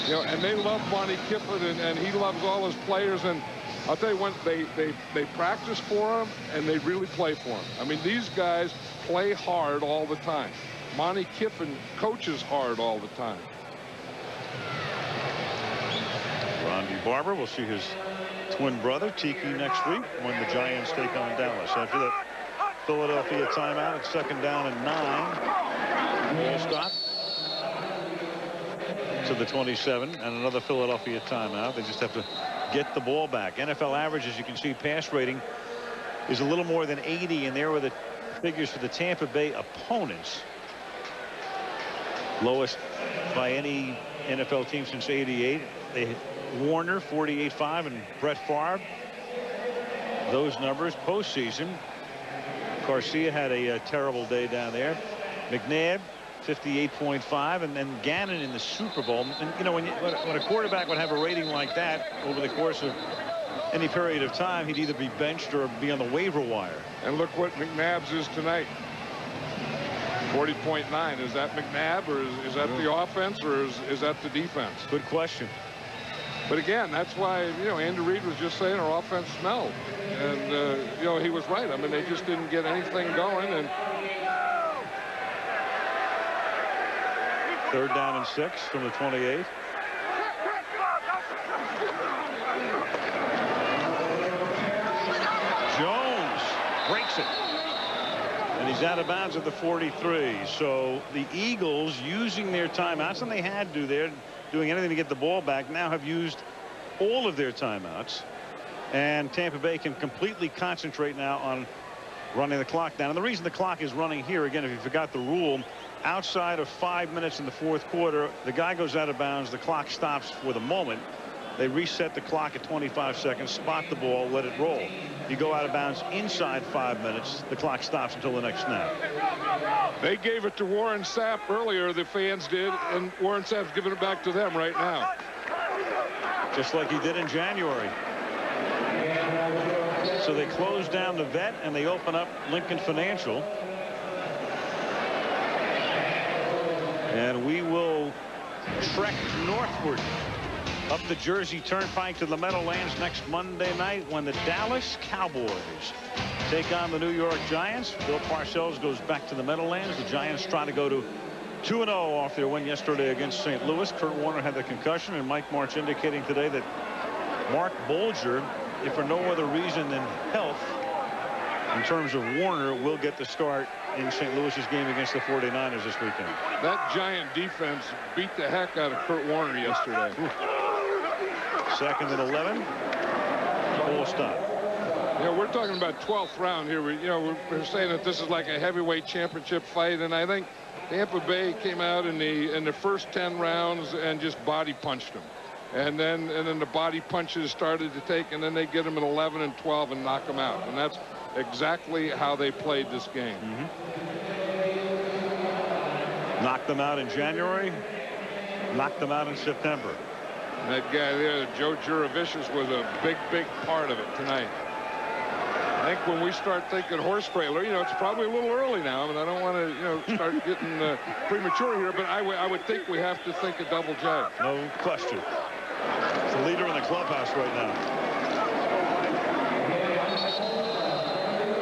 You know, and they love Monty Kiffin, and he loves all his players. And I'll tell you what, they practice for him, and they really play for him. I mean, these guys play hard all the time. Monty Kiffin coaches hard all the time. Rondy Barber will see his twin brother Tiki next week when the Giants take on Dallas. After that, Philadelphia timeout. It's 2nd down and 9. Ball stop to the 27, and another Philadelphia timeout. They just have to get the ball back. NFL average, as you can see, pass rating is a little more than 80, and there were the figures for the Tampa Bay opponents. Lowest by any NFL team since '88. They Warner 48.5 and Brett Favre. Those numbers postseason. Garcia had a terrible day down there. McNabb 58.5, and then Gannon in the Super Bowl. And you know, when a quarterback would have a rating like that over the course of any period of time, he'd either be benched or be on the waiver wire. And look what McNabb's is tonight. 40.9. Is that McNabb, or is that the offense, or is that the defense? Good question. But again, that's why, you know, Andy Reid was just saying our offense smelled, and you know, he was right. I mean, they just didn't get anything going. And 3rd down and 6 from the 28. Jones breaks it, and he's out of bounds at the 43. So the Eagles, using their timeouts, and they had to there, doing anything to get the ball back, now have used all of their timeouts, and Tampa Bay can completely concentrate now on running the clock down. And the reason the clock is running here, again, if you forgot the rule, outside of 5 minutes in the 4th quarter, the guy goes out of bounds, the clock stops for the moment. They reset the clock at 25 seconds, spot the ball, let it roll. You go out of bounds inside 5 minutes, the clock stops until the next snap. They gave it to Warren Sapp earlier, the fans did, and Warren Sapp's giving it back to them right now. Just like he did in January. So they close down the vet, and they open up Lincoln Financial. And we will trek northward up the Jersey Turnpike to the Meadowlands next Monday night when the Dallas Cowboys take on the New York Giants. Bill Parcells goes back to the Meadowlands. The Giants try to go to 2-0 off their win yesterday against St. Louis. Kurt Warner had the concussion, and Mike March indicating today that Mark Bolger, if for no other reason than health, in terms of Warner, will get the start in St. Louis's game against the 49ers this weekend. That Giant defense beat the heck out of Kurt Warner yesterday. 2nd and 11. Full stop. You know, we're talking about 12th round here. We're saying that this is like a heavyweight championship fight, and I think Tampa Bay came out in the first 10 rounds and just body punched them. And then the body punches started to take, and then they get them at 11 and 12 and knock them out. And that's exactly how they played this game. Knocked them out in January, knocked them out in September. And that guy there, Joe Juravicius, was a big part of it tonight. I think when we start thinking horse trailer, you know, it's probably a little early now, and I don't want to, you know, start getting premature here, but I would think we have to think a double J. No question. It's the leader in the clubhouse right now.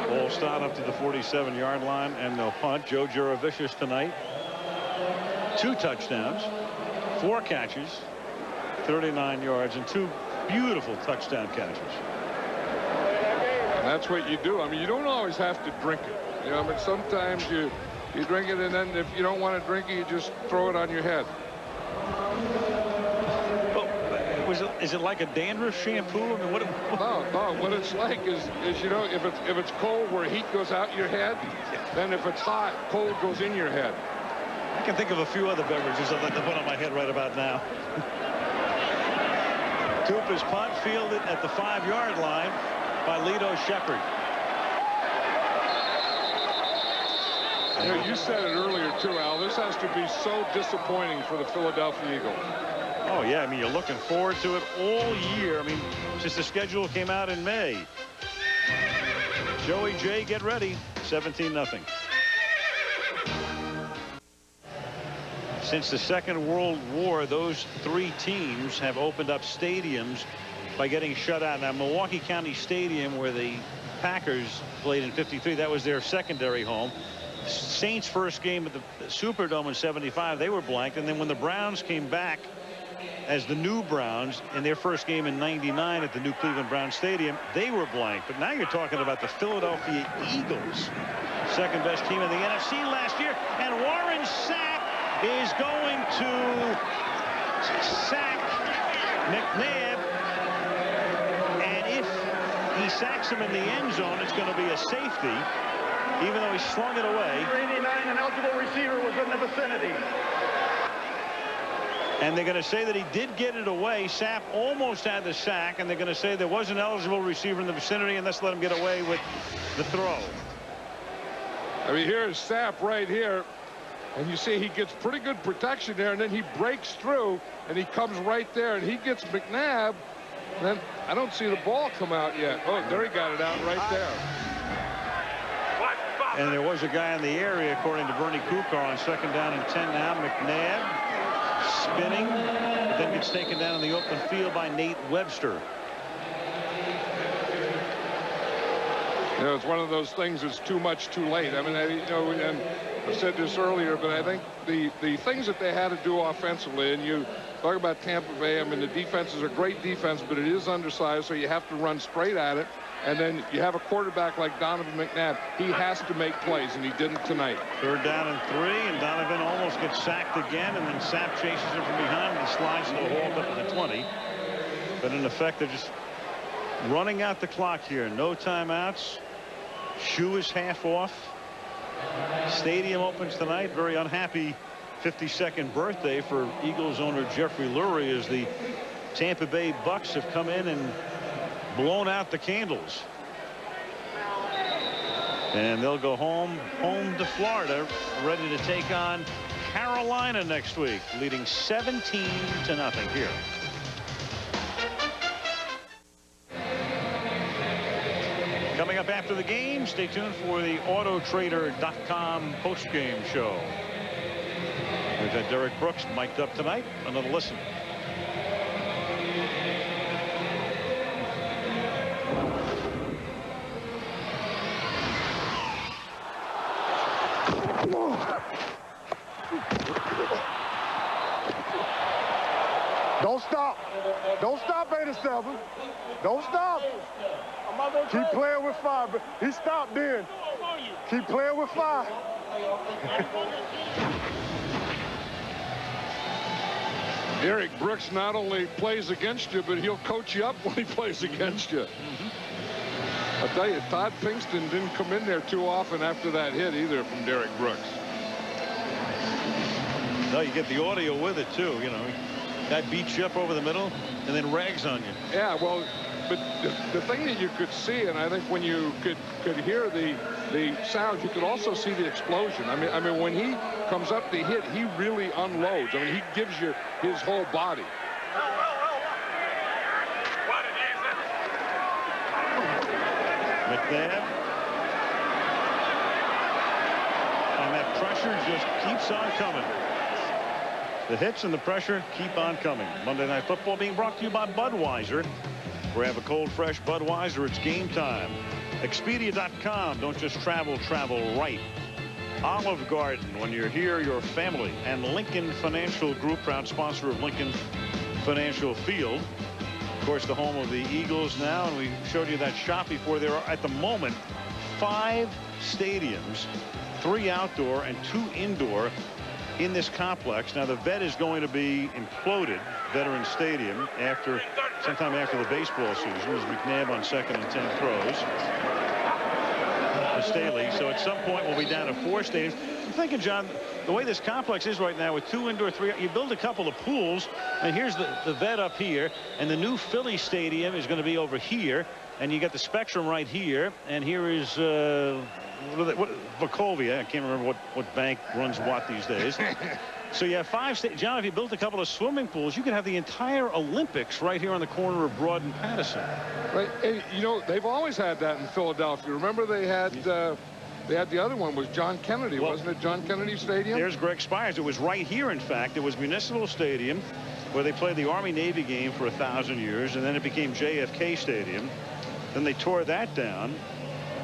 Ball start up to the 47-yard line, and they'll punt. Joe Juravicius tonight. 2 touchdowns, 4 catches, 39 yards, and 2 beautiful touchdown catches. And that's what you do. I mean, you don't always have to drink it. You know, I mean, sometimes you drink it, and then if you don't want to drink it, you just throw it on your head. Is it like a dandruff shampoo? I mean, what? No. What it's like is you know, if it's cold where heat goes out your head, then if it's hot, cold goes in your head. I can think of a few other beverages I'd like to put on my head right about now. Cooper's punt fielded at the 5-yard line by Lito Shepherd. You know, you said it earlier too, Al. This has to be so disappointing for the Philadelphia Eagles. Oh yeah, I mean, you're looking forward to it all year. I mean, since the schedule came out in May. Joey J, get ready. 17-0. Since the Second World War, those 3 teams have opened up stadiums by getting shut out. Now, Milwaukee County Stadium, where the Packers played in '53, that was their secondary home. Saints' first game at the Superdome in '75, they were blanked. And then when the Browns came back as the new Browns in their first game in '99 at the new Cleveland Browns Stadium. They were blank. But now you're talking about the Philadelphia Eagles, second best team in the NFC last year. And Warren Sapp is going to sack McNabb. And if he sacks him in the end zone, it's going to be a safety, even though he slung it away. 89, an eligible receiver was in the vicinity. And they're going to say that he did get it away. Sapp almost had the sack, and they're going to say there was an eligible receiver in the vicinity, and let's let him get away with the throw. I mean, here's Sapp right here, and you see he gets pretty good protection there, and then he breaks through, and he comes right there, and he gets McNabb. And then I don't see the ball come out yet. Oh, there he got it out right there. And there was a guy in the area, according to Bernie Kukar, on 2nd down and 10 now. McNabb spinning, but then gets taken down in the open field by Nate Webster. You know, it's one of those things that's too much too late. I mean, you know, and I said this earlier, but I think the things that they had to do offensively, and you talk about Tampa Bay, I mean, the defense is a great defense, but it is undersized, so you have to run straight at it. And then you have a quarterback like Donovan McNabb. He has to make plays, and he didn't tonight. 3rd down and 3, and Donovan almost gets sacked again, and then Sapp chases him from behind and slides to the hold up at the 20. But in effect, they're just running out the clock here. No timeouts. Shoe is half off. Stadium opens tonight. Very unhappy 52nd birthday for Eagles owner Jeffrey Lurie, as the Tampa Bay Bucks have come in and blown out the candles. And they'll go home to Florida, ready to take on Carolina next week, leading 17-0 here. Coming up after the game, stay tuned for the Autotrader.com post-game show. We've got Derek Brooks mic'd up tonight. Another listen. Don't stop. Don't stop, 87. Don't stop. Keep playing with 5. He stopped then. Keep playing with 5. Derek Brooks not only plays against you, but he'll coach you up when he plays against you. I'll tell you, Todd Pinkston didn't come in there too often after that hit either from Derek Brooks. No, you get the audio with it too. You know, that beats you up over the middle and then rags on you. Yeah, well, but the thing that you could see, and I think when you could hear the sound, you could also see the explosion. I mean, when he comes up to hit, he really unloads. I mean, he gives you his whole body. McNabb. And that pressure just keeps on coming. The hits and the pressure keep on coming. Monday Night Football being brought to you by Budweiser. Grab a cold, fresh Budweiser. It's game time. Expedia.com. Don't just travel, travel right. Olive Garden. When you're here, your family. And Lincoln Financial Group, proud sponsor of Lincoln Financial Field. Of course, the home of the Eagles now, and we showed you that shot before. There are, at the moment, 5 stadiums, 3 outdoor and 2 indoor in this complex. Now, the vet is going to be imploded, Veterans Stadium, sometime after the baseball season. It was McNabb on 2nd and 10 throws. Staley. So at some point we'll be down to 4 stadiums. I'm thinking, John, the way this complex is right now with 2 indoor, 3, you build a couple of pools, and here's the vet up here, and the new Philly stadium is going to be over here, and you got the Spectrum right here, and here is Wachovia. I can't remember what bank runs what these days. So you have 5 John, if you built a couple of swimming pools, you could have the entire Olympics right here on the corner of Broad and Patterson. Right, and you know, they've always had that in Philadelphia. Remember they had the other one was John Kennedy, wasn't it? John Kennedy Stadium? There's Greg Spires. It was right here, in fact. It was Municipal Stadium, where they played the Army-Navy game for 1,000 years, and then it became JFK Stadium. Then they tore that down,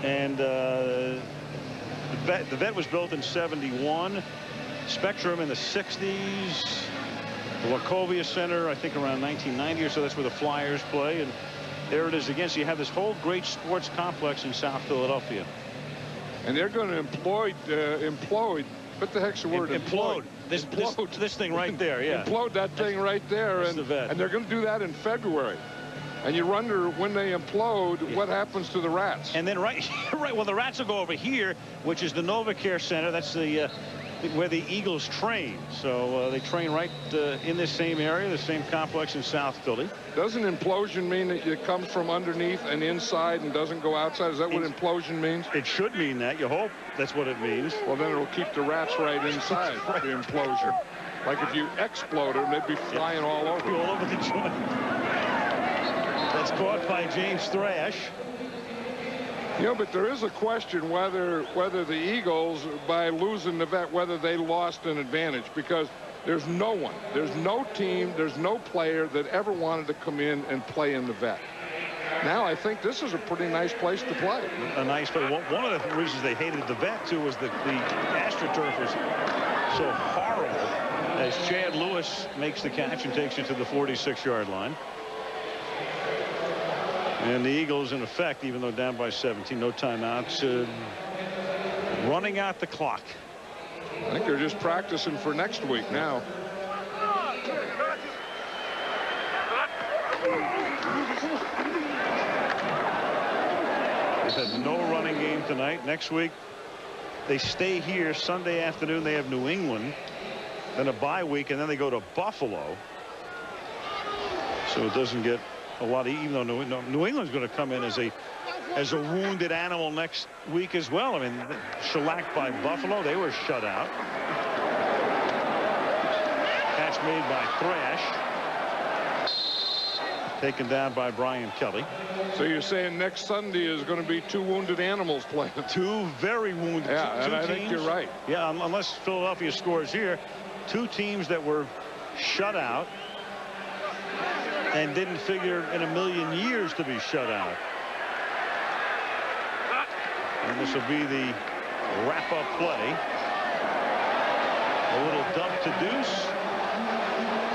and the vet was built in '71. Spectrum in the 60s. The Wachovia Center, I think around 1990 or so. That's where the Flyers play. And there it is again. So you have this whole great sports complex in South Philadelphia. And they're going to implode. What the heck's the word? Implode. This thing right there, yeah. Implode that thing right there. And they're going to do that in February. And you wonder when they implode, what happens to the rats? And then right, well, the rats will go over here, which is the NovaCare Center. That's the where the Eagles train. So they train right in this same area, the same complex in South Philly. Doesn't implosion mean that it comes from underneath and inside and doesn't go outside? Is that what implosion means? It should mean that. You hope that's what it means. Well, then it'll keep the rats right inside the implosion. Like if you explode them, they'd be flying all over. All over the joint. That's caught by James Thrash. You know, but there is a question whether the Eagles, by losing the vet, whether they lost an advantage, because there's no one, there's no team, there's no player that ever wanted to come in and play in the vet. Now I think this is a pretty nice place to play. A nice play. One of the reasons they hated the vet too was that the AstroTurf was so horrible. As Chad Lewis makes the catch and takes it to the 46-yard line. And the Eagles, in effect, even though down by 17, no timeouts, running out the clock. I think they're just practicing for next week now. They've had no running game tonight. Next week, they stay here Sunday afternoon. They have New England, then a bye week, and then they go to Buffalo. So it doesn't get a lot, even though New England's going to come in as a wounded animal next week as well. I mean, shellacked by Buffalo. They were shut out. Catch made by Thrash. Taken down by Brian Kelly. So you're saying next Sunday is going to be two wounded animals playing? Two very wounded. Yeah, and I think you're right. Yeah, unless Philadelphia scores here. Two teams that were shut out and didn't figure in a million years to be shut out. And this will be the wrap-up play. A little dump to Deuce.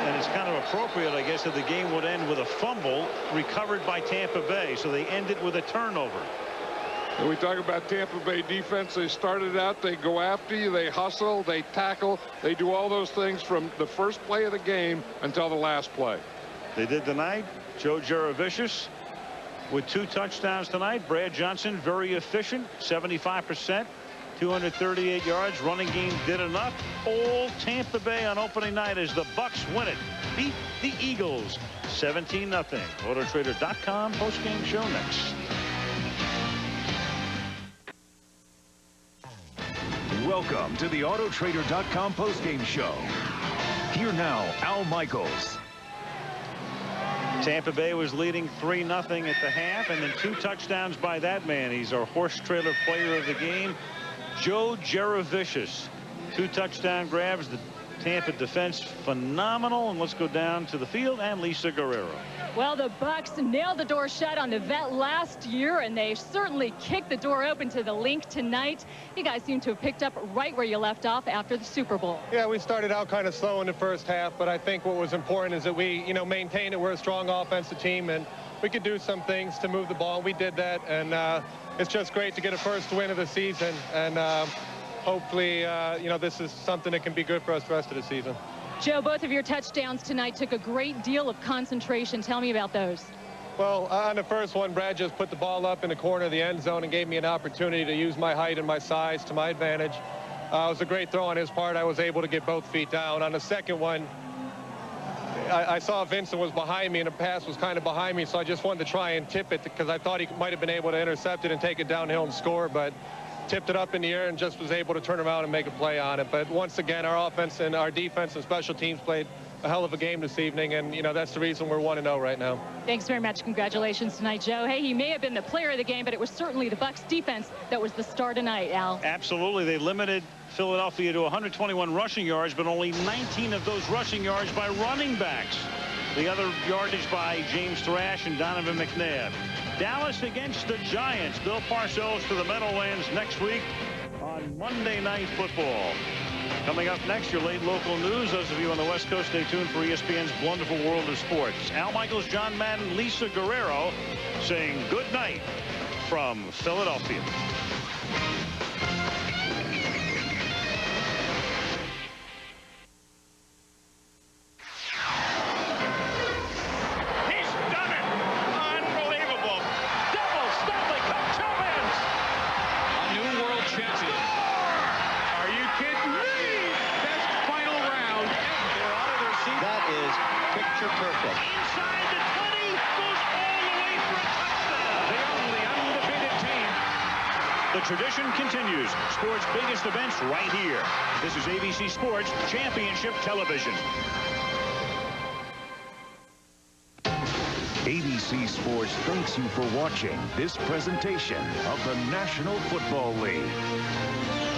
And it's kind of appropriate, I guess, that the game would end with a fumble recovered by Tampa Bay. So they end it with a turnover. And we talk about Tampa Bay defense. They started out, they go after you, they hustle, they tackle, they do all those things from the first play of the game until the last play. They did tonight. Joe Juravicius with 2 touchdowns tonight. Brad Johnson, very efficient, 75%, 238 yards. Running game did enough. Old Tampa Bay on opening night as the Bucs win it. Beat the Eagles 17-0. Autotrader.com postgame show next. Welcome to the Autotrader.com postgame show. Here now, Al Michaels. Tampa Bay was leading 3-0 at the half, and then 2 touchdowns by that man. He's our horse trailer player of the game, Joe Juravicius. 2 touchdown grabs. The Tampa defense phenomenal. And let's go down to the field and Lisa Guerrero. Well, the Bucs nailed the door shut on the vet last year, and they certainly kicked the door open to the link tonight. You guys seem to have picked up right where you left off after the Super Bowl. Yeah, we started out kind of slow in the first half, but I think what was important is that we, maintained it. We're a strong offensive team, and we could do some things to move the ball. We did that, and it's just great to get a first win of the season, and hopefully, this is something that can be good for us the rest of the season. Joe, both of your touchdowns tonight took a great deal of concentration. Tell me about those. Well, on the first one, Brad just put the ball up in the corner of the end zone and gave me an opportunity to use my height and my size to my advantage. It was a great throw on his part. I was able to get both feet down. On the second one, I saw Vincent was behind me and the pass was kind of behind me, so I just wanted to try and tip it because I thought he might have been able to intercept it and take it downhill and score, but tipped it up in the air and just was able to turn around and make a play on it. But once again, our offense and our defense and special teams played a hell of a game this evening, and that's the reason we're 1-0 right now. Thanks very much. Congratulations tonight, Joe. Hey, he may have been the player of the game, but it was certainly the Bucs defense that was the star tonight, Al. Absolutely. They limited Philadelphia to 121 rushing yards, but only 19 of those rushing yards by running backs. The other yardage by James Thrash and Donovan McNabb. Dallas against the Giants. Bill Parcells to the Meadowlands next week on Monday Night Football. Coming up next, your late local news. Those of you on the West Coast, stay tuned for ESPN's Wonderful World of Sports. Al Michaels, John Madden, Lisa Guerrero saying good night from Philadelphia. Perfect. Inside the 20, goes all the way for a touchdown. The only undefeated team. The tradition continues. Sports' biggest events right here. This is ABC Sports Championship Television. ABC Sports thanks you for watching this presentation of the National Football League.